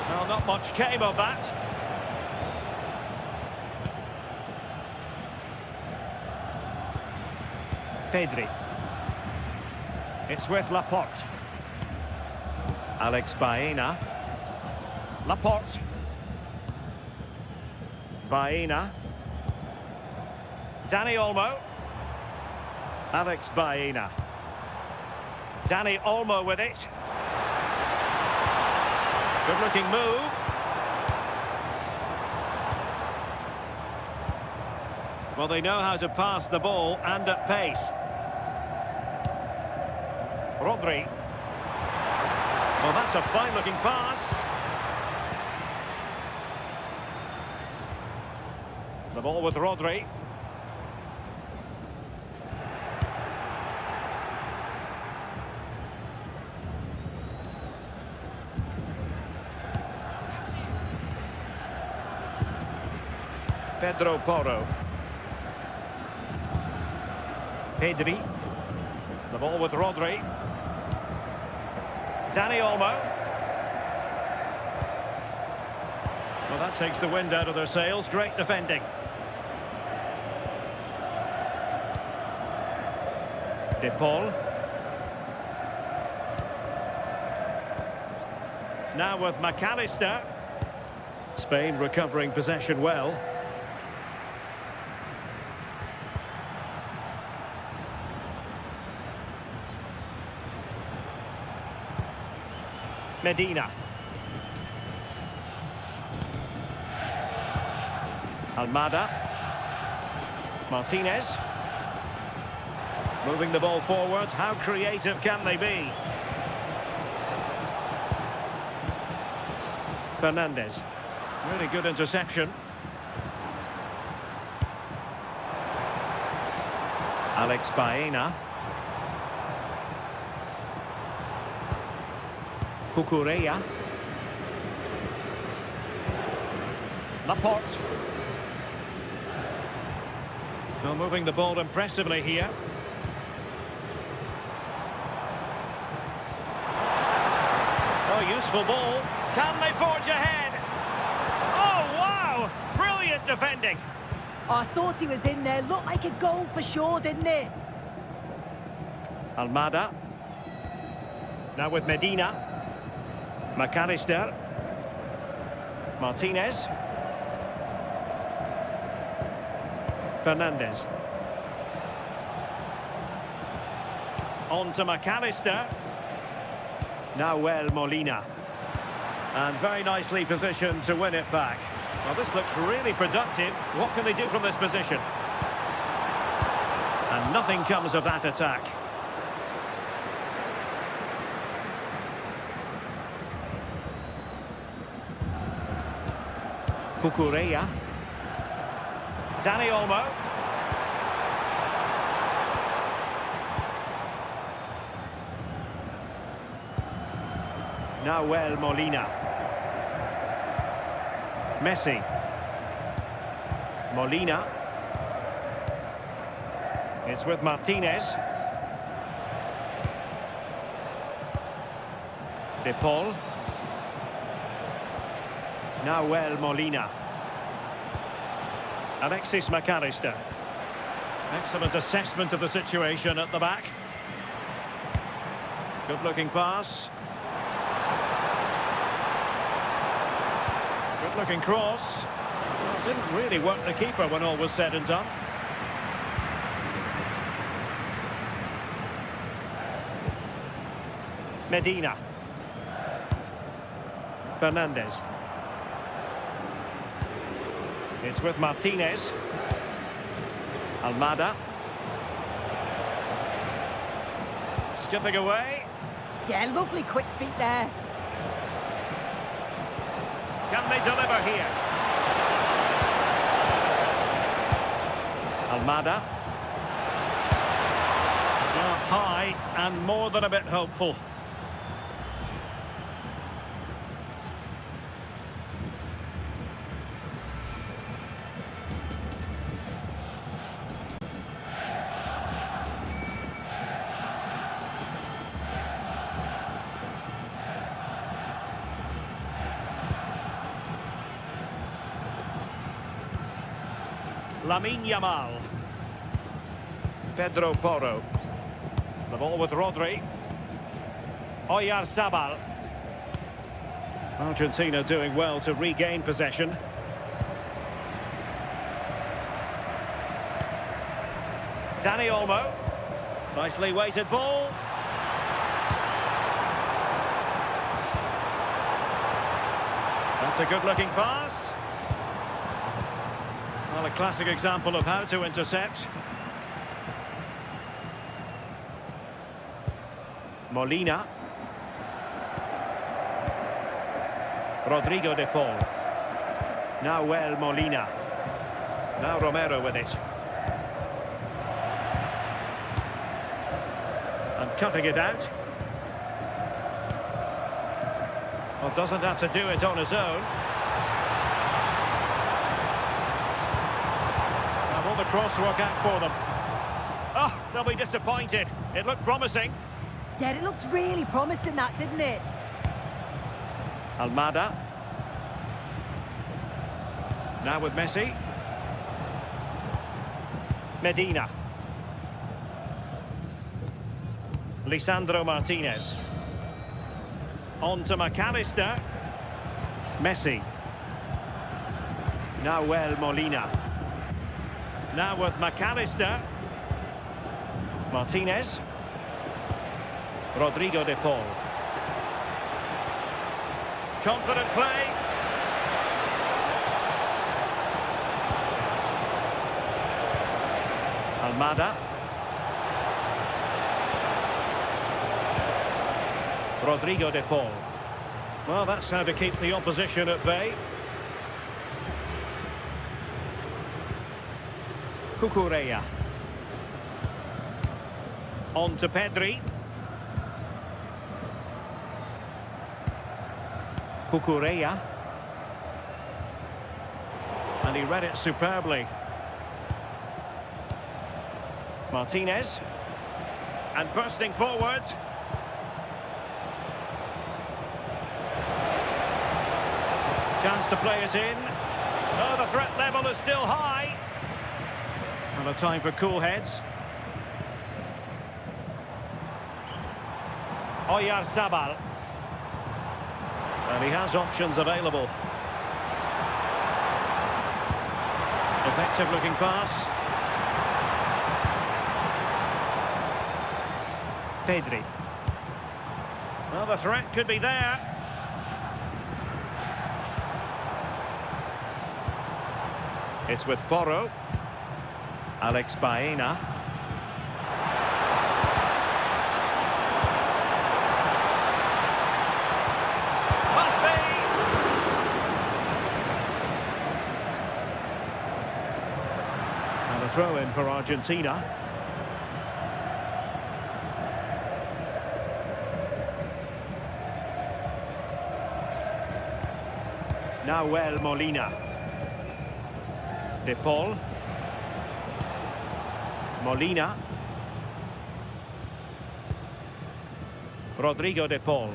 Well, not much came of that. Pedri. It's with Laporte. Alex Baena. Laporte. Baena. Dani Olmo. Alex Baena. Dani Olmo with it. Good looking move. Well, they know how to pass the ball and at pace. Rodri. Well, that's a fine looking pass. The ball with Rodri. Pedro Porro. Pedri. The ball with Rodri. Dani Olmo. Well, that takes the wind out of their sails. Great defending. De Paul. Now with McAllister. Spain recovering possession well. Medina. Almada. Martinez. Moving the ball forward. How creative can they be? Fernandez. Really good interception. Alex Baena. Cucurella. Laporte. Well, moving the ball impressively here. Oh, useful ball. Can they forge ahead? Oh, wow! Brilliant defending. I thought he was in there. Looked like a goal for sure, didn't it? Almada. Now with Medina. McAllister. Martinez. Fernandez. On to McAllister. Now Molina. And very nicely positioned to win it back. Well, this looks really productive. What can they do from this position? And nothing comes of that attack. Cucurella. Dani Olmo. Now Molina. Messi. Molina. It's with Martinez. De Paul. Now Molina. Alexis McAllister. Excellent assessment of the situation at the back. Good looking pass. Good looking cross. Well, didn't really work the keeper when all was said and done. Medina. Fernandez. It's with Martinez. Almada. Skipping away. Yeah, lovely quick feet there. Can they deliver here? Almada. Well, high and more than a bit hopeful. Lamine Yamal. Pedro Porro. The ball with Rodri. Oyarzabal. Argentina doing well to regain possession. Dani Olmo. Nicely weighted ball. That's a good-looking pass. Well, a classic example of how to intercept. Molina. Rodrigo de Paul. Now Molina. Now Romero with it. And cutting it out. Well, doesn't have to do it on his own. Now will the cross work out for them? Oh, they'll be disappointed. It looked promising. Yeah, it looked really promising, that, didn't it? Almada. Now with Messi. Medina. Lisandro Martinez. On to McAllister. Messi. Now Molina. Now with McAllister. Martinez. Rodrigo de Paul. Confident play. Almada. Rodrigo de Paul. Well, that's how to keep the opposition at bay. Cucurella. On to Pedri. Cucurella. And he read it superbly. Martinez. And bursting forward. Chance to play it in. Oh, the threat level is still high. And a time for cool heads. Oyarzabal. And he has options available. Effective looking pass. Pedri. Well, the threat could be there. It's with Porro. Alex Baena. Must be! And a throw in for Argentina. Now Molina. De Paul. Molina. Rodrigo de Paul.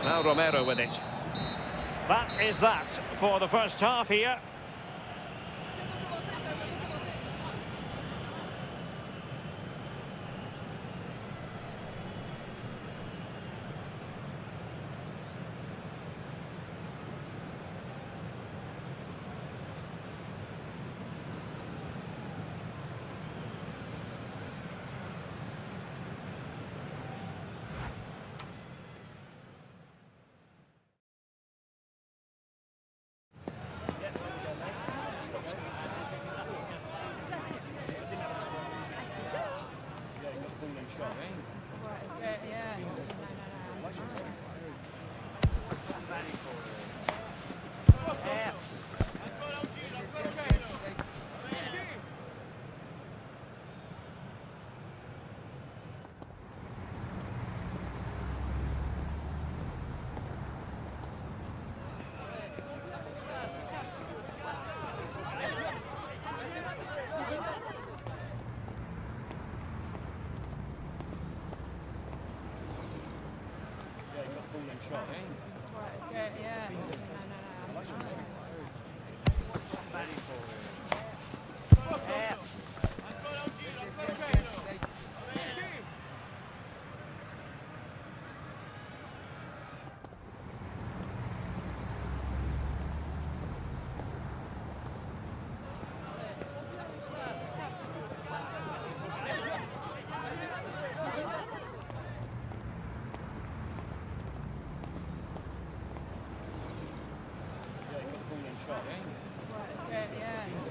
Now Romero with it. That is that for the first half here. Yeah.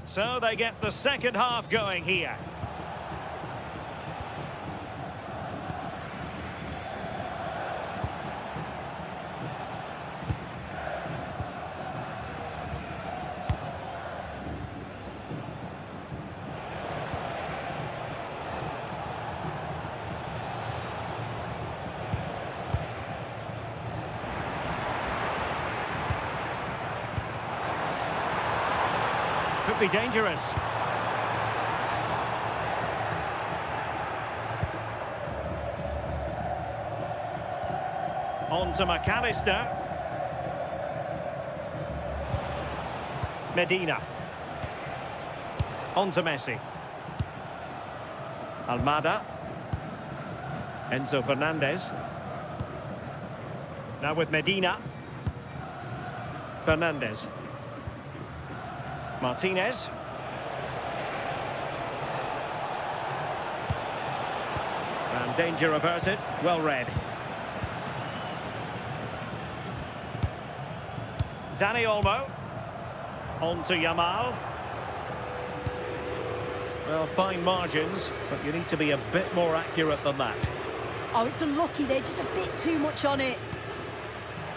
So they get the second half going here. Could be dangerous. On to McAllister. Medina. On to Messi. Almada. Enzo Fernandez. Now with Medina. Fernandez. Martinez. And danger averted. Well read. Dani Olmo. On to Yamal. Well, fine margins, but you need to be a bit more accurate than that. Oh, it's unlucky. They're just a bit too much on it.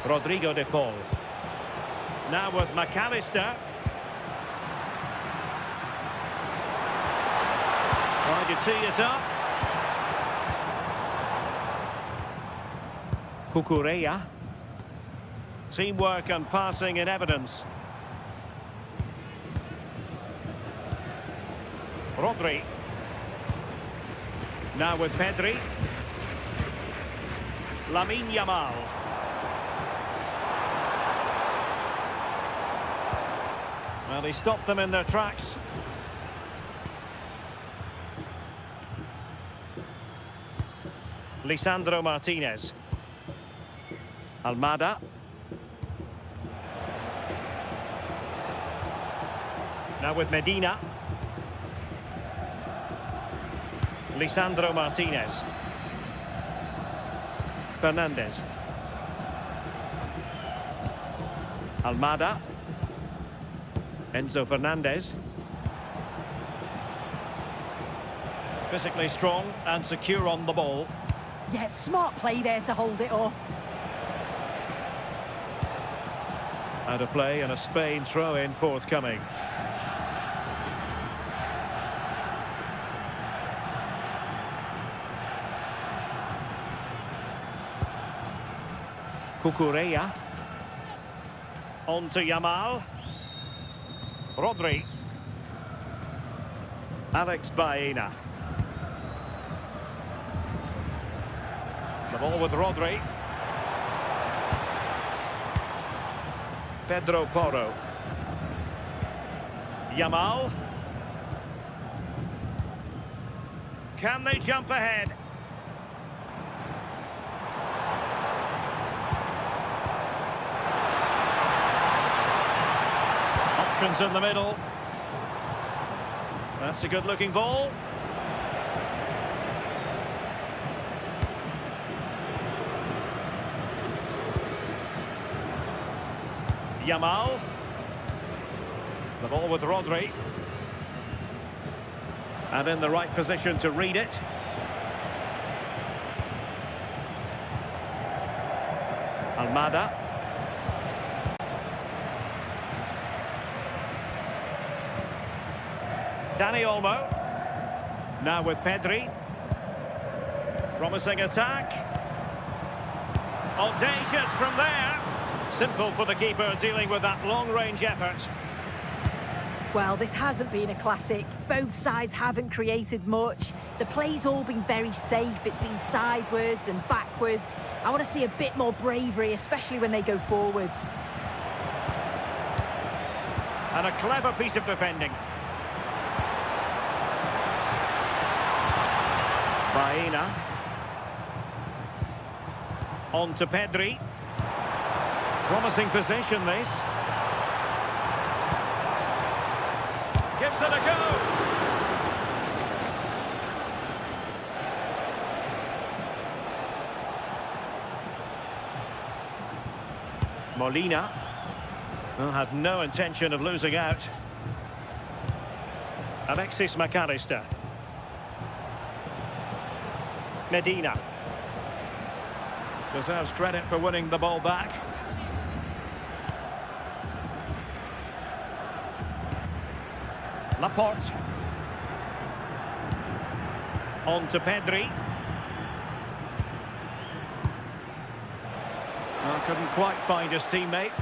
Rodrigo de Paul. Now with McAllister. Trying to tee it up. Cucurella. Teamwork and passing in evidence. Rodri. Now with Pedri. Lamine Yamal. Well, he stopped them in their tracks. Lisandro Martinez. Almada. Now with Medina. Lisandro Martinez. Fernandez. Almada. Enzo Fernandez. Physically strong and secure on the ball. Yeah, smart play there to hold it off. Out of play and a Spain throw-in forthcoming. Cucurella. On to Yamal. Rodri. Alex Baena. The ball with Rodri. Pedro Porro. Yamal. Can they jump ahead? Options in the middle. That's a good-looking ball. Yamal. The ball with Rodri. And in the right position to read it. Almada. Dani Olmo. Now with Pedri. Promising attack. Audacious from there. Simple for the keeper dealing with that long-range effort. Well, this hasn't been a classic. Both sides haven't created much. The play's all been very safe. It's been sidewards and backwards. I want to see a bit more bravery, especially when they go forwards. And a clever piece of defending. Baena. On to Pedri. Promising position, this. Gives it a go. Molina. Well, had no intention of losing out. Alexis McAllister. Medina. Deserves credit for winning the ball back. Laporte. On to Pedri. Oh, couldn't quite find his teammate.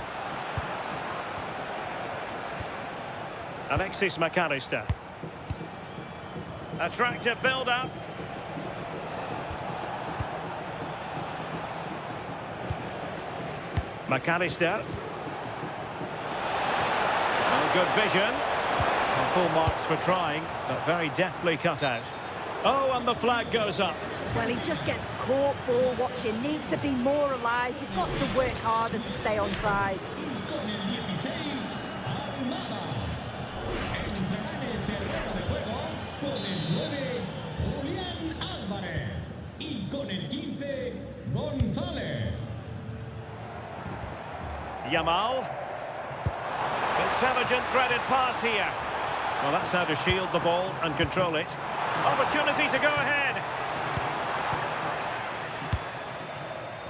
Alexis McAllister. Attractive build-up. McAllister. Oh, good vision. Well, full marks for trying, but very deftly cut out. Oh, and the flag goes up. Well, he just gets caught ball watching. Needs to be more alive. You've got to work harder to stay on side. Con el 16, Almada. Entrará en el terreno de juego con el 9, Julián Álvarez. Y con el 15, González. Yamal. Intelligent threaded pass here. Well, that's how to shield the ball and control it. Opportunity to go ahead.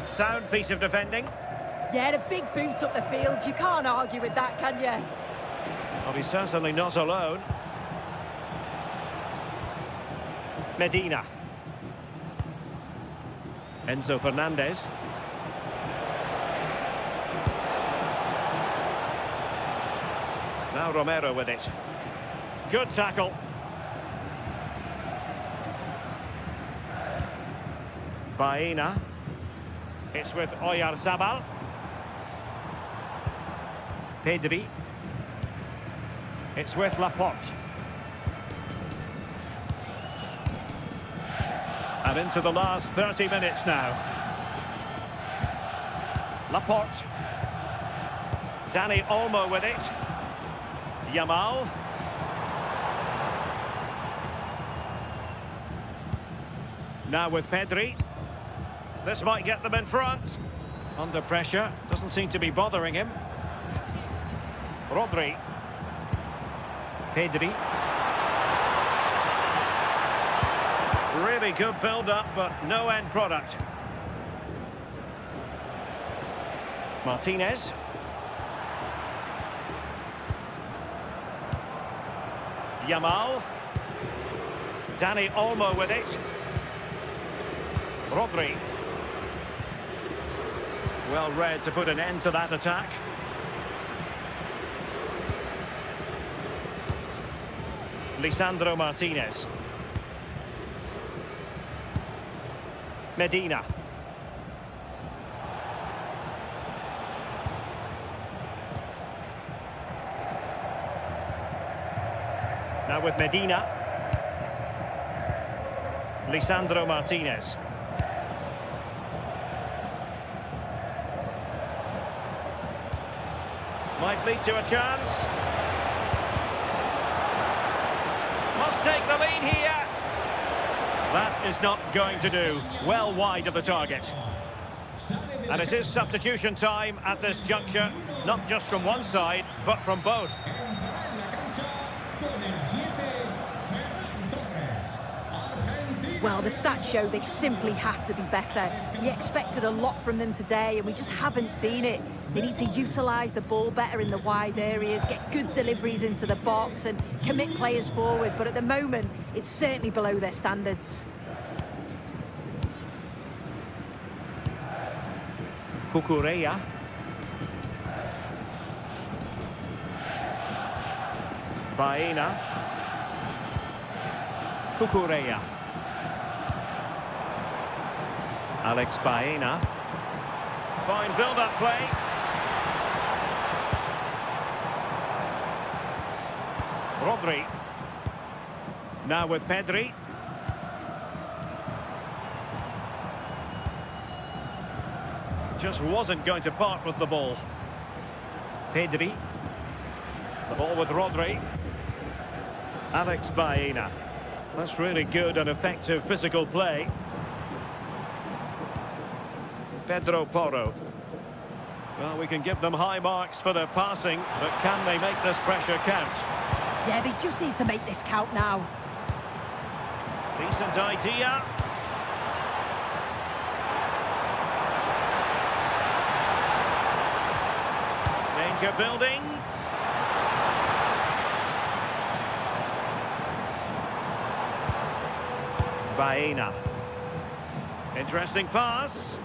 Sound piece of defending. Yeah, a big boot up the field. You can't argue with that, can you? Well, he's certainly not alone. Medina. Enzo Fernandez. Now Romero with it. Good tackle. Baena. It's with Oyarzabal. Pedri. It's with Laporte. And into the last 30 minutes now. Laporte. Dani Olmo with it. Yamal. Now with Pedri. This might get them in front. Under pressure. Doesn't seem to be bothering him. Rodri. Pedri. Really good build-up, but no end product. Martinez. Yamal. Dani Olmo with it. Rodri. Well read to put an end to that attack. Lisandro Martinez. Medina. Now with Medina. Lisandro Martinez. Might lead to a chance. Must take the lead here. That is not going to do. Well wide of the target. And it is substitution time at this juncture. Not just from one side, but from both. Well, the stats show they simply have to be better. We expected a lot from them today, and we just haven't seen it. They need to utilise the ball better in the wide areas, get good deliveries into the box and commit players forward. But at the moment, it's certainly below their standards. Cucurella. Baena. Cucurella. Alex Baena. Fine build-up play. Rodri. Now with Pedri. Just wasn't going to part with the ball. Pedri. The ball with Rodri. Alex Baena. That's really good and effective physical play. Pedro Porro. Well, we can give them high marks for their passing, but can they make this pressure count? Yeah, they just need to make this count now. Decent idea. Danger building. Baena. Interesting pass.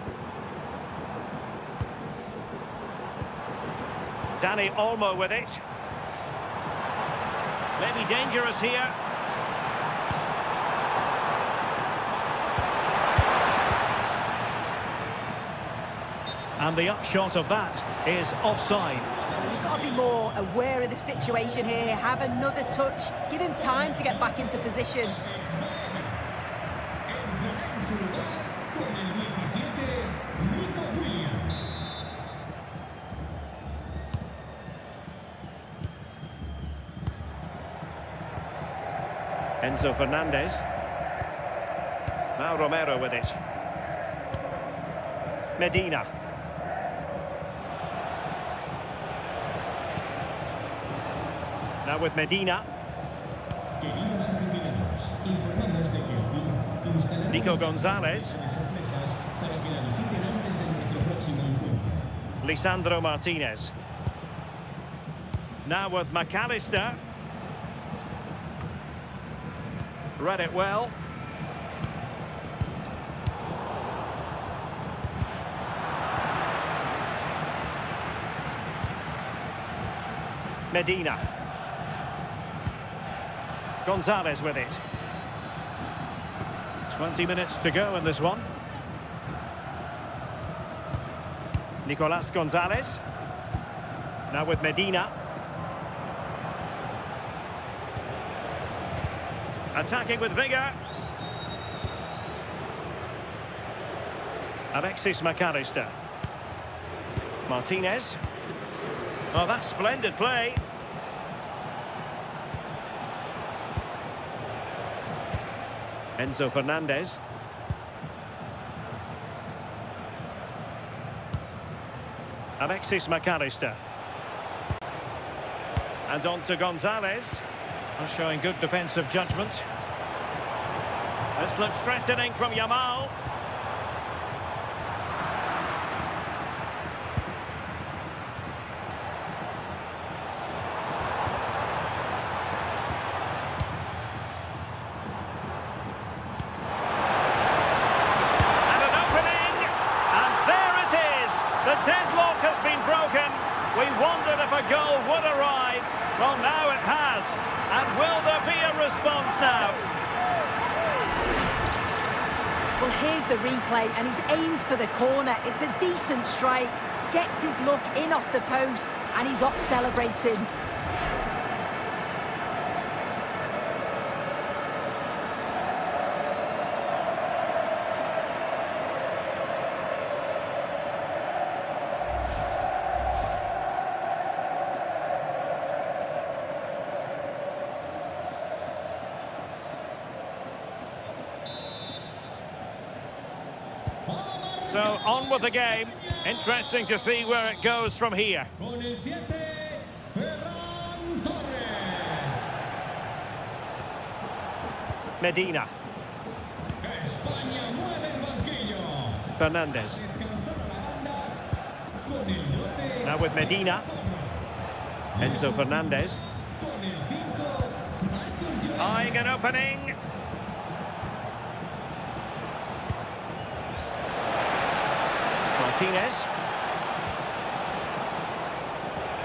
Danny Olmo with it. Maybe dangerous here. And the upshot of that is offside. You've got to be more aware of the situation here. Have another touch. Give him time to get back into position. Entrará en su lugar con el 17, Nico Williams. Enzo Fernandez. Now Romero with it. Medina. Now with Medina. Queridos aficionados, informamos de que el club instalará Nico Gonzalez. sorpresas para que la visiten antes de nuestro próximo encuentro. Lisandro Martinez. Now with McAllister. Read it well. Medina. Gonzalez with it. 20 minutes to go in this one. Nicolas Gonzalez. Now with Medina. Attacking with vigour. Alexis McAllister. Martinez. Oh, that's splendid play. Enzo Fernandez. Alexis McAllister. And on to Gonzalez. Showing good defensive judgment. This looks threatening from Yamal. And an opening. And there it is. The deadlock has been broken. We wondered if a goal would arrive. Well, now it has. And will there be a response now? Well, here's the replay, and he's aimed for the corner. It's a decent strike. Gets his look in off the post, and he's off celebrating. So on with the game. Interesting to see where it goes from here. Con el 7, Ferran Torres. Medina. España mueve el banquillo. Fernandez. Descansar a la banda con el 12. Now with Medina. Enzo Fernandez. Con el 5, Marcus Llorente. Eyeing an opening. Martinez.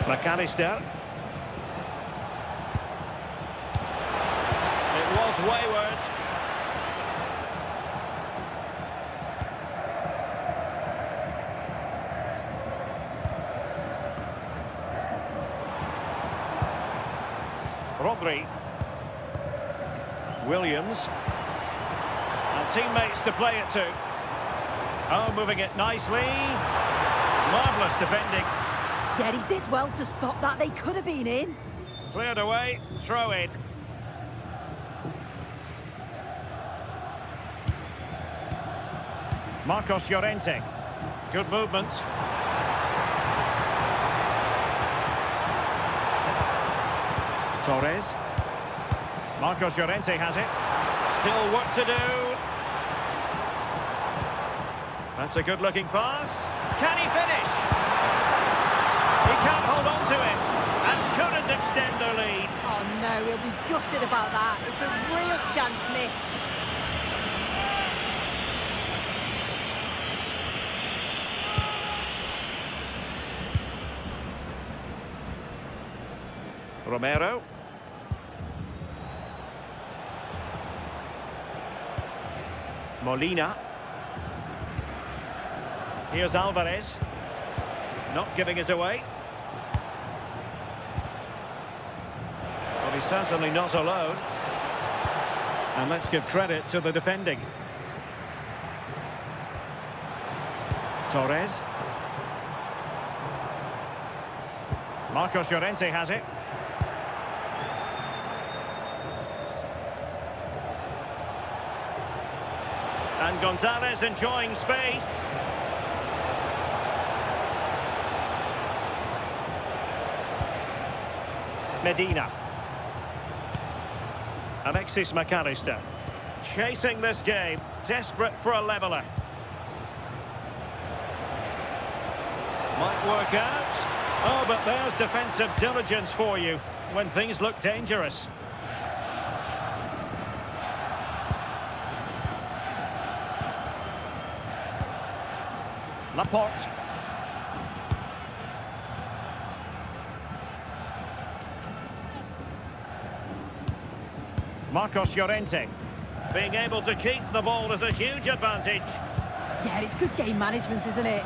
McAllister. It was wayward. Rodri. Williams. And teammates to play it to. Oh, moving it nicely. Marvellous defending. Yeah, he did well to stop that. They could have been in. Cleared away. Throw in. Marcos Llorente. Good movement. Torres. Marcos Llorente has it. Still work to do. That's a good-looking pass. Can he finish? He can't hold on to it and couldn't extend their lead. Oh no, he'll be gutted about that. It's a real chance missed. Romero. Molina. Here's Alvarez. Not giving it away. Well, he's certainly not alone. And let's give credit to the defending. Torres. Marcos Llorente has it. And Gonzalez enjoying space. Medina. Alexis McAllister. Chasing this game. Desperate for a leveller. Might work out. Oh, but there's defensive diligence for you when things look dangerous. Laporte. Marcos Llorente. Being able to keep the ball is a huge advantage. Yeah, it's good game management, isn't it?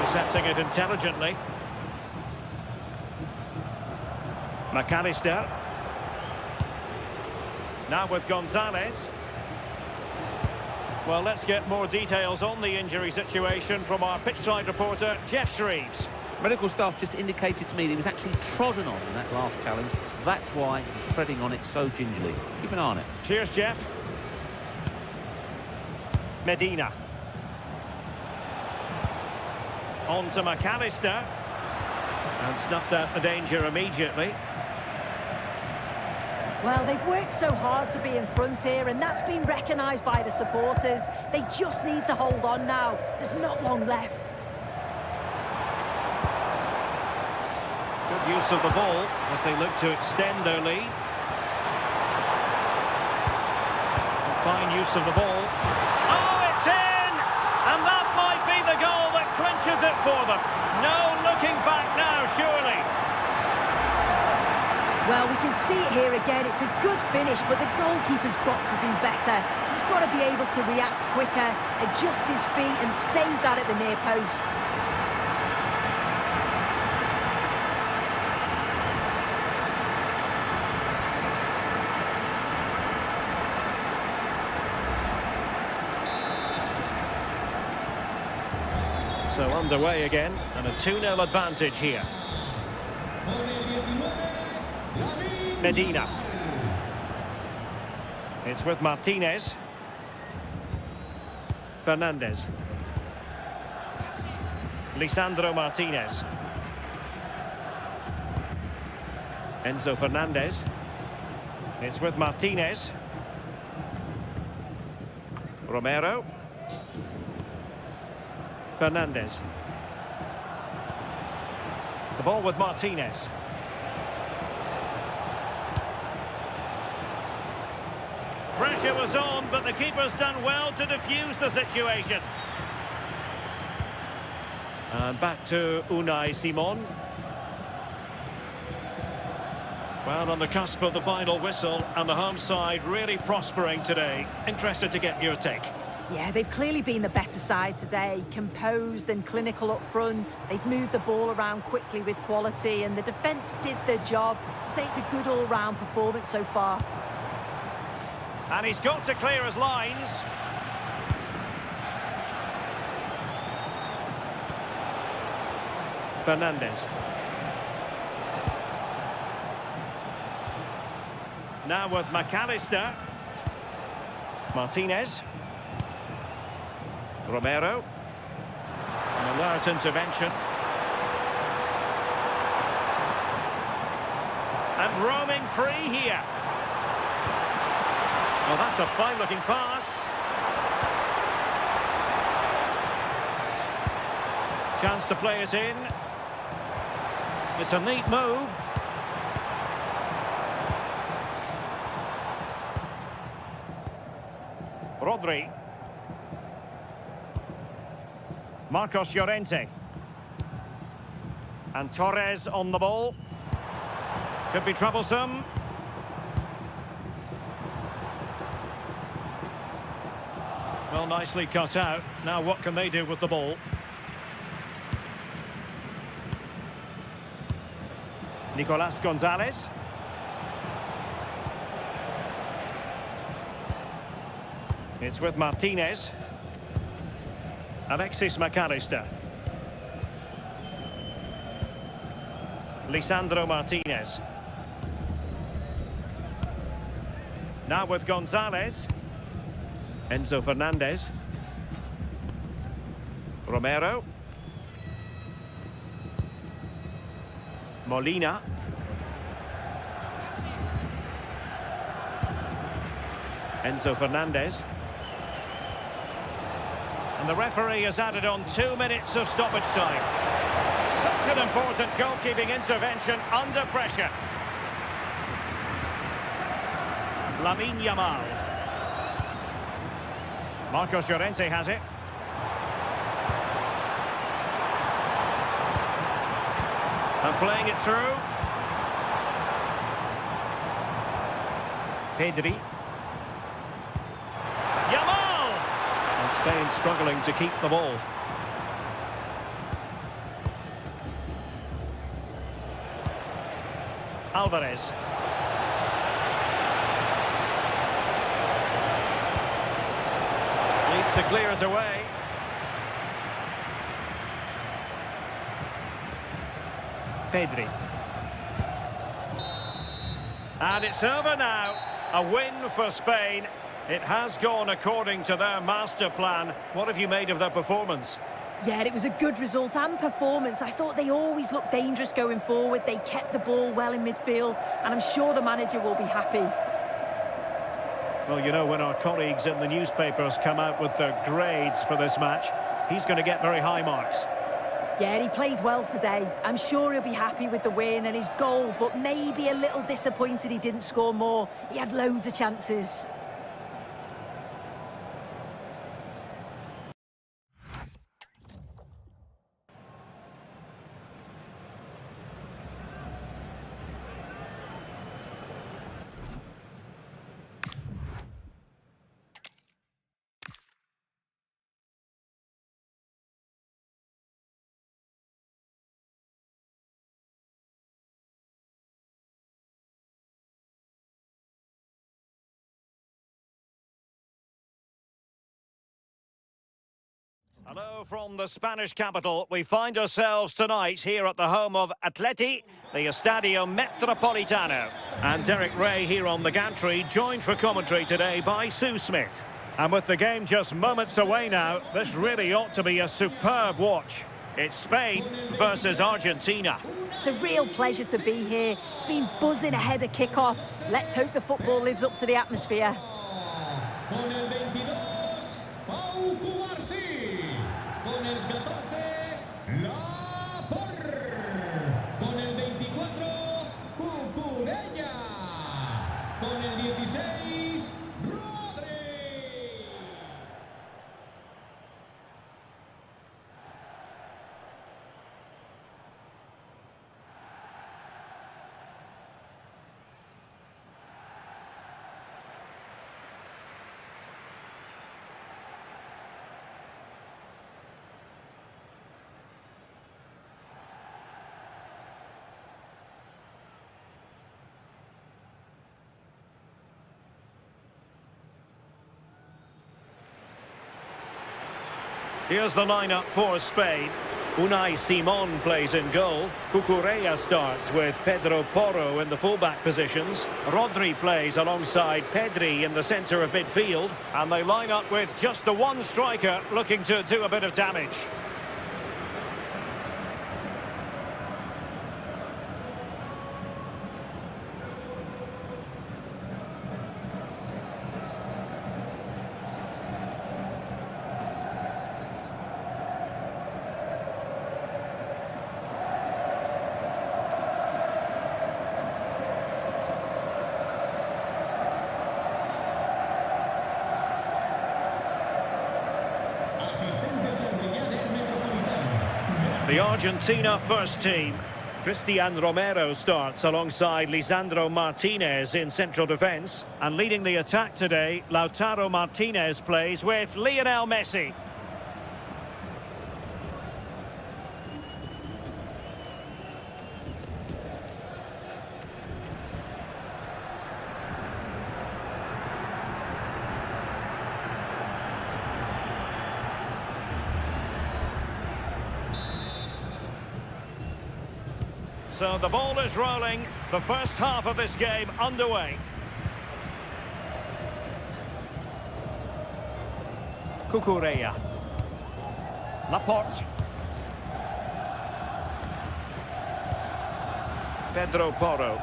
Intercepting it intelligently. McAllister. Now with Gonzalez. Well, let's get more details on the injury situation from our pitchside reporter, Jeff Shreves. Medical staff just indicated to me that he was actually trodden on in that last challenge. That's why he's treading on it so gingerly. Keep an eye on it. Cheers, Jeff. Medina. On to McAllister. And snuffed out the danger immediately. Well, they've worked so hard to be in front here, and that's been recognised by the supporters. They just need to hold on now. There's not long left. Good use of the ball as they look to extend their lead. Fine use of the ball. Oh, it's in! And that might be the goal that clinches it for them. No looking back now, surely. Well, we can see it here again. It's a good finish, but the goalkeeper's got to do better. He's got to be able to react quicker, adjust his feet and save that at the near post. So underway again, and a 2-0 advantage here. Medina. It's with Martinez. Fernandez. Lisandro Martinez. Enzo Fernandez. It's with Martinez. Romero. Fernandez. The ball with Martinez. Pressure was on, but the keeper's done well to defuse the situation. And back to Unai Simon. Well, on the cusp of the final whistle, and the home side really prospering today. Interested to get your take. Yeah, they've clearly been the better side today, composed and clinical up front. They've moved the ball around quickly with quality, and the defence did their job. I'd say it's a good all-round performance so far. And he's got to clear his lines. Fernandez. Now with McAllister. Martinez. Romero. An alert intervention. And roaming free here. Well, that's a fine-looking pass. Chance to play it in. It's a neat move. Rodri. Marcos Llorente. And Torres on the ball. Could be troublesome. Well, nicely cut out. Now what can they do with the ball? Nicolas Gonzalez. It's with Martinez. Alexis McAllister. Lisandro Martinez. Now with Gonzalez. Enzo Fernandez. Romero. Molina. Enzo Fernandez. And the referee has added on 2 minutes of stoppage time. Such an important goalkeeping intervention under pressure. Lamine Yamal. Marcos Llorente has it. And playing it through. Pedri. Yamal! And Spain struggling to keep the ball. Alvarez. Needs to clear it away. Pedri. And it's over now. A win for Spain. It has gone according to their master plan. What have you made of their performance? Yeah, it was a good result and performance. I thought they always looked dangerous going forward. They kept the ball well in midfield, and I'm sure the manager will be happy. Well, you know, when our colleagues in the newspapers come out with their grades for this match, he's going to get very high marks. Yeah, he played well today. I'm sure he'll be happy with the win and his goal, but maybe a little disappointed he didn't score more. He had loads of chances. Hello from the Spanish capital. We find ourselves tonight here at the home of Atleti, the Estadio Metropolitano. And Derek Ray here on the gantry, joined for commentary today by Sue Smith. And with the game just moments away now, this really ought to be a superb watch. It's Spain versus Argentina. It's a real pleasure to be here. It's been buzzing ahead of kick-off. Let's hope the football lives up to the atmosphere. Con el 22, Pau Cubarsí. Con el 14, Lapor. Con el 24, Cucurella. Con el 16, Rodri. Here's the lineup for Spain. Unai Simon plays in goal. Cucurella starts with Pedro Porro in the fullback positions. Rodri plays alongside Pedri in the centre of midfield. And they line up with just the one striker looking to do a bit of damage. The Argentina first team. Cristian Romero starts alongside Lisandro Martinez in central defence. And leading the attack today, Lautaro Martinez plays with Lionel Messi. So the ball is rolling. The first half of this game underway. Cucurella. Laporte. Pedro Porro.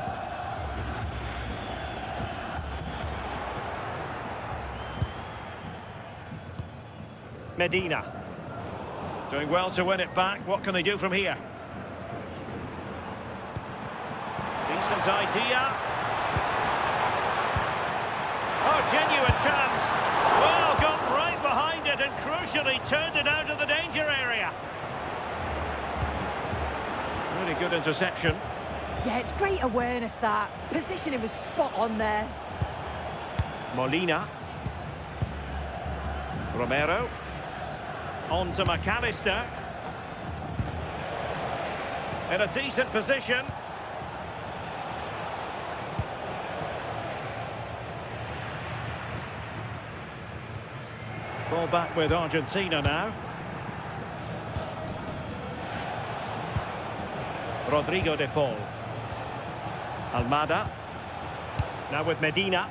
Medina. Doing well to win it back. What can they do from here? Decent idea. Oh, genuine chance. Well, got right behind it and crucially turned it out of the danger area. Really good interception. Yeah, it's great awareness, that. Positioning was spot on there. Molina. Romero. On to McAllister. In a decent position. Ball back with Argentina now. Rodrigo de Paul. Almada. Now with Medina.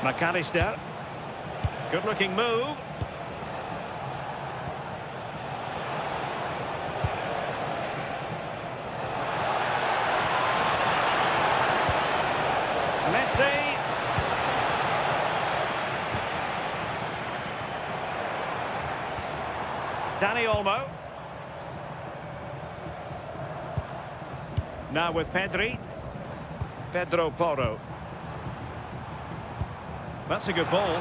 McAllister. Good looking move. Messi. Dani Olmo. Now with Pedri. Pedro Porro. That's a good ball.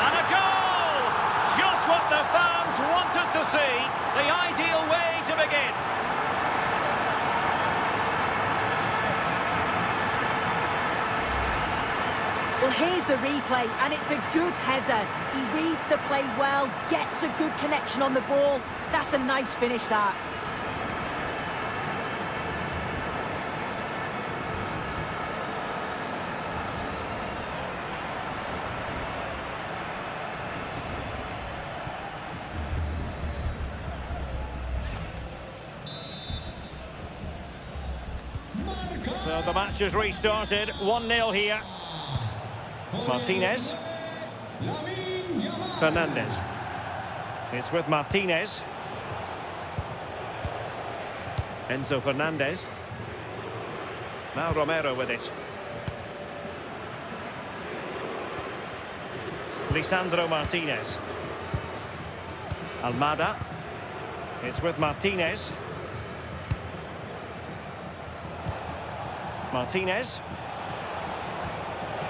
And a goal! Just what the fans wanted to see. The ideal way to begin. Well, here's the replay, and it's a good header. He reads the play well, gets a good connection on the ball. That's a nice finish, that. So the match has restarted. 1-0 here. Martinez. Fernandez. It's with Martinez. Enzo Fernandez. Now Romero with it. Lisandro Martinez. Almada. It's with Martinez. Martinez.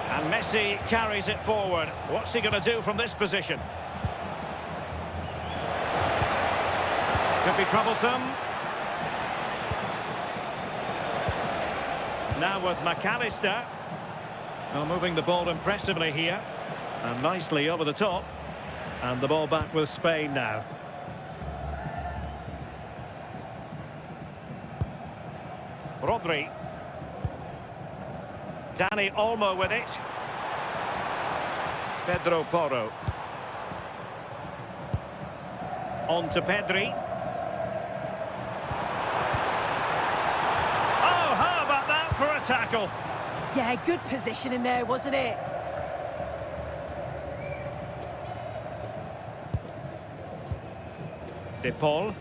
And Messi carries it forward. What's he going to do from this position? Could be troublesome. Now with McAllister. Well, moving the ball impressively here. And nicely over the top. And the ball back with Spain now. Dani Olmo with it. Pedro Porro. On to Pedri. Oh, how about that for a tackle? Yeah, good position in there, wasn't it? De Paul.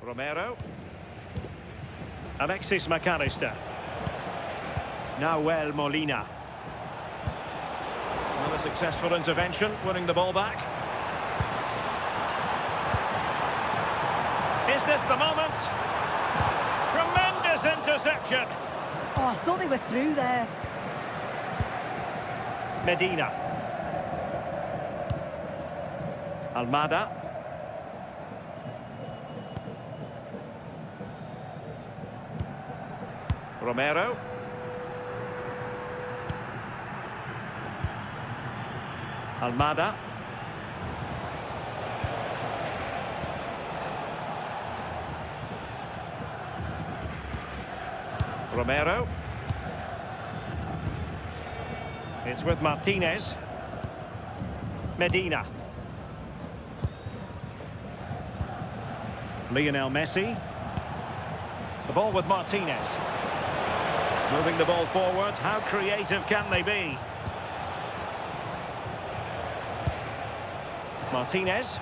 Romero. Alexis McAllister. Nahuel Molina. Another successful intervention, winning the ball back. Is this the moment? Tremendous interception. Oh, I thought they were through there. Medina. Almada. Romero. Almada. Romero. It's with Martinez. Medina. Lionel Messi. The ball with Martinez. Moving the ball forward. How creative can they be? Martinez.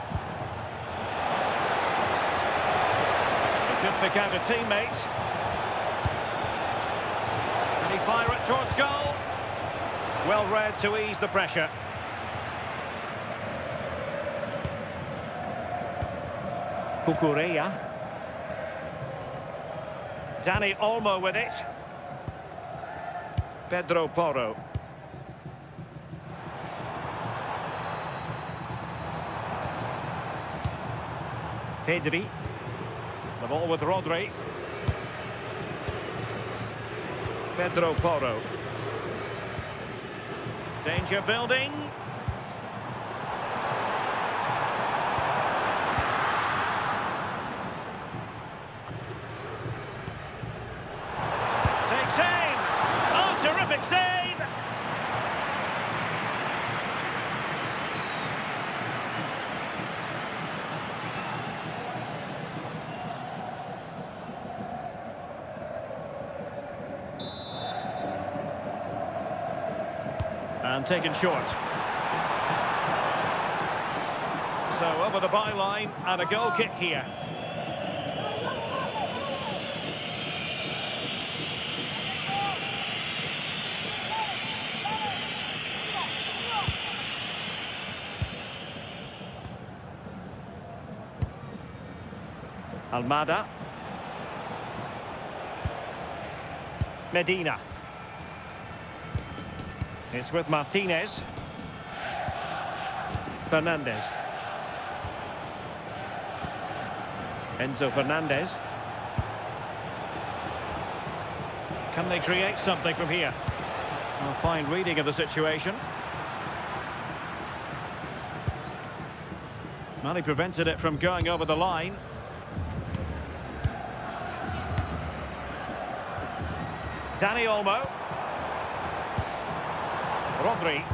He could pick out a teammate. Can he fire it towards goal? Well read to ease the pressure. Cucurella. Dani Olmo with it. Pedro Porro. Pedri. The ball with Rodri. Pedro Porro. Danger building. Takes aim. Oh, terrific save. And taken short. So over the byline and a goal kick here. Almada. Medina. It's with Martinez. Fernandez. Enzo Fernandez. Can they create something from here? A fine reading of the situation. Well, he prevented it from going over the line. Dani Olmo. Rodri.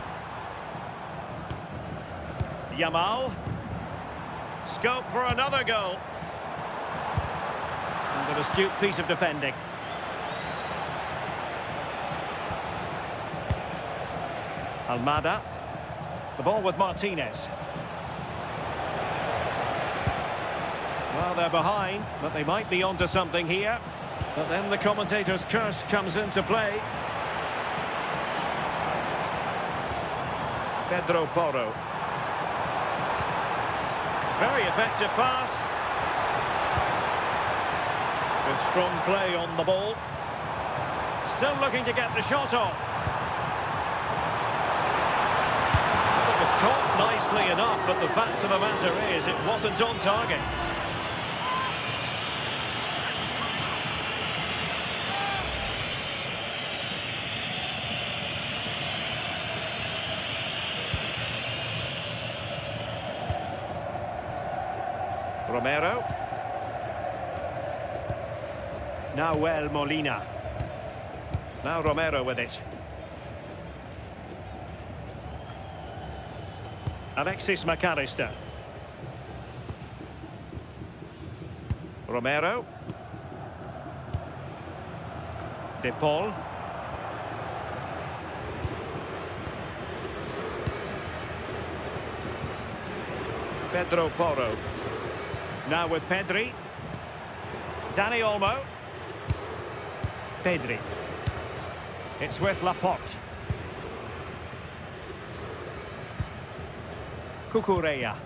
Yamal. Scope for another goal. And an astute piece of defending. Almada. The ball with Martinez. Well, they're behind, but they might be onto something here. But then the commentator's curse comes into play. Pedro Porro. Very effective pass. Good strong play on the ball. Still looking to get the shot off. It was caught nicely enough, but the fact of the matter is it wasn't on target. Romero. Now Molina. Now Romero with it. Alexis McAllister. Romero. De Paul. Pedro Porro. Now with Pedri. Dani Olmo. Pedri. It's with Laporte. Cucurella.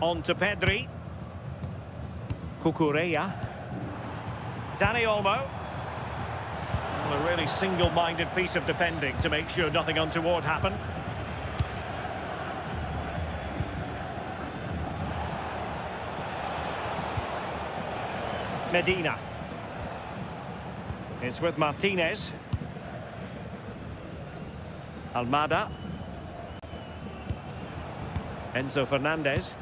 On to Pedri. Cucurella. Dani Olmo. Well, a really single-minded piece of defending to make sure nothing untoward happened. Medina. It's with Martinez. Almada. Enzo Fernandez.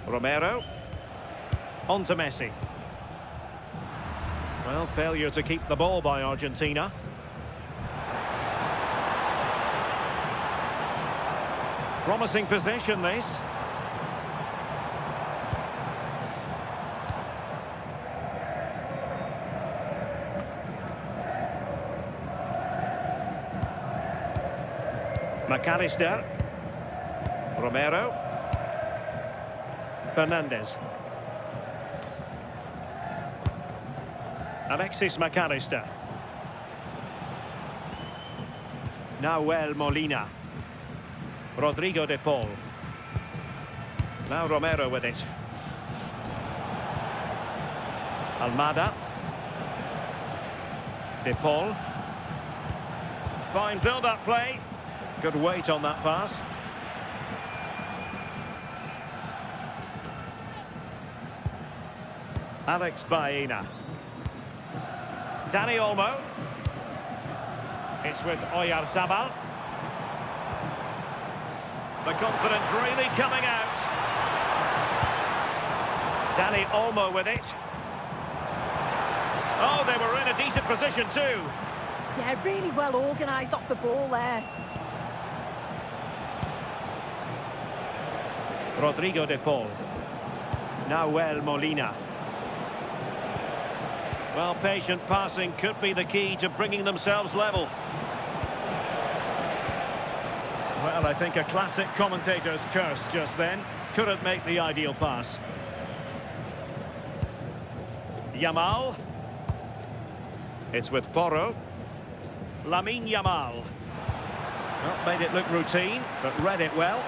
Romero. On to Messi. Well, failure to keep the ball by Argentina. Promising possession, this. McAllister. Romero. Fernandez. Alexis McAllister. Now Molina. Rodrigo de Paul. Now Romero with it. Almada. De Paul. Fine build-up play. Good weight on that pass. Alex Baena. Dani Olmo. It's with Oyarzabal. The confidence really coming out. Dani Olmo with it. Oh, they were in a decent position too. Yeah, really well organised off the ball there. Rodrigo de Paul. Now Molina. Well, patient passing could be the key to bringing themselves level. Well, I think a classic commentator's curse just then. Couldn't make the ideal pass. Yamal. It's with Porro. Lamine Yamal. Not made it look routine, but read it well.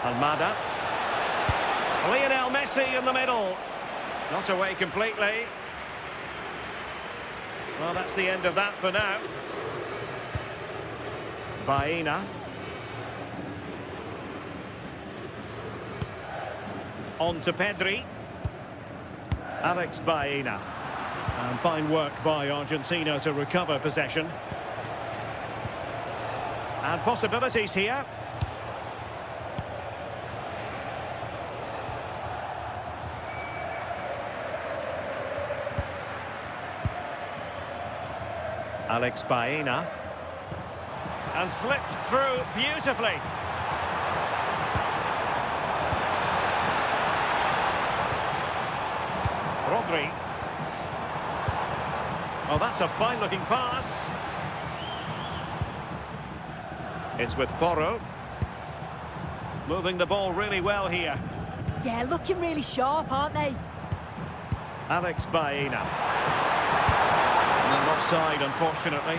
Almada. Lionel Messi in the middle. Not away completely. Well, that's the end of that for now. Baena. On to Pedri. Alex Baena. And fine work by Argentina to recover possession. And possibilities here. Alex Baena. And slipped through beautifully. Rodri. Oh, that's a fine-looking pass. It's with Porro. Moving the ball really well here. Yeah, looking really sharp, aren't they? Alex Baena. And offside, unfortunately.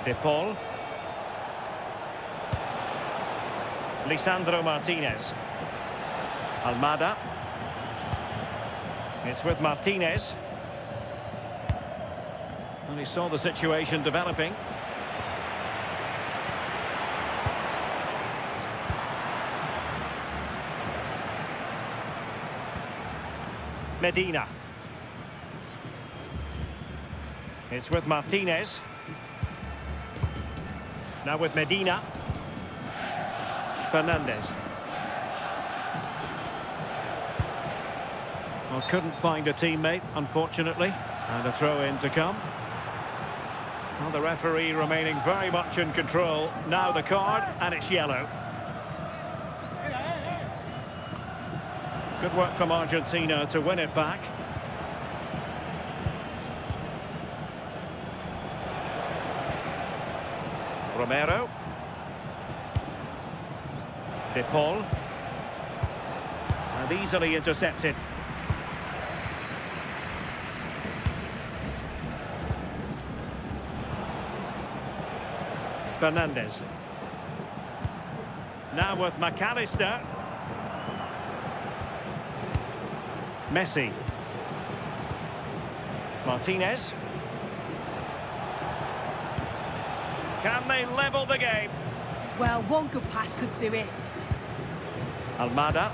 De Paul. Lisandro Martinez. Almada. It's with Martinez. And he saw the situation developing. Medina. It's with Martinez. Now with Medina. Fernandez. Well, couldn't find a teammate, unfortunately. And a throw-in to come. Well, the referee remaining very much in control. Now the card, and it's yellow. Good work from Argentina to win it back. Romero. De Paul. And easily intercepted. Fernandez. Now with McAllister. Messi. Martinez. Can they level the game? Well, one good pass could do it. Almada.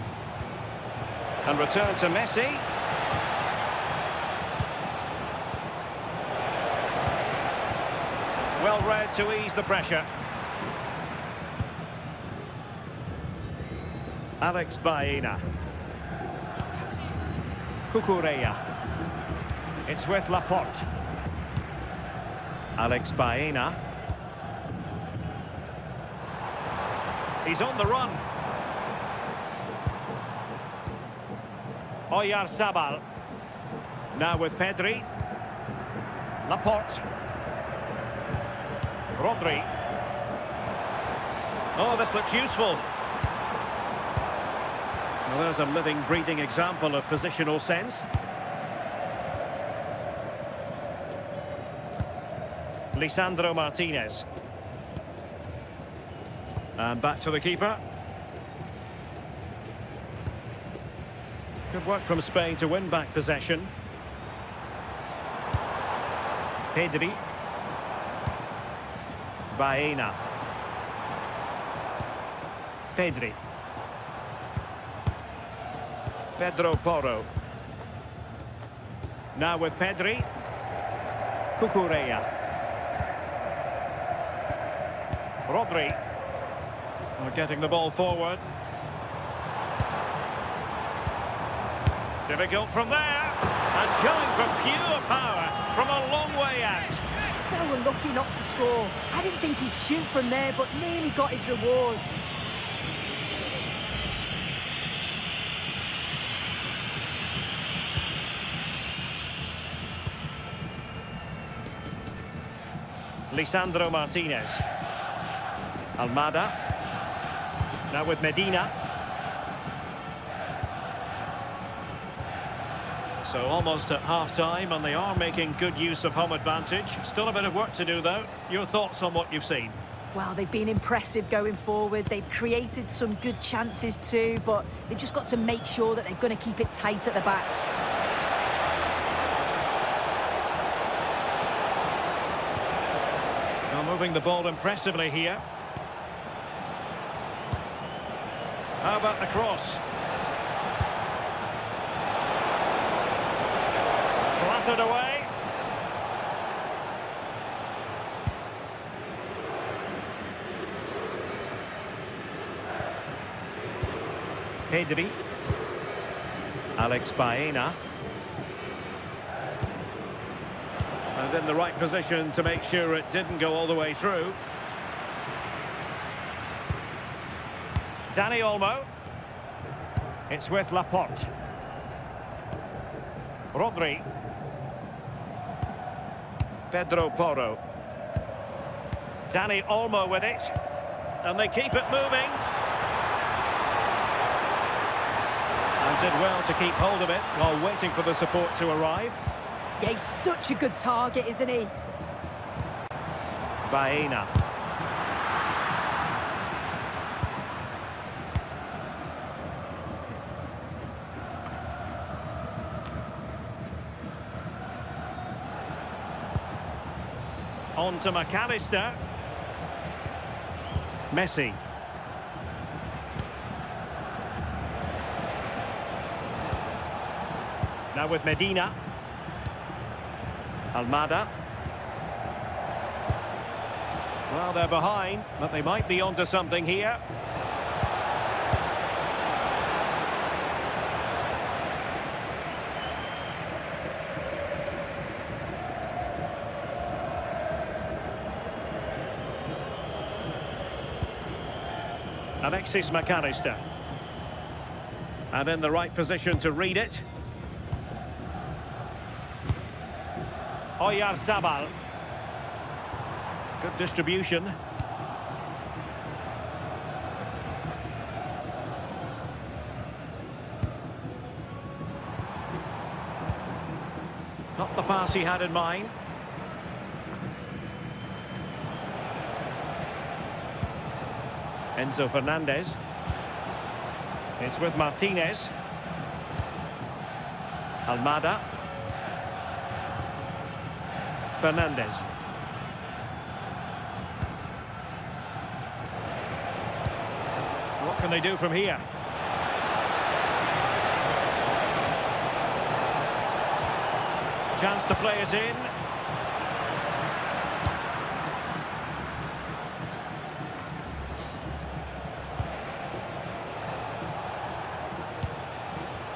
And return to Messi. Well read to ease the pressure. Alex Baena. Cucurella. It's with Laporte. Alex Baena. He's on the run. Oyarzabal. Now with Pedri. Laporte. Rodri. Oh, this looks useful. Well, there's a living, breathing example of positional sense. Lisandro Martinez. And back to the keeper. Good work from Spain to win back possession. Pedri. Baena. Pedri. Pedro Porro. Now with Pedri. Cucurella. Rodri. They're getting the ball forward. Difficult from there. And going for pure power from a long way out. So unlucky not to score. I didn't think he'd shoot from there, but nearly got his rewards. Lisandro Martinez. Almada. Now with Medina. So almost at half-time, and they are making good use of home advantage. Still a bit of work to do, though. Your thoughts on what you've seen? Well, they've been impressive going forward. They've created some good chances too, but they've just got to make sure that they're going to keep it tight at the back. Now moving the ball impressively here. How about the cross? Clattered away. Pedri. Alex Baena. And in the right position to make sure it didn't go all the way through. Dani Olmo. It's with Laporte. Rodri. Pedro Porro. Dani Olmo with it. And they keep it moving. And did well to keep hold of it while waiting for the support to arrive. Yeah, he's such a good target, isn't he? Baena. On to McAllister. Messi. Now with Medina. Almada. Well, they're behind, but they might be onto something here. Alexis McAllister. And in the right position to read it. Oyarzabal. Good distribution. Not the pass he had in mind. Enzo Fernandez. It's with Martinez. Almada. Fernandez. What can they do from here? Chance to play it in.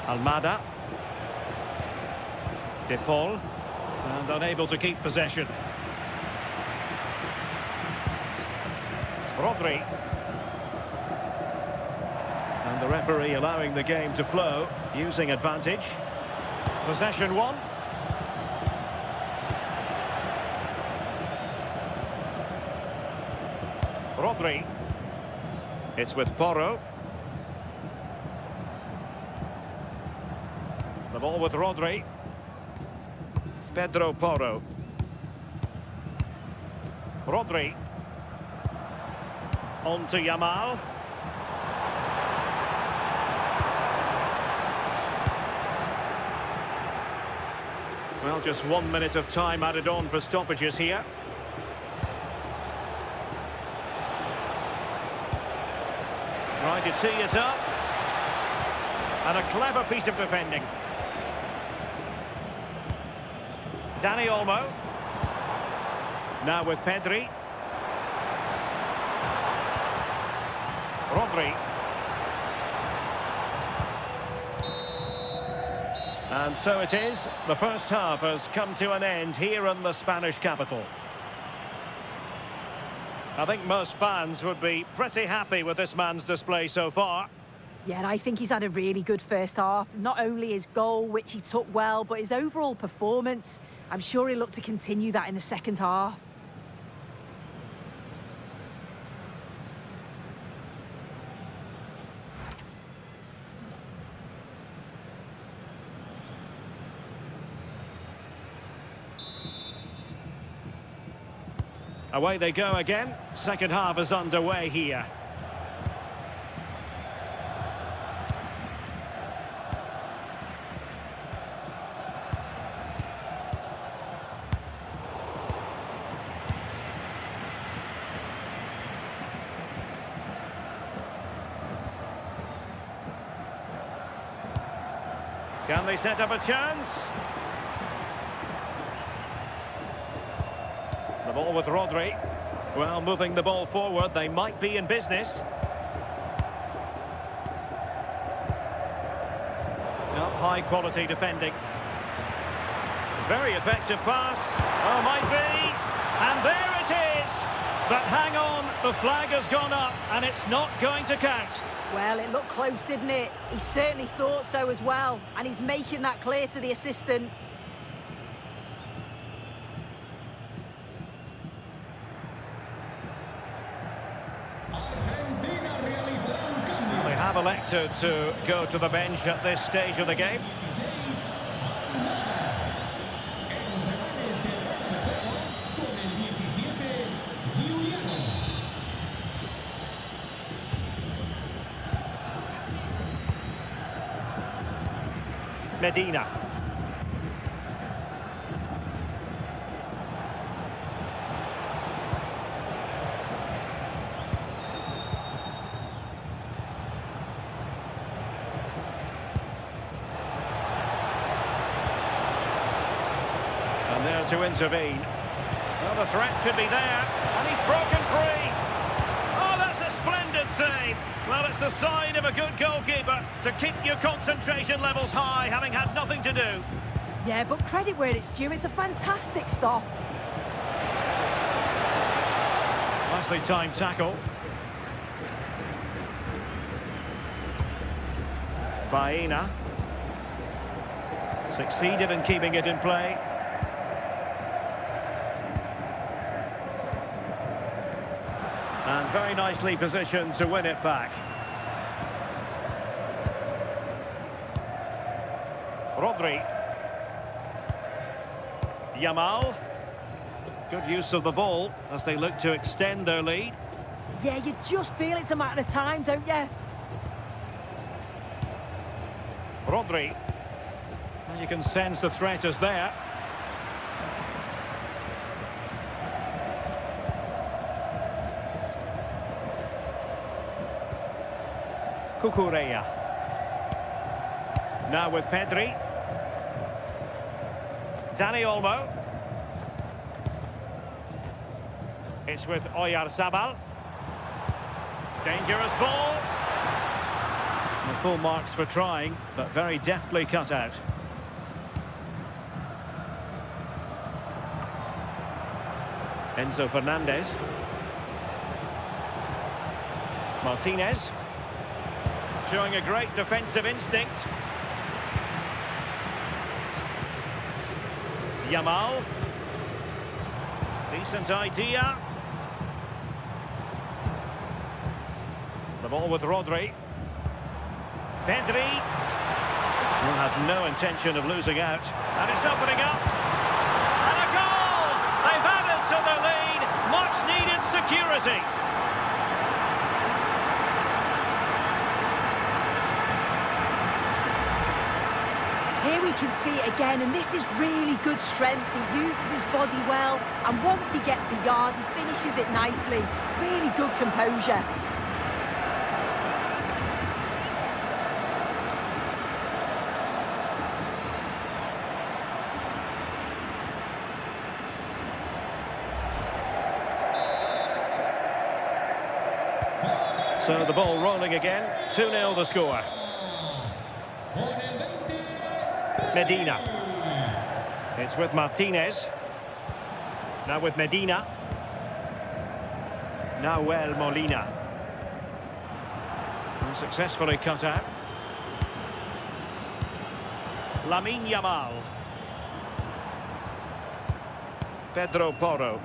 Almada. De Paul. And unable to keep possession. Rodri. And the referee allowing the game to flow, using advantage. Possession one. Rodri. It's with Porro. The ball with Rodri. Pedro Porro. Rodri. On to Yamal. Well, just 1 minute of time added on for stoppages here. Trying to tee it up. And a clever piece of defending. Dani Olmo. Now with Pedri. Rodri. And so it is. The first half has come to an end here in the Spanish capital. I think most fans would be pretty happy with this man's display so far. Yeah, and I think he's had a really good first half. Not only his goal, which he took well, but his overall performance. I'm sure he'll look to continue that in the second half. Away they go again. Second half is underway here. Can they set up a chance? The ball with Rodri. Well, moving the ball forward, they might be in business. Well, high quality defending. Very effective pass. Oh, might be. And there it is. But hang on, the flag has gone up and it's not going to count. Well, it looked close, didn't it? He certainly thought so as well. And he's making that clear to the assistant. Argentina realizará un cambio. They have elected to go to the bench at this stage of the game. 16 Almada. Entrará en el terreno de juego con el 17 Lionel. Medina. And there to intervene. Well, the threat could be there, and he's broken free. Oh, that's a splendid save. Well, it's the sign of a good goalkeeper to keep your concentration levels high, having had nothing to do. Yeah, but credit where it's due. It's a fantastic stop. Nicely timed tackle. Baena. Succeeded in keeping it in play. And very nicely positioned to win it back. Rodri. Yamal. Good use of the ball as they look to extend their lead. Yeah, you just feel it's a matter of time, don't you? Rodri. Well, you can sense the threat is there. Cucurella. Now with Pedri. Dani Olmo. It's with Oyarzabal. Dangerous ball. And full marks for trying, but very deftly cut out. Enzo Fernandez. Martinez. Showing a great defensive instinct. Yamal. Decent idea. The ball with Rodri. Pedri. Who had no intention of losing out. And it's opening up. And a goal! They've added to the lead. Much needed security. Here we can see it again, and this is really good strength. He uses his body well, and once he gets a yard, he finishes it nicely. Really good composure. So the ball rolling again. 2-0 the score. Medina. It's with Martinez. Now with Medina. Nahuel Molina. Unsuccessfully cut out. Lamine Yamal. Pedro Porro.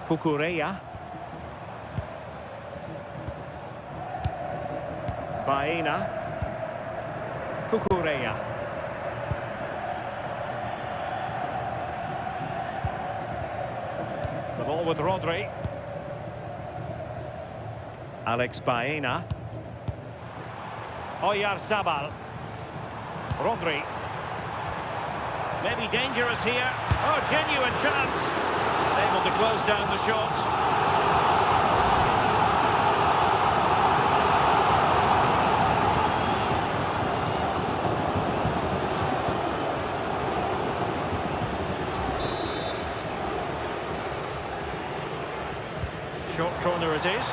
Cucurella. Baena. Cucurella. The ball with Rodri. Alex Baena. Oyarzabal. Rodri. Maybe dangerous here. Oh, genuine chance. Able to close down the shots. Short corner it is.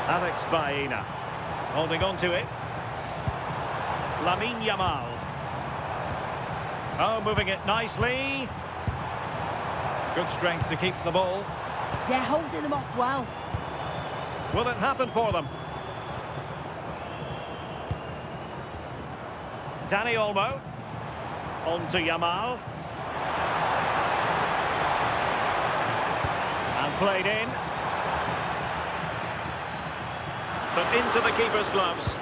Alex Baena holding on to it. Lamine Yamal. Oh, moving it nicely. Good strength to keep the ball. Yeah, holding them off well. Will it happen for them? Dani Olmo. On to Yamal. And played in. But into the keeper's gloves.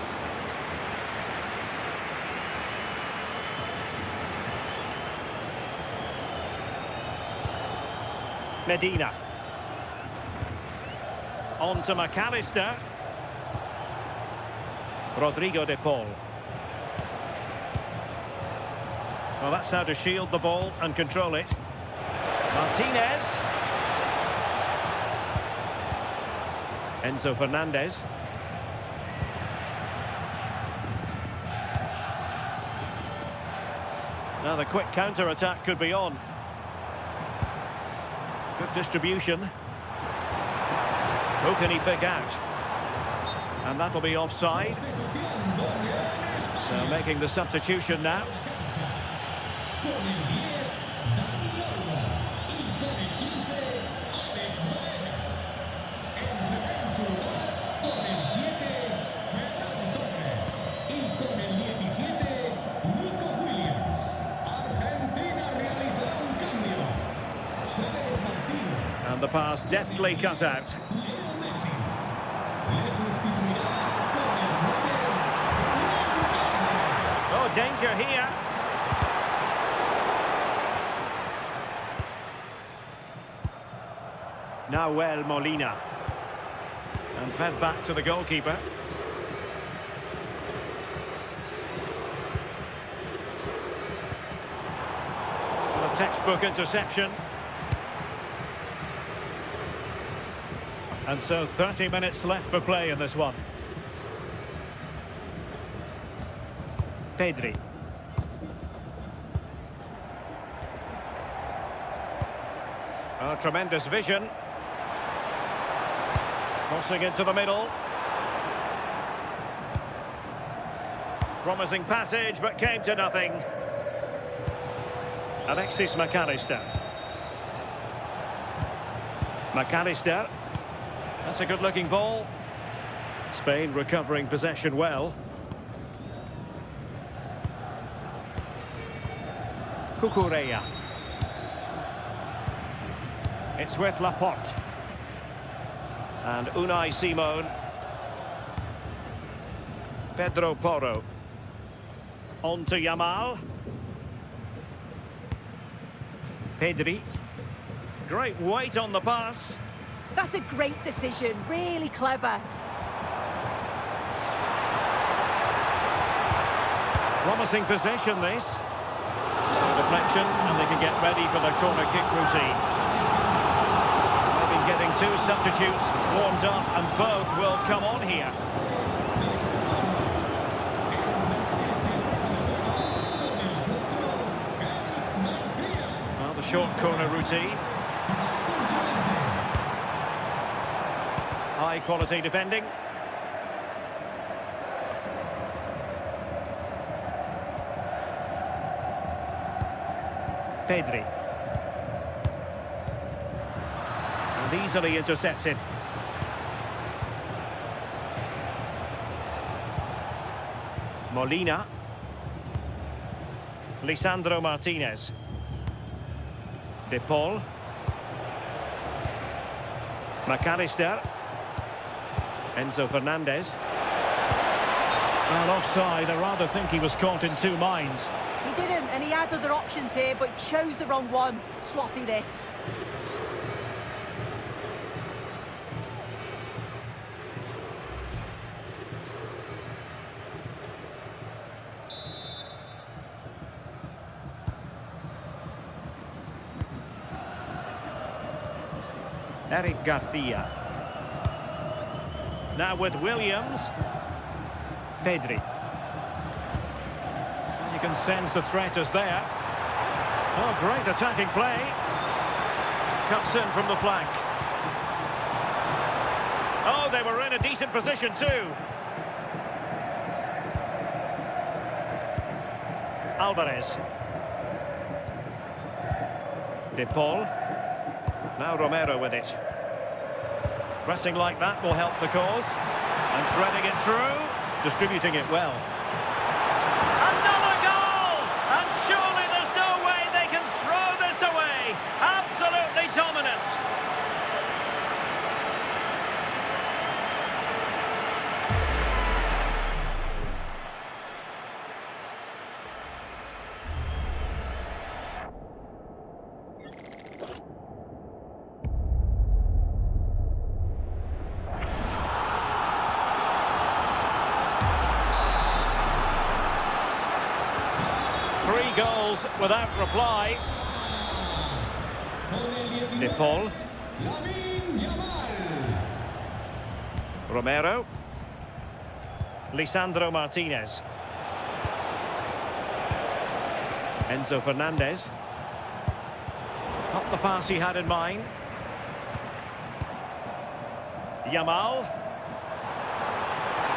Medina. On to McAllister. Rodrigo de Paul. Well, that's how to shield the ball and control it. Martinez. Enzo Fernandez. Now the quick counter-attack could be on. Good distribution. Who can he pick out? And that'll be offside. So making the substitution now. And the pass deftly cut out. Oh, danger here. Nahuel Molina. And fed back to the goalkeeper. And a textbook interception. And so 30 minutes left for play in this one. Pedri. Oh, tremendous vision. Crossing into the middle. Promising passage, but came to nothing. Alexis McAllister. McAllister. That's a good-looking ball. Spain recovering possession well. Cucurella. It's with Laporte. And Unai Simon. Pedro Porro. On to Yamal. Pedri. Great weight on the pass. That's a great decision, really clever. Promising possession, this. Deflection, and they can get ready for the corner kick routine. They've been getting two substitutes warmed up, and both will come on here. Well, the short corner routine. high-quality defending. Pedri. And easily intercepted. Molina. Lisandro Martinez. De Paul. McAllister. Enzo Fernandez. Well, offside. I rather think he was caught in two minds. He didn't, and he had other options here, but he chose the wrong one. Sloppiness. Eric Garcia. Now with Williams. Pedri. You can sense the threat is there. Oh, great attacking play. Cuts in from the flank. Oh, they were in a decent position too. Alvarez. De Paul. Now Romero with it. Resting like that will help the cause. And threading it through. Distributing it well. Another goal! And surely there's no way they can throw this away. Absolutely dominant. Three goals without reply. De Paul. Romero. Lisandro Martinez. Enzo Fernandez. Not the pass he had in mind. Yamal.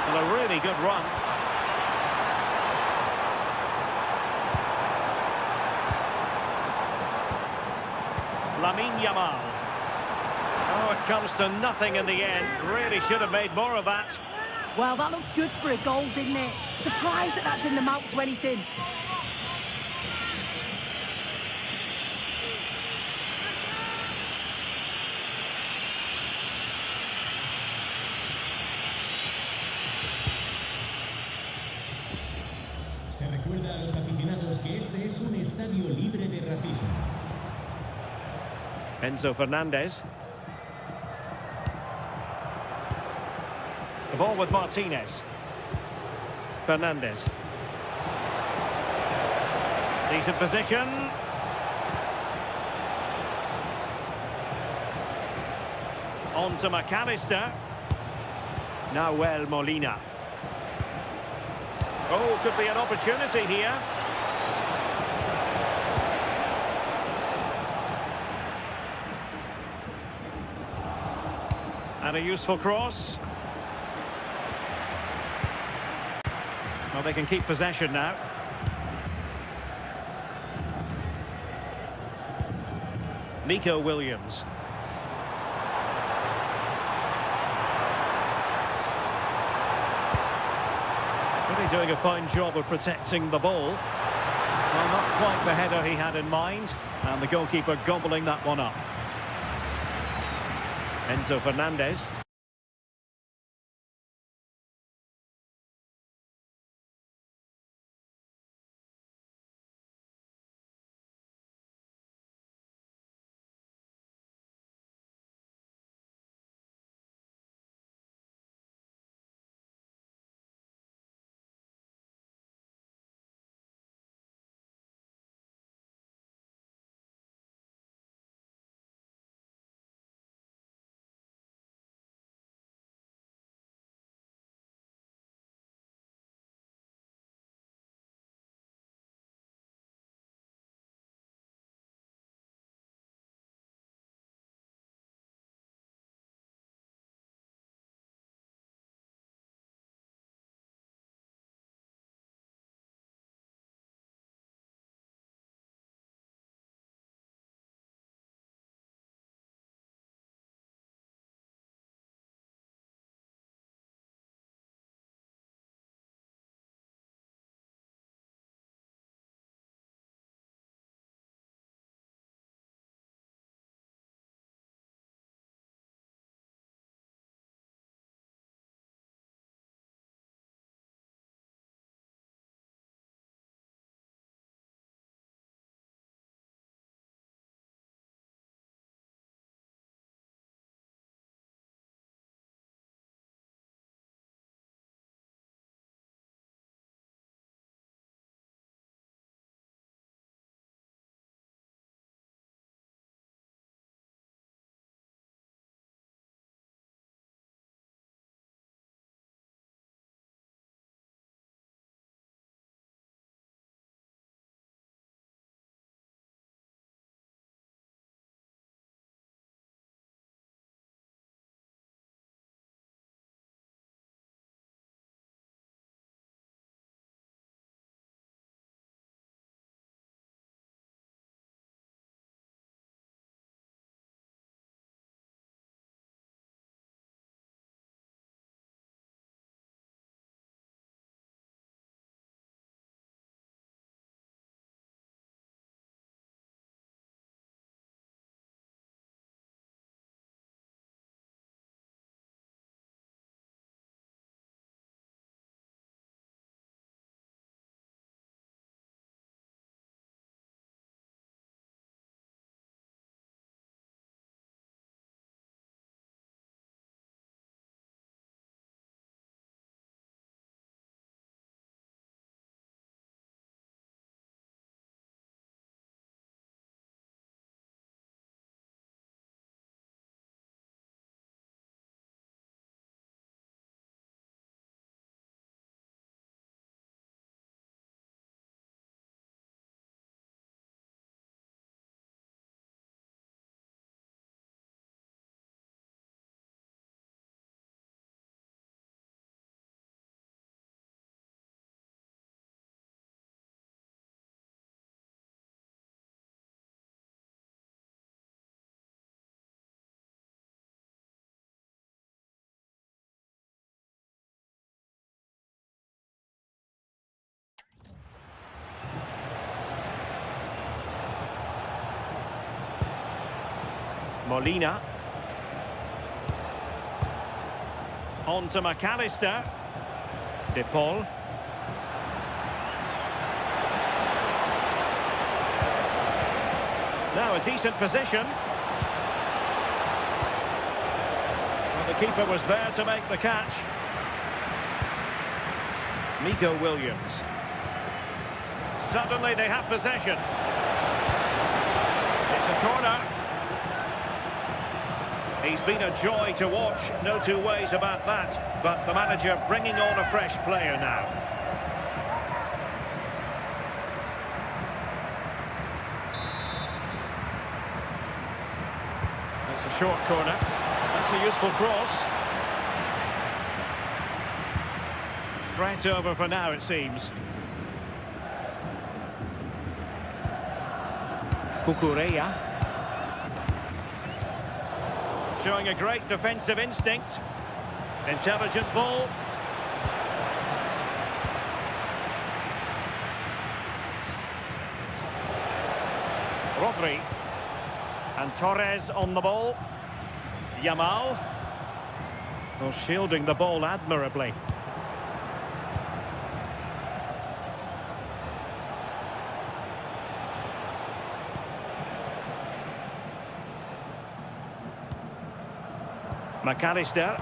And a really good run. Yamal. Oh, it comes to nothing in the end. Really should have made more of that. Well, that looked good for a goal, didn't it? Surprised that didn't amount to anything. Se recuerda a los aficionados que este es un estadio libre de racismo. Enzo Fernandez. The ball with Martinez. Fernandez. Decent position. On to McAllister. Now Molina. Oh, could be an opportunity here. And a useful cross. Well, they can keep possession now. Nico Williams. Really doing a fine job of protecting the ball. Well, not quite the header he had in mind. And the goalkeeper gobbling that one up. Enzo Fernandez. Molina. On to McAllister. De Paul. Now a decent position. Well, the keeper was there to make the catch. Nico Williams. Suddenly they have possession. It's a corner. He's been a joy to watch, no two ways about that. But the manager bringing on a fresh player now. That's a short corner. That's a useful cross. Threat over for now, it seems. Cucurella. Showing a great defensive instinct. Intelligent ball. Rodri. And Torres on the ball. Yamal. Well, shielding the ball admirably. McAllister.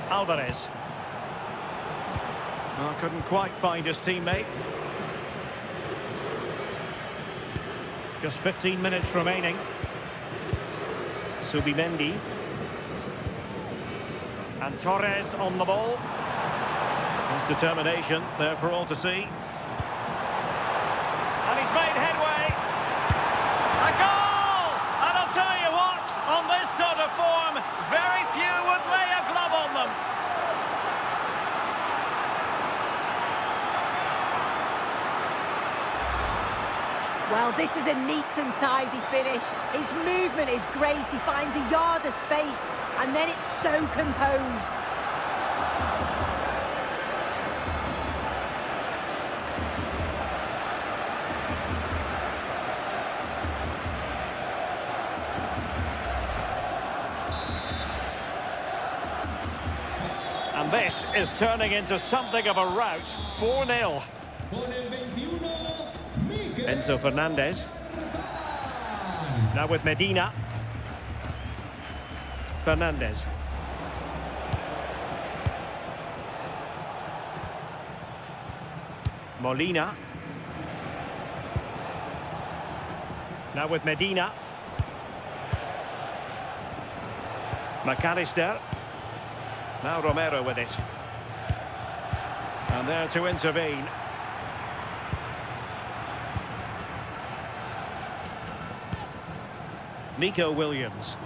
Alvarez. Oh, couldn't quite find his teammate. Just 15 minutes remaining. Subimendi. And Torres on the ball. His determination there for all to see. And he's made headway. A goal! And I'll tell you what, on this sort of form, very few would lay a glove on them. Well, this is a neat and tidy finish. His movement is great. He finds a yard of space, and then it's so composed. And this is turning into something of a rout. 4-0. Enzo Fernandez. Now with Medina. Fernandez. Molina. Now with Medina. McAllister. Now Romero with it. And there to intervene. Nico Williams.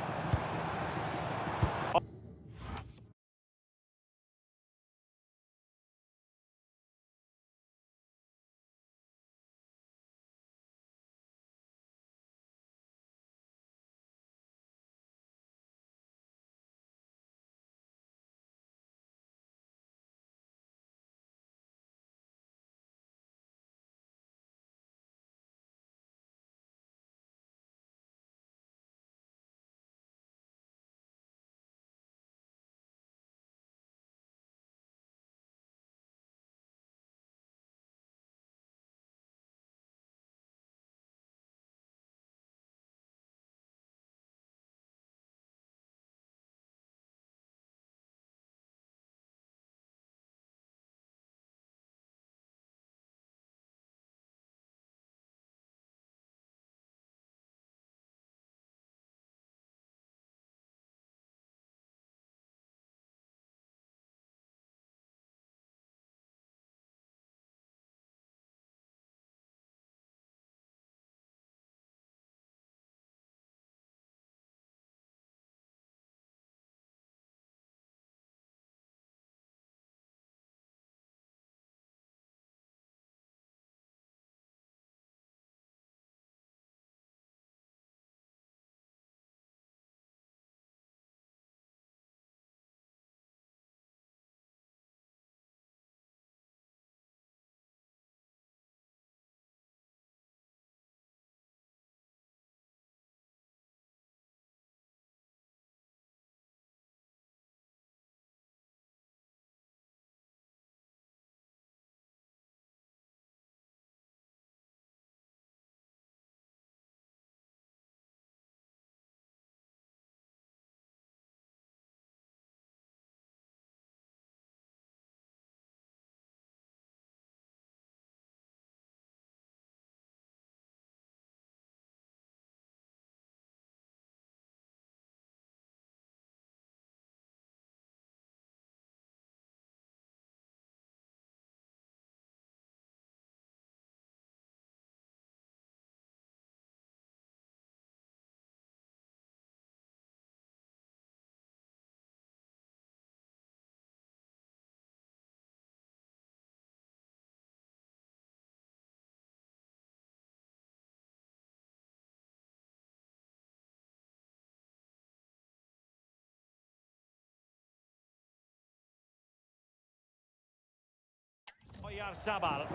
Oyarzabal.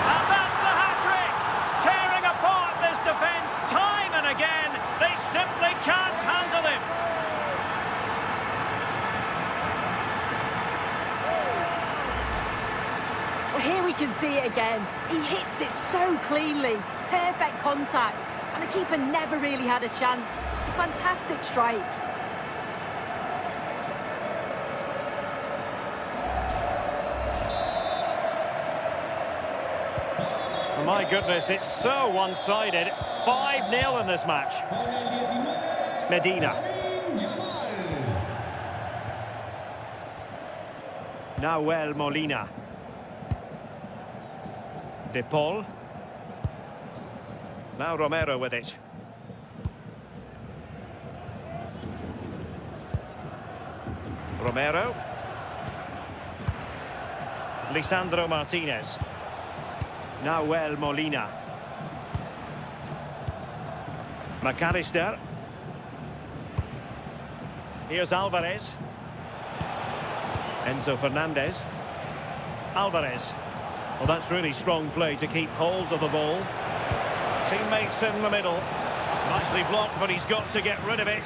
And that's the hat-trick! Tearing apart this defence time and again. They simply can't handle him. Well, here we can see it again. He hits it so cleanly. Perfect contact. And the keeper never really had a chance. It's a fantastic strike. My goodness, it's so one-sided. 5-0 in this match. Medina. Nahuel Molina. De Paul. Now Romero with it. Romero. Lisandro Martinez. Nahuel Molina. McAllister. Here's Alvarez. Enzo Fernandez. Alvarez. Well, that's really strong play to keep hold of the ball. Teammates in the middle. Nicely blocked, but he's got to get rid of it.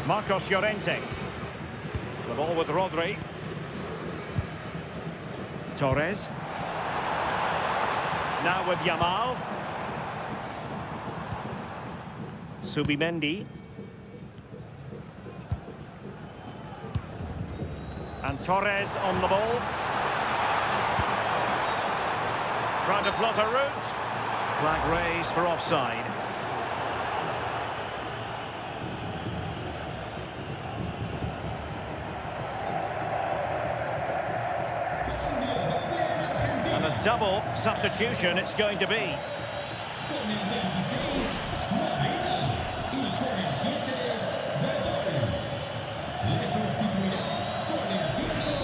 Marcos Llorente. The ball with Rodri. Torres. Now with Yamal. Subimendi. And Torres on the ball. Trying to plot a route. Flag raised for offside. And a double substitution it's going to be. Con el 26, Molina. Y con el 7, De Paul. Le sustituirá con el 5,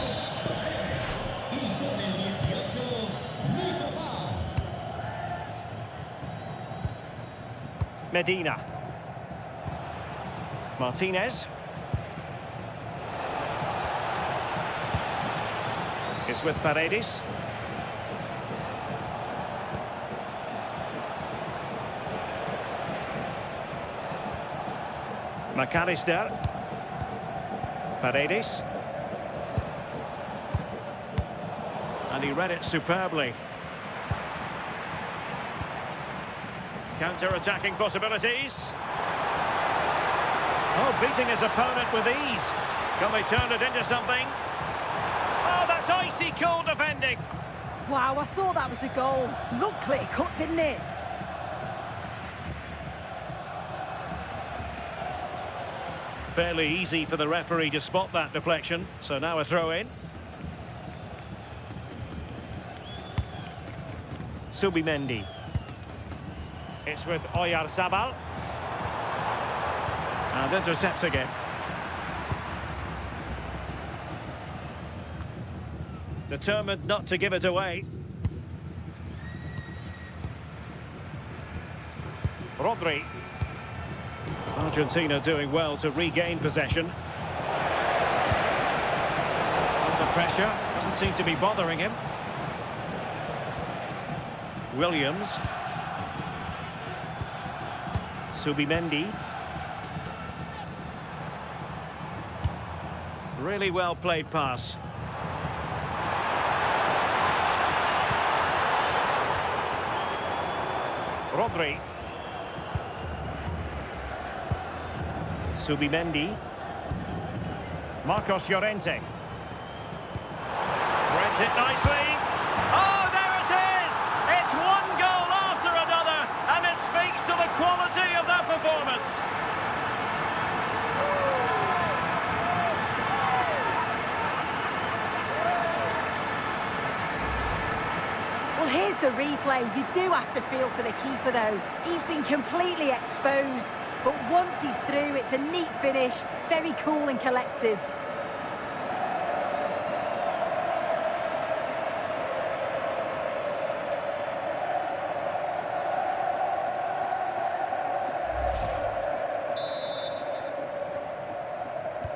Paredes. Y con el 18, Nico Paz. Medina. Martinez. It's with Paredes. McAllister. Paredes. And he read it superbly. Counter-attacking possibilities. Oh, beating his opponent with ease. Can they turn it into something? Oh, that's icy cold defending. Wow, I thought that was a goal. Looked clear-cut, didn't it? Fairly easy for the referee to spot that deflection. So now a throw-in. Subimendi. It's with Oyarzabal. And intercepts again. Determined not to give it away. Rodri. Argentina doing well to regain possession. Under pressure, doesn't seem to be bothering him. Williams. Subimendi. Really well played pass. Rodri. Subimendi. Marcos Llorente. Threads it nicely. Oh, there it is! It's one goal after another, and it speaks to the quality of that performance. Well, here's the replay. You do have to feel for the keeper, though. He's been completely exposed. But once he's through, it's a neat finish, very cool and collected.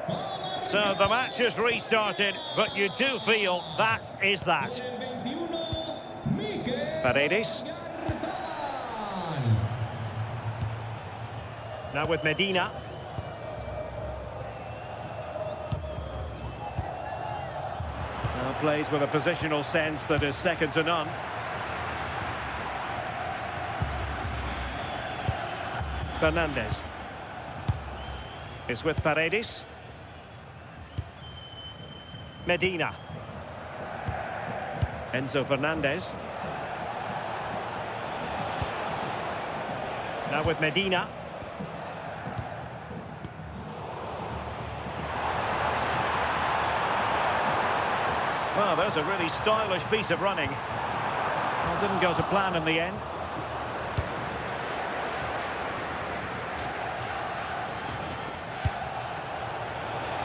So the match is restarted, but you do feel that is that. Paredes. Now with Medina. Now plays with a positional sense that is second to none. Fernandez is with Paredes. Medina. Enzo Fernandez. Now with Medina. Well, there's a really stylish piece of running. Well, didn't go to plan in the end.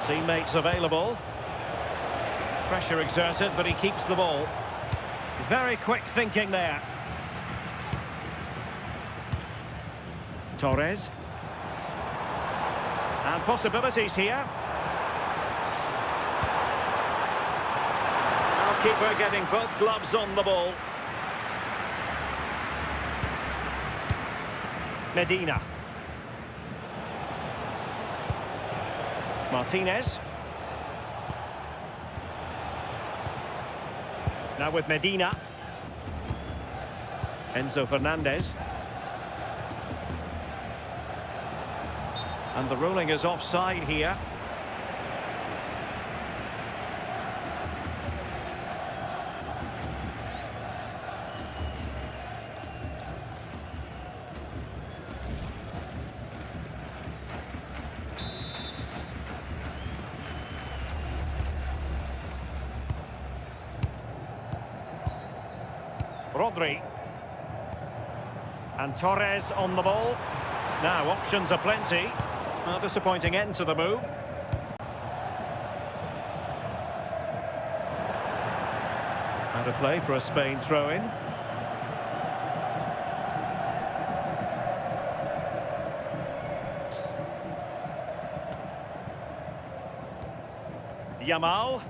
Teammates available. Pressure exerted, but he keeps the ball. Very quick thinking there. Torres. And possibilities here. Now keeper getting both gloves on the ball. Medina. Martinez. Now with Medina. Enzo Fernandez. And the ruling is offside here. Rodri. And Torres on the ball. Now options are plenty. A disappointing end to the move. Out of play for a Spain throw-in. Yamal.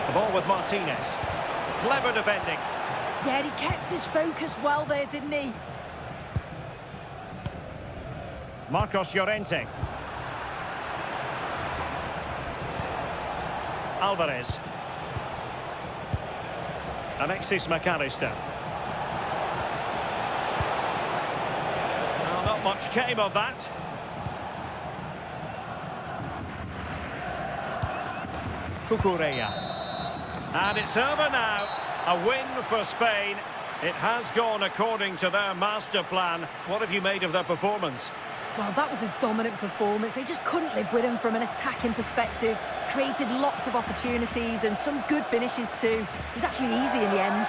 The ball with Martinez. Clever defending. Yeah, he kept his focus well there, didn't he? Marcos Llorente. Alvarez. Alexis McAllister. Well, not much came of that. Cucurella. And it's over now. A win for Spain. It has gone according to their master plan. What have you made of their performance? Well, that was a dominant performance. They just couldn't live with him from an attacking perspective. Created lots of opportunities and some good finishes too. It was actually easy in the end.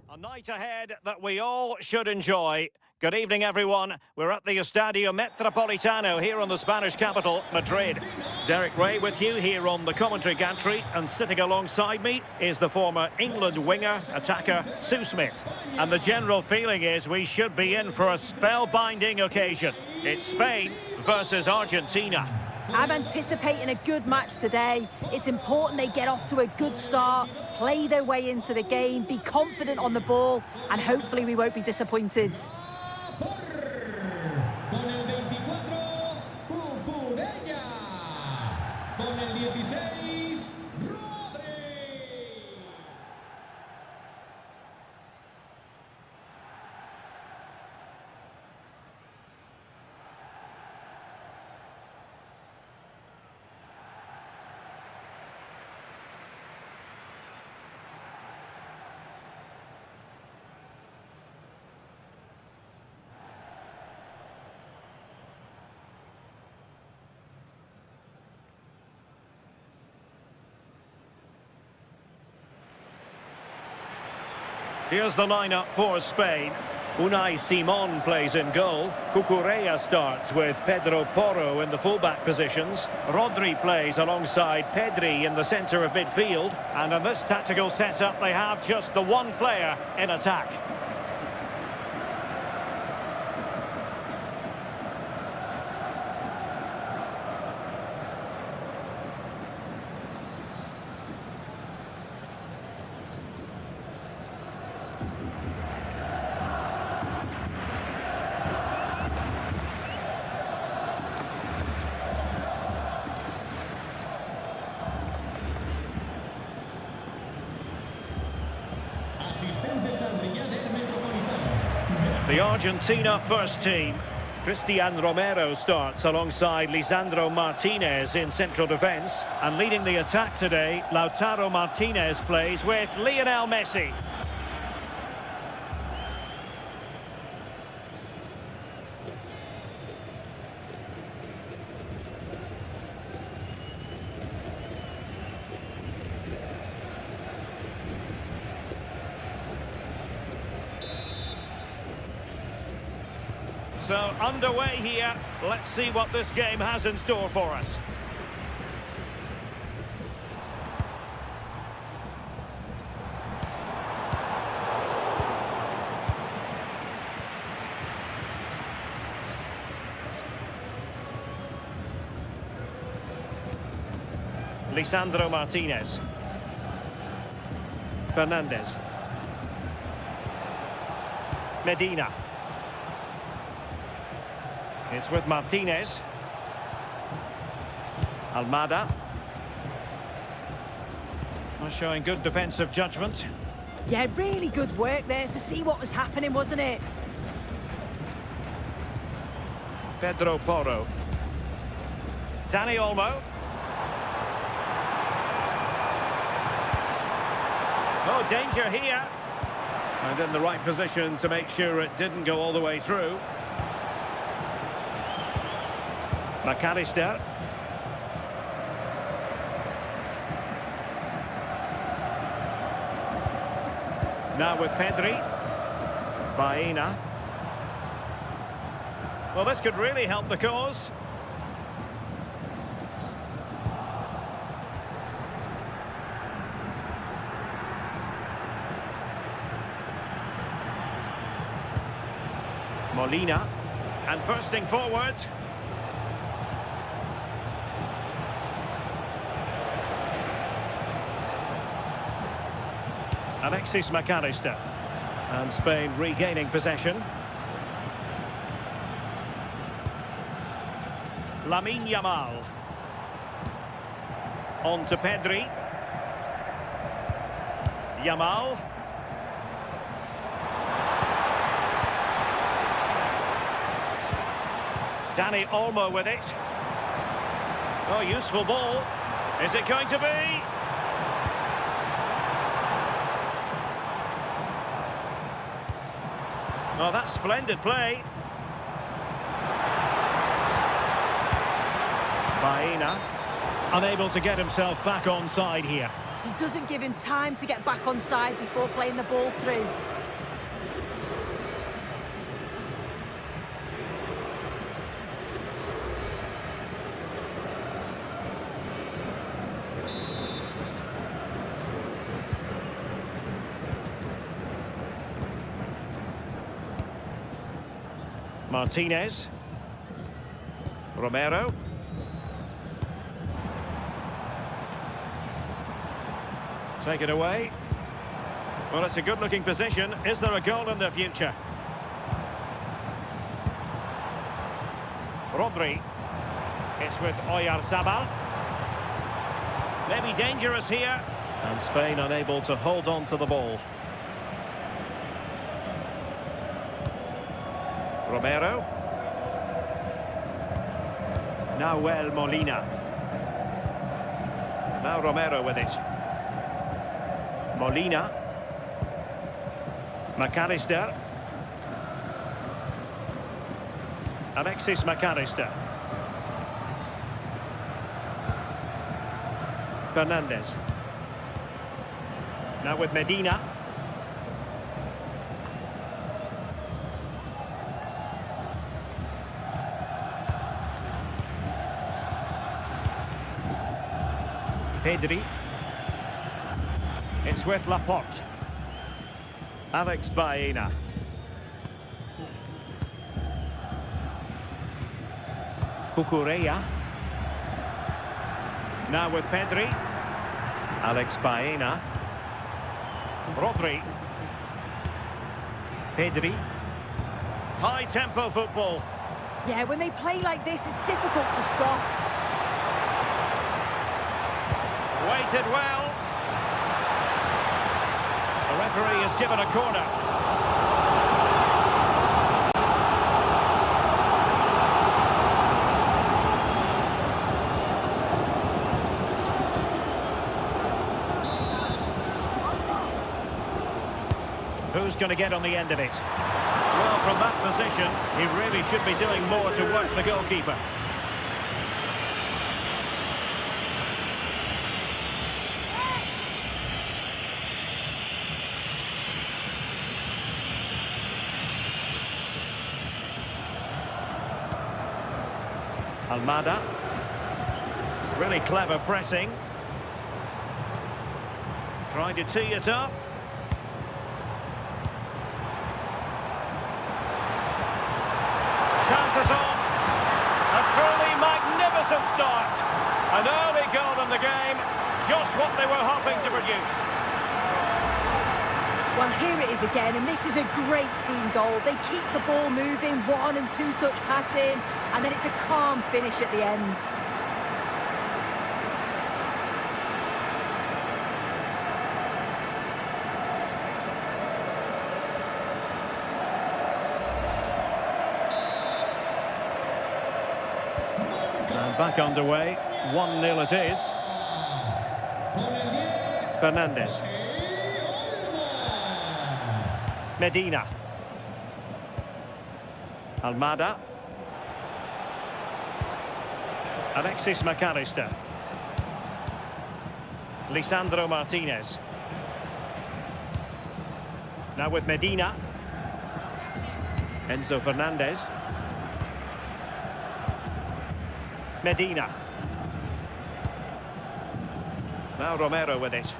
A night ahead that we all should enjoy. Good evening, everyone. We're at the Estadio Metropolitano here on the Spanish capital, Madrid. Derek Ray with you here on the commentary gantry, and sitting alongside me is the former England winger, attacker, Sue Smith. And the general feeling is we should be in for a spellbinding occasion. It's Spain versus Argentina. I'm anticipating a good match today. It's important they get off to a good start, play their way into the game, be confident on the ball, and hopefully we won't be disappointed. Con el 24, Cucurella. Con el 16, Rodri. Here's the lineup for Spain. Unai Simon plays in goal. Cucurella starts with Pedro Porro in the fullback positions. Rodri plays alongside Pedri in the centre of midfield. And in this tactical setup, they have just the one player in attack. Asistentes al Brillader Metropolitano. The Argentina first team. Cristian Romero starts alongside Lisandro Martinez in central defence. And leading the attack today, Lautaro Martinez plays with Lionel Messi. So underway here. Let's see what this game has in store for us. Lisandro Martinez. Fernandez. Medina. It's with Martinez. Almada. Showing good defensive judgment. Yeah, really good work there to see what was happening, wasn't it? Pedro Porro. Dani Olmo. Oh, danger here. And in the right position to make sure it didn't go all the way through. McAllister. Now with Pedri. Baena. Well, this could really help the cause. Molina. And bursting forward. Alexis McAllister. And Spain regaining possession. Lamine Yamal. On to Pedri. Yamal. Dani Olmo with it. Oh, useful ball. Is it going to be? Oh, that's splendid play. Baena, unable to get himself back on side here. He doesn't give him time to get back on side before playing the ball through. Martinez. Romero. Take it away. Well, it's a good-looking position. Is there a goal in the future? Rodri. It's with Oyarzabal. Maybe dangerous here. And Spain unable to hold on to the ball. Romero. Nahuel Molina. Now Romero with it. Molina. McAllister. Alexis McAllister. Fernandez. Now with Medina. Pedri. It's with Laporte. Alex Baena. Cucurella. Now with Pedri. Alex Baena. Rodri. Pedri. High-tempo football. Yeah, when they play like this, it's difficult to stop. Waited well. The referee has given a corner. Who's going to get on the end of it? Well, from that position, he really should be doing more to work the goalkeeper. Almada. Really clever pressing. Trying to tee it up. Chances on. A truly magnificent start. An early goal in the game. Just what they were hoping to produce. Well, here it is again, and this is a great team goal. They keep the ball moving, 1- and 2-touch passing, and then it's a calm finish at the end. And back underway, 1-0 it is. Fernandes. Medina. Almada. Alexis McAllister. Lisandro Martinez. Now with Medina. Enzo Fernandez. Medina. Now Romero with it.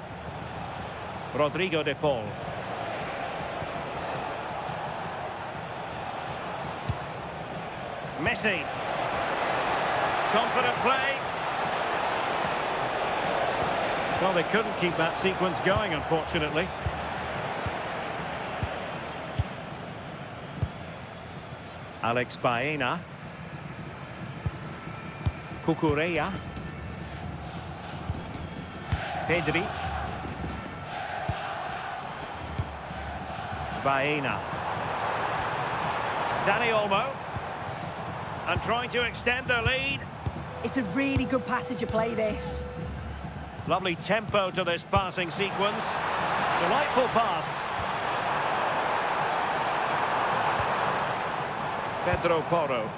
Rodrigo de Paul. Messi. Confident play. Well, they couldn't keep that sequence going, unfortunately. Alex Baena. Cucurella. Pedri. Baena. Dani Olmo. And trying to extend their lead. It's a really good passage of play, this. Lovely tempo to this passing sequence. Delightful pass. Pedro Porro.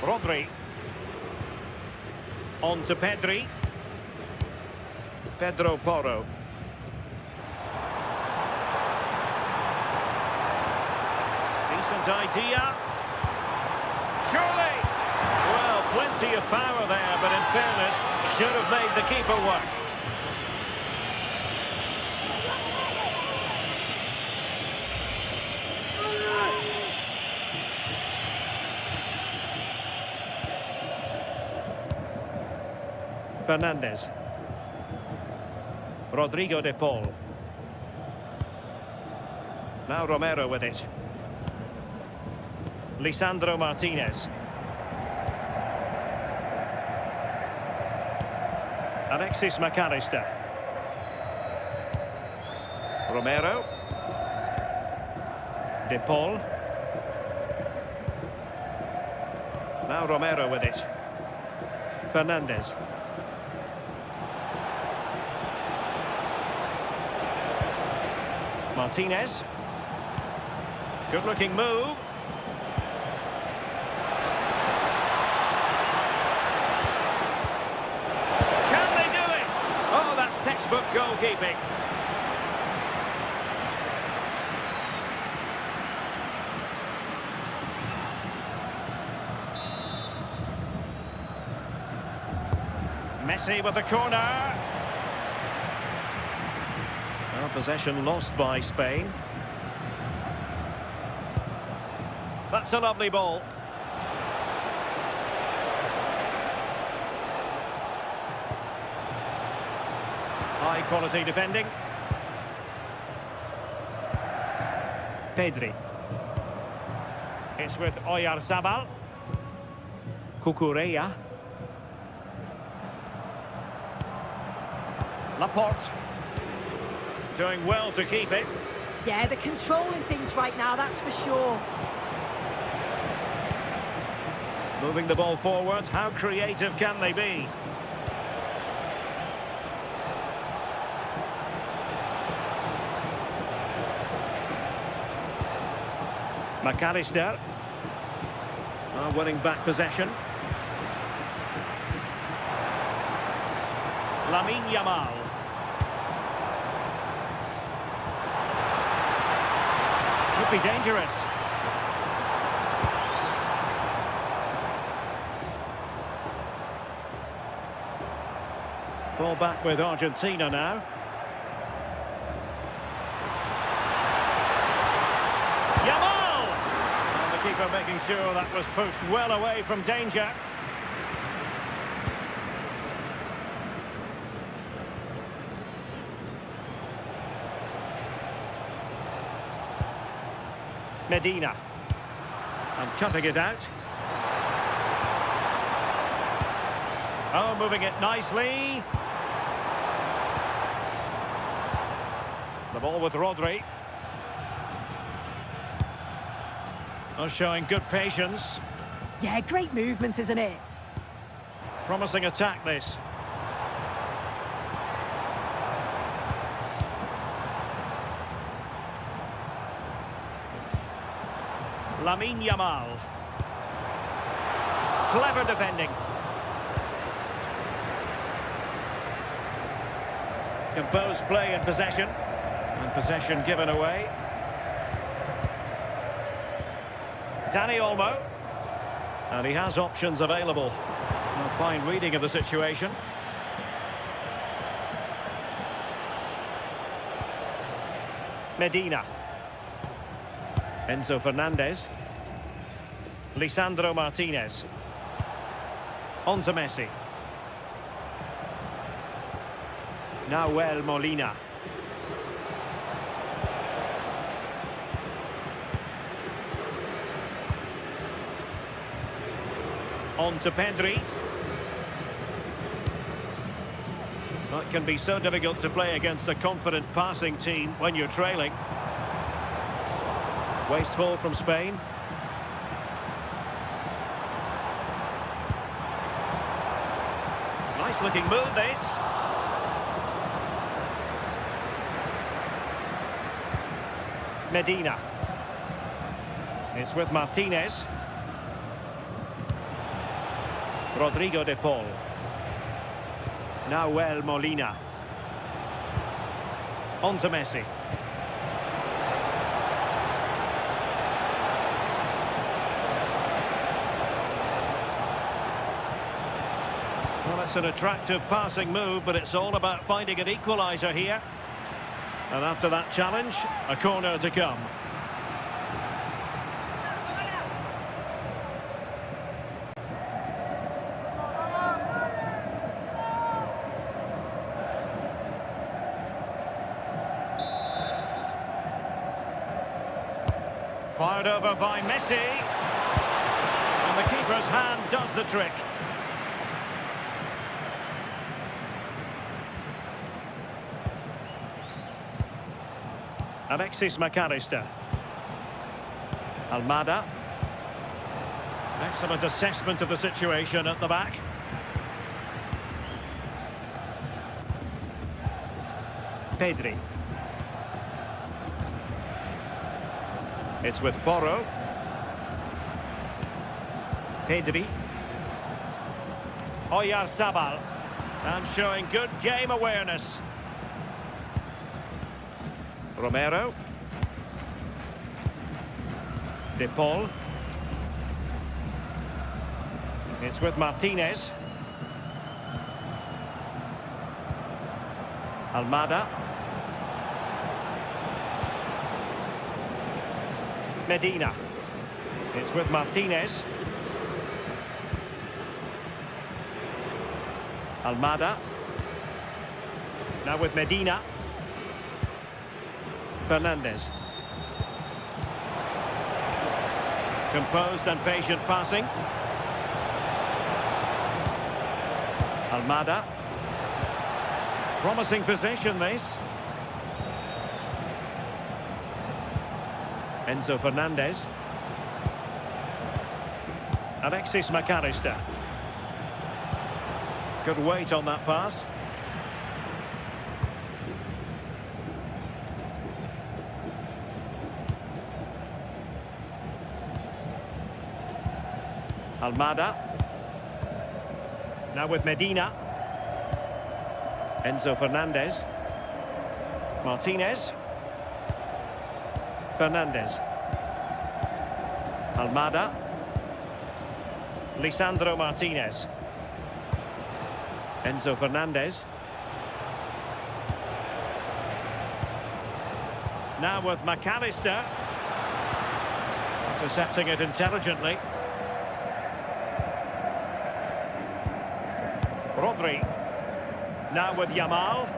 Rodri. On to Pedri. Pedro Porro. Decent idea. Surely. Well, plenty of power there, but in fairness, should have made the keeper work. Fernandes. Rodrigo de Paul. Now Romero with it. Lisandro Martinez. Alexis McAllister. Romero. De Paul. Now Romero with it. Fernandes. Martinez. Good-looking move. Can they do it? Oh, that's textbook goalkeeping. Messi with the corner. Well, possession lost by Spain. That's a lovely ball. High quality defending. Pedri. It's with Oyarzabal. Cucurella. Laporte. Doing well to keep it. Yeah, they're controlling things right now, that's for sure. Moving the ball forward. How creative can they be? McAllister. Winning back possession. Lamine Yamal. Could be dangerous. Ball back with Argentina now. Yamal! And the keeper making sure that was pushed well away from danger. Medina. And cutting it out. Oh, moving it nicely. The ball with Rodri. Oh, showing good patience. Yeah, great movement, isn't it? Promising attack, this. Lamine Yamal. Clever defending. Composed play and possession. And possession given away. Dani Olmo. And he has options available. A fine reading of the situation. Medina. Enzo Fernandez. Lisandro Martinez. On to Messi. Nahuel Molina. On to Pedri. Well, it can be so difficult to play against a confident passing team when you're trailing. Wasteful from Spain. Nice looking move, this. Medina. It's with Martinez. Rodrigo de Paul. Nahuel Molina. On to Messi. Well, it's an attractive passing move, but it's all about finding an equaliser here. And after that challenge, a corner to come. Fired over by Messi. And the keeper's hand does the trick. Alexis McAllister. Almada. Excellent assessment of the situation at the back. Pedri. It's with Porro. Pedri. Oyarzabal. And showing good game awareness. Romero. De Paul. It's with Martinez. Almada. Medina. It's with Martinez. Almada. Now with Medina. Fernandez. Composed and patient passing. Almada. Promising possession, this. Enzo Fernandez. Alexis McAllister. Good weight on that pass. Almada. Now with Medina. Enzo Fernandez. Martinez. Fernandez. Almada. Lisandro Martinez. Enzo Fernandez. Now with McAllister. Intercepting it intelligently. Rodri. Now with Yamal.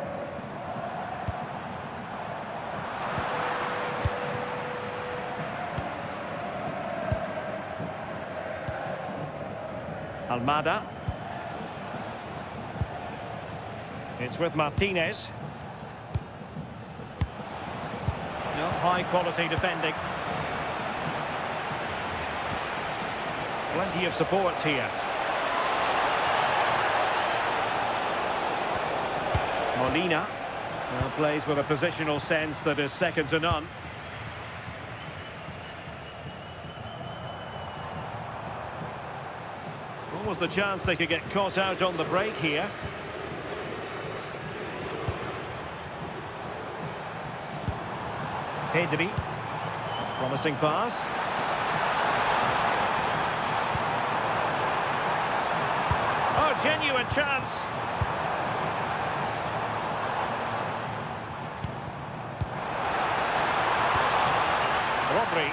Almada. It's with Martinez. No, high quality defending. Plenty of support here. Molina plays with a positional sense that is second to none. What was the chance they could get caught out on the break here? Pedri. Promising pass. Oh, genuine chance. Rodri.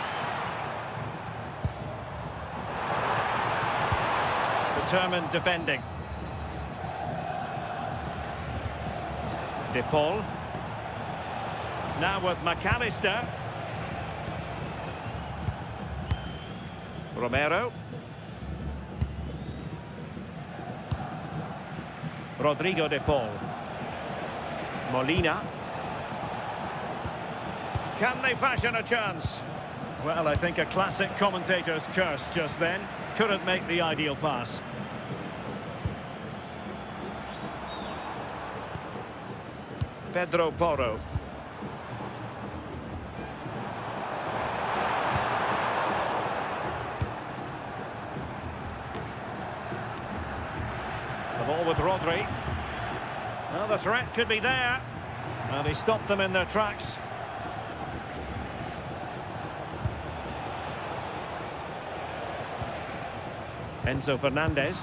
Determined defending. De Paul. Now with McAllister. Romero. Rodrigo De Paul. Molina. Can they fashion a chance? Well, I think a classic commentator's curse just then. Couldn't make the ideal pass. Pedro Porro. The ball with Rodri. Well, the threat could be there. And he stopped them in their tracks. Enzo Fernandez.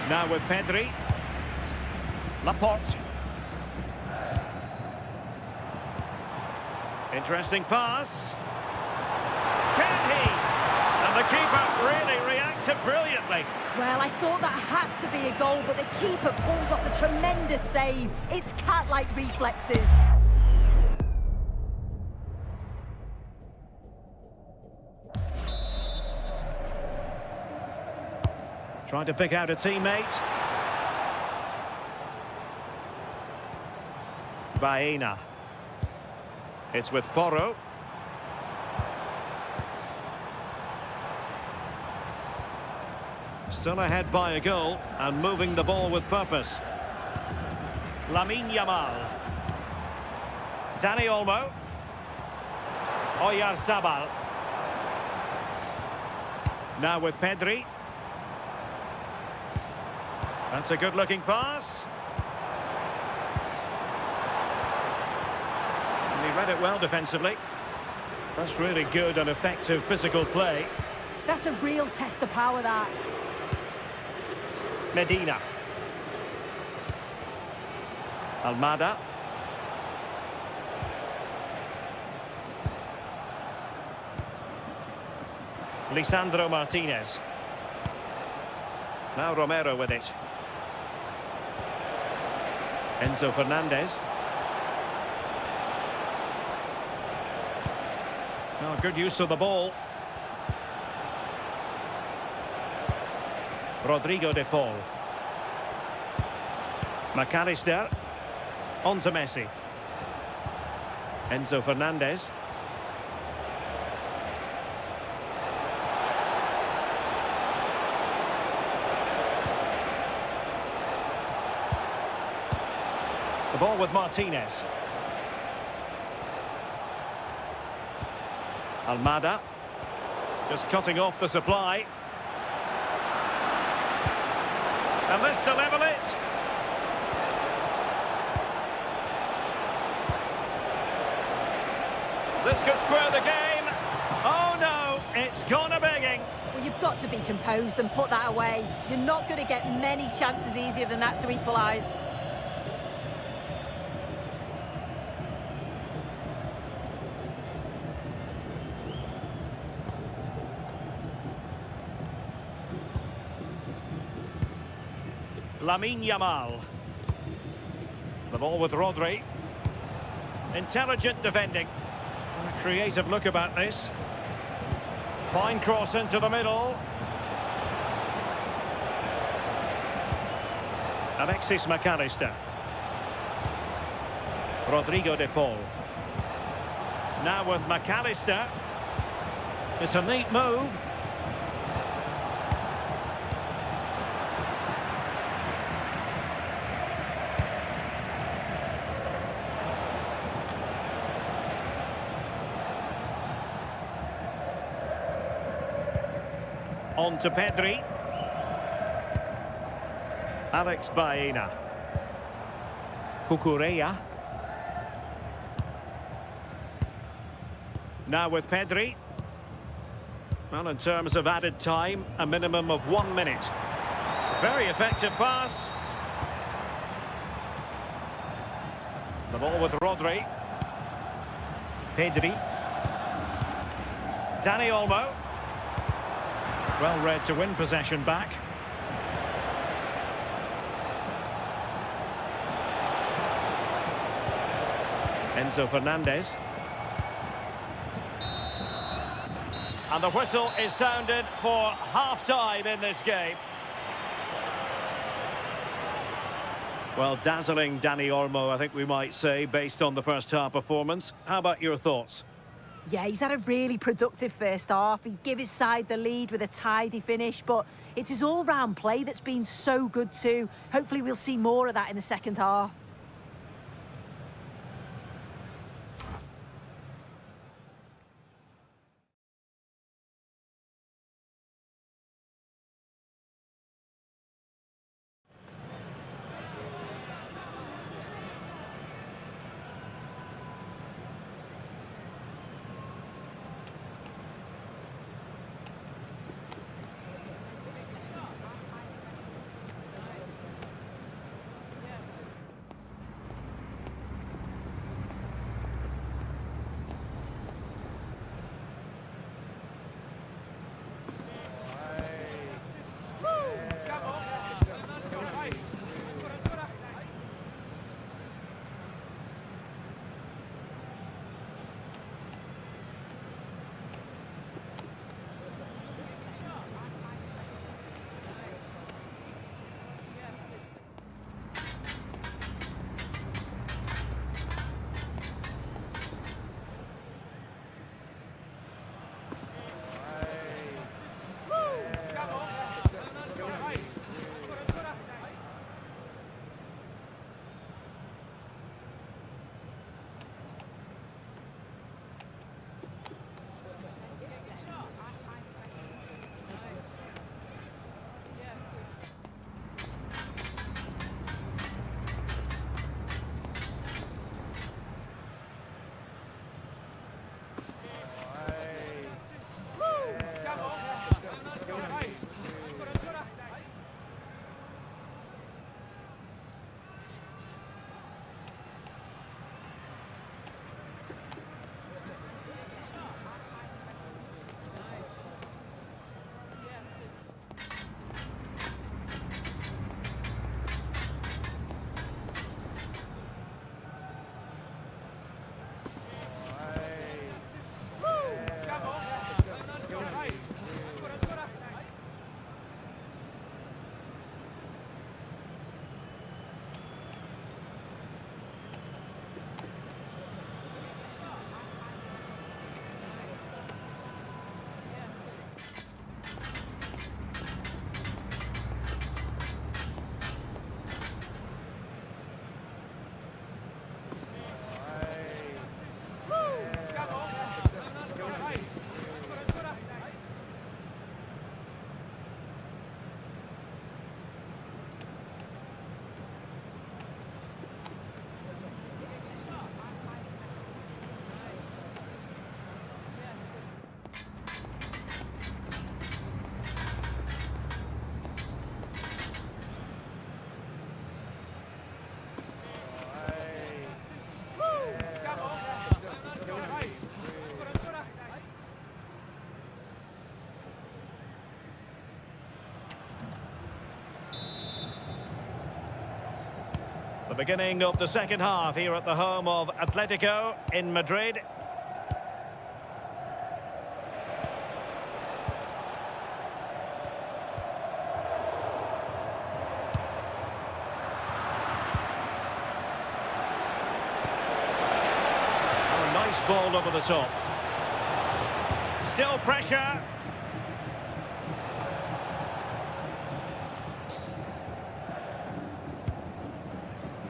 Now with Pedri. Laporte. Interesting pass. Can he? And the keeper really reacted brilliantly. Well, I thought that had to be a goal, but the keeper pulls off a tremendous save. It's cat-like reflexes. Trying to pick out a teammate. Baena. It's with Porro. Still ahead by a goal and moving the ball with purpose. Lamine Yamal. Dani Olmo. Oyarzabal. Now with Pedri. That's a good-looking pass. And he read it well defensively. That's really good and effective physical play. That's a real test of power, that. Medina. Almada. Lisandro Martinez. Now Romero with it. Enzo Fernandez. Oh, good use of the ball. Rodrigo de Paul. McAllister. On to Messi. Enzo Fernandez. The ball with Martinez. Almada. Just cutting off the supply. And this to level it. This could square the game. Oh no, it's gone a begging. Well, you've got to be composed and put that away. You're not going to get many chances easier than that to equalise. Lamine Yamal. The ball with Rodri. Intelligent defending. A creative look about this. Fine cross into the middle. Alexis McAllister. Rodrigo de Paul. Now with McAllister. It's a neat move. On to Pedri. Alex Baena. Cucurella. Now with Pedri. Well, in terms of added time, a minimum of 1 minute. Very effective pass. The ball with Rodri. Pedri. Dani Olmo. Well read to win possession back. Enzo Fernandez. And the whistle is sounded for half-time in this game. Well, dazzling Dani Olmo, I think we might say, based on the first half performance. How about your thoughts? Yeah, he's had a really productive first half. He gave his side the lead with a tidy finish, but it's his all-round play that's been so good too. Hopefully we'll see more of that in the second half. The beginning of the second half here at the home of Atletico in Madrid. Oh, nice ball over the top. Still pressure.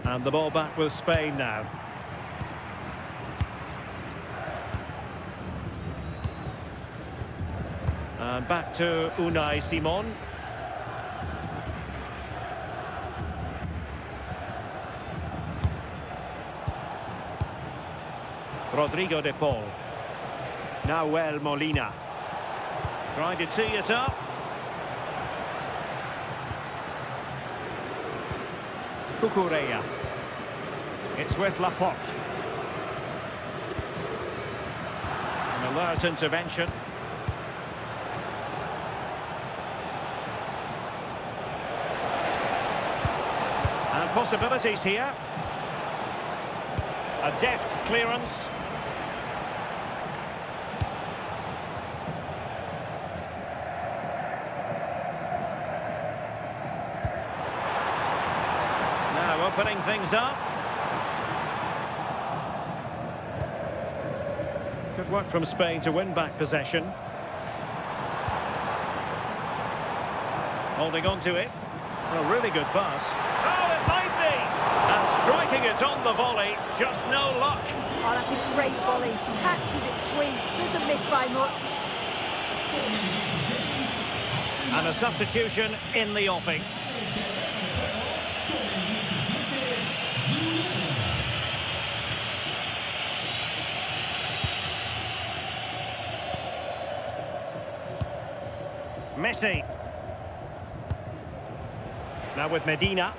And the ball back with Spain now. And back to Unai Simon. Rodrigo de Paul. Nahuel Molina. Trying to tee it up. Cucurella. It's with Laporte. An alert intervention. And possibilities here. A deft clearance. Now opening things up. Good work from Spain to win back possession. Holding on to it. A really good pass. Oh, it might be! And striking it on the volley, just no luck. Oh, that's a great volley. Catches it sweet, doesn't miss by much. And a substitution in the offing. Messi. Now with Medina.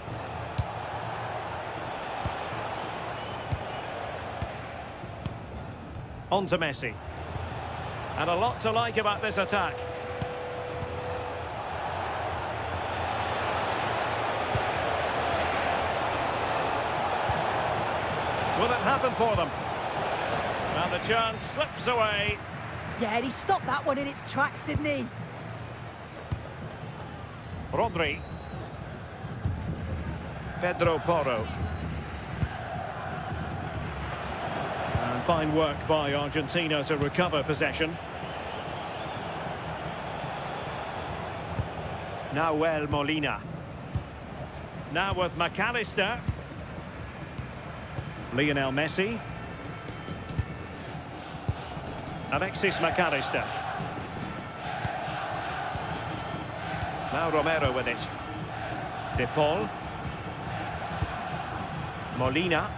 On to Messi. And a lot to like about this attack. Will it happen for them? And the chance slips away. Yeah, and he stopped that one in its tracks, didn't he? Rodri. Pedro Porro. And fine work by Argentina to recover possession. Nahuel Molina. Now with McAllister. Lionel Messi. Alexis McAllister. Now Romero with it. De Paul. Molina.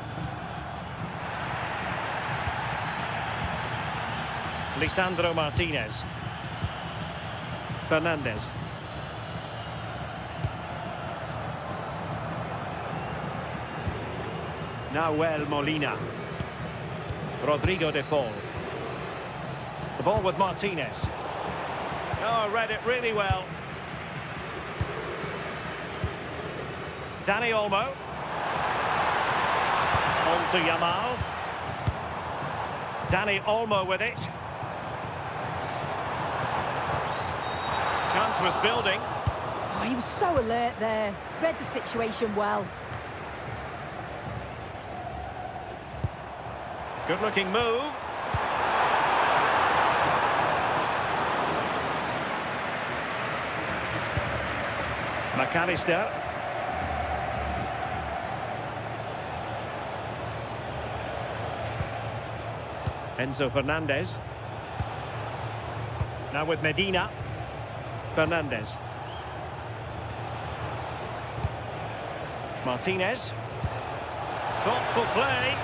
Lisandro Martinez. Fernandez. Nahuel Molina. Rodrigo de Paul. The ball with Martinez. Oh, read it really well. Dani Olmo. On to Yamal. Dani Olmo with it. Chance was building. Oh, he was so alert there. Read the situation well. Good looking move. McAllister. Enzo Fernandez. Now with Medina. Fernandez. Martinez. Thoughtful play.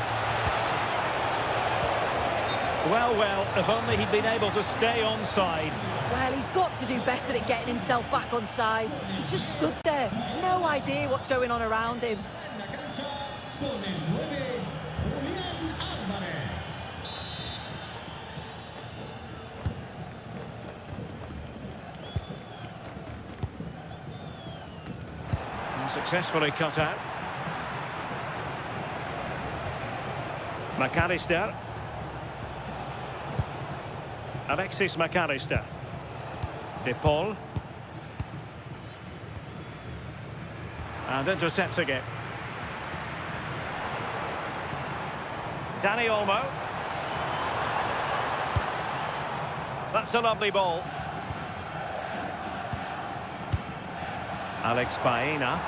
Well, if only he'd been able to stay onside. Well, he's got to do better at getting himself back on side. He's just stood there, no idea what's going on around him. Successfully cut out. McAllister. Alexis McAllister. De Paul. And intercepting it. Dani Olmo. That's a lovely ball. Alex Baena.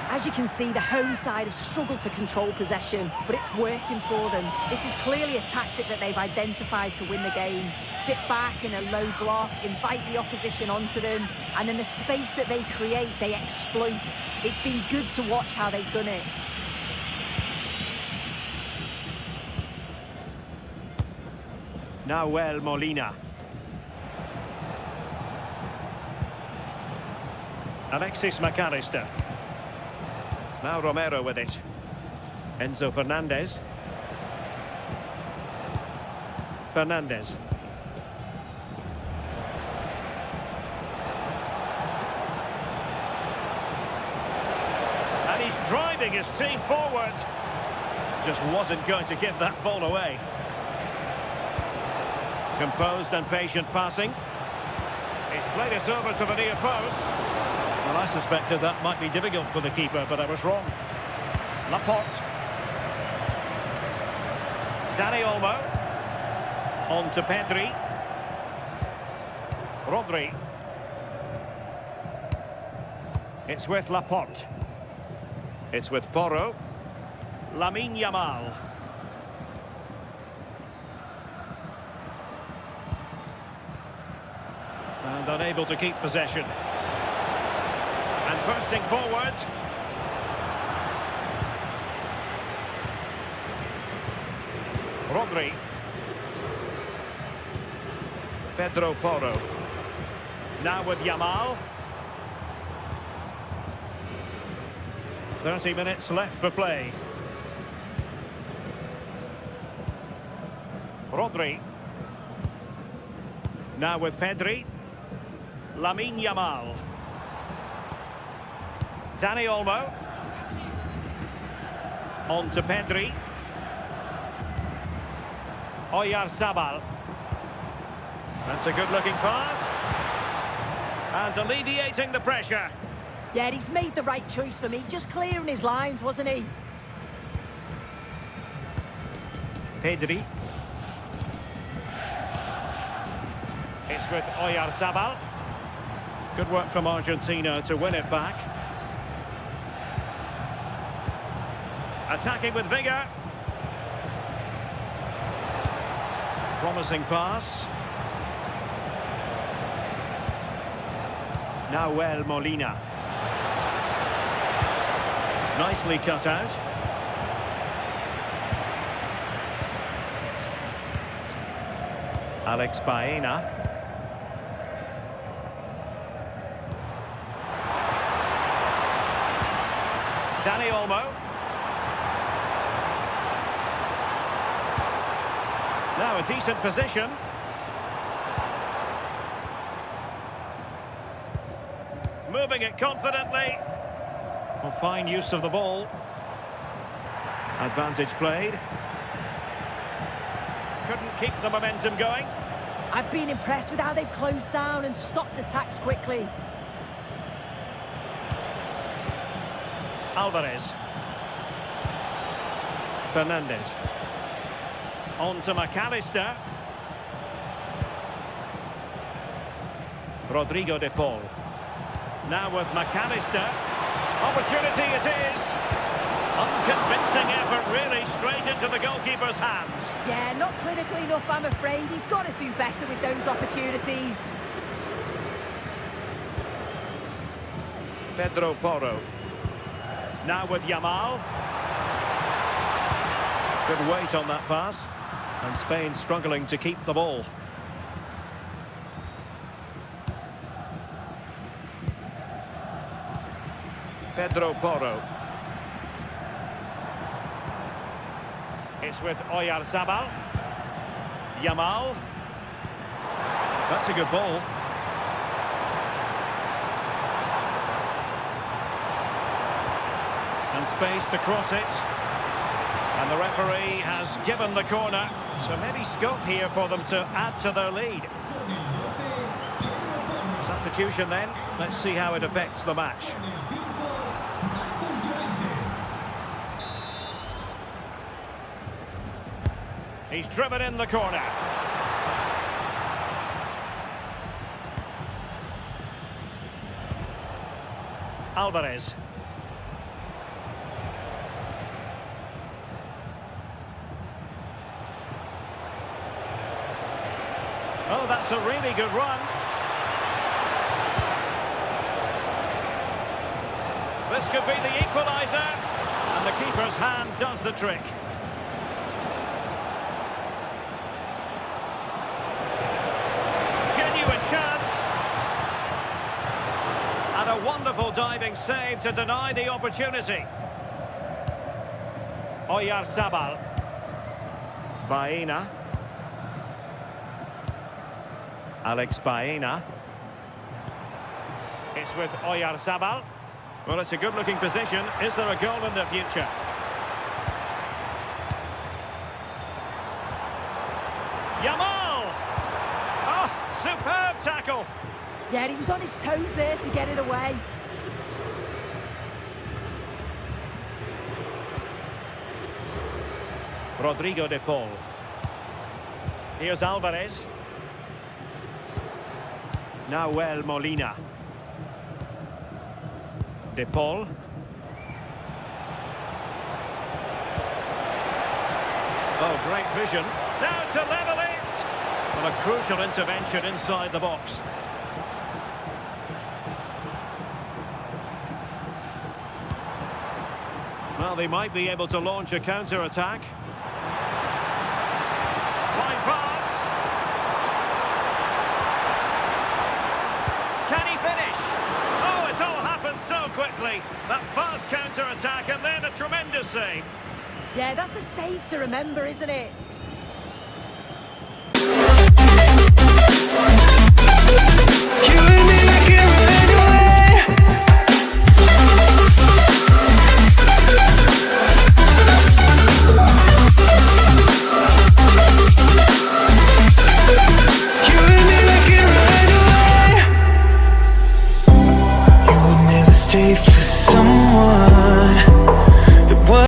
As you can see, the home side have struggled to control possession, but it's working for them. This is clearly a tactic that they've identified to win the game. Sit back in a low block, invite the opposition onto them, and then the space that they create, they exploit. It's been good to watch how they've done it. Nahuel Molina. Alexis McAllister. Now Romero with it. Enzo Fernandez. Fernandez. And he's driving his team forward. Just wasn't going to give that ball away. Composed and patient passing. He's played it over to the near post. Well, I suspected that might be difficult for the keeper, but I was wrong. Laporte. Dani Olmo. On to Pedri. Rodri. It's with Laporte. It's with Porro. Lamine Yamal. And unable to keep possession. And bursting forward. Rodri. Pedro Porro. Now with Yamal. 30 minutes left for play. Rodri. Now with Pedri. Lamine Yamal. Dani Olmo. On to Pedri. Oyarzabal. That's a good-looking pass. And alleviating the pressure. Yeah, he's made the right choice for me. Just clearing his lines, wasn't he? Pedri. It's with Oyarzabal. Good work from Argentina to win it back. Attacking with vigour. Promising pass. Nahuel Molina. Nicely cut out. Alex Baena. Dani Olmo. Now a decent position. Moving it confidently. Well, fine use of the ball. Advantage played. Couldn't keep the momentum going. I've been impressed with how they've closed down and stopped attacks quickly. Alvarez. Fernandez. On to McAllister. Rodrigo de Paul. Now with McAllister. Opportunity it is. Unconvincing effort, really, straight into the goalkeeper's hands. Yeah, not clinical enough, I'm afraid. He's got to do better with those opportunities. Pedro Porro. Now with Yamal. Good weight on that pass. And Spain struggling to keep the ball. Pedro Porro. It's with Oyarzabal. Yamal. That's a good ball. And space to cross it. And the referee has given the corner. So maybe scope here for them to add to their lead. Substitution then. Let's see how it affects the match. He's driven in the corner. Alvarez. Oh, that's a really good run. This could be the equaliser. And the keeper's hand does the trick. Genuine chance. And a wonderful diving save to deny the opportunity. Oyarzabal. Baena. Alex Baena. It's with Oyarzabal. Well, it's a good-looking position. Is there a goal in the future? Yamal! Oh, superb tackle! Yeah, he was on his toes there to get it away. Rodrigo de Paul. Here's Alvarez. Nahuel Molina. De Paul. Oh, great vision. Now to level it! Well, a crucial intervention inside the box. Well, they might be able to launch a counter-attack. Fine pass. Can he finish? Oh, it all happened so quickly. That fast counter-attack and then a tremendous save. Yeah, that's a save to remember, isn't it?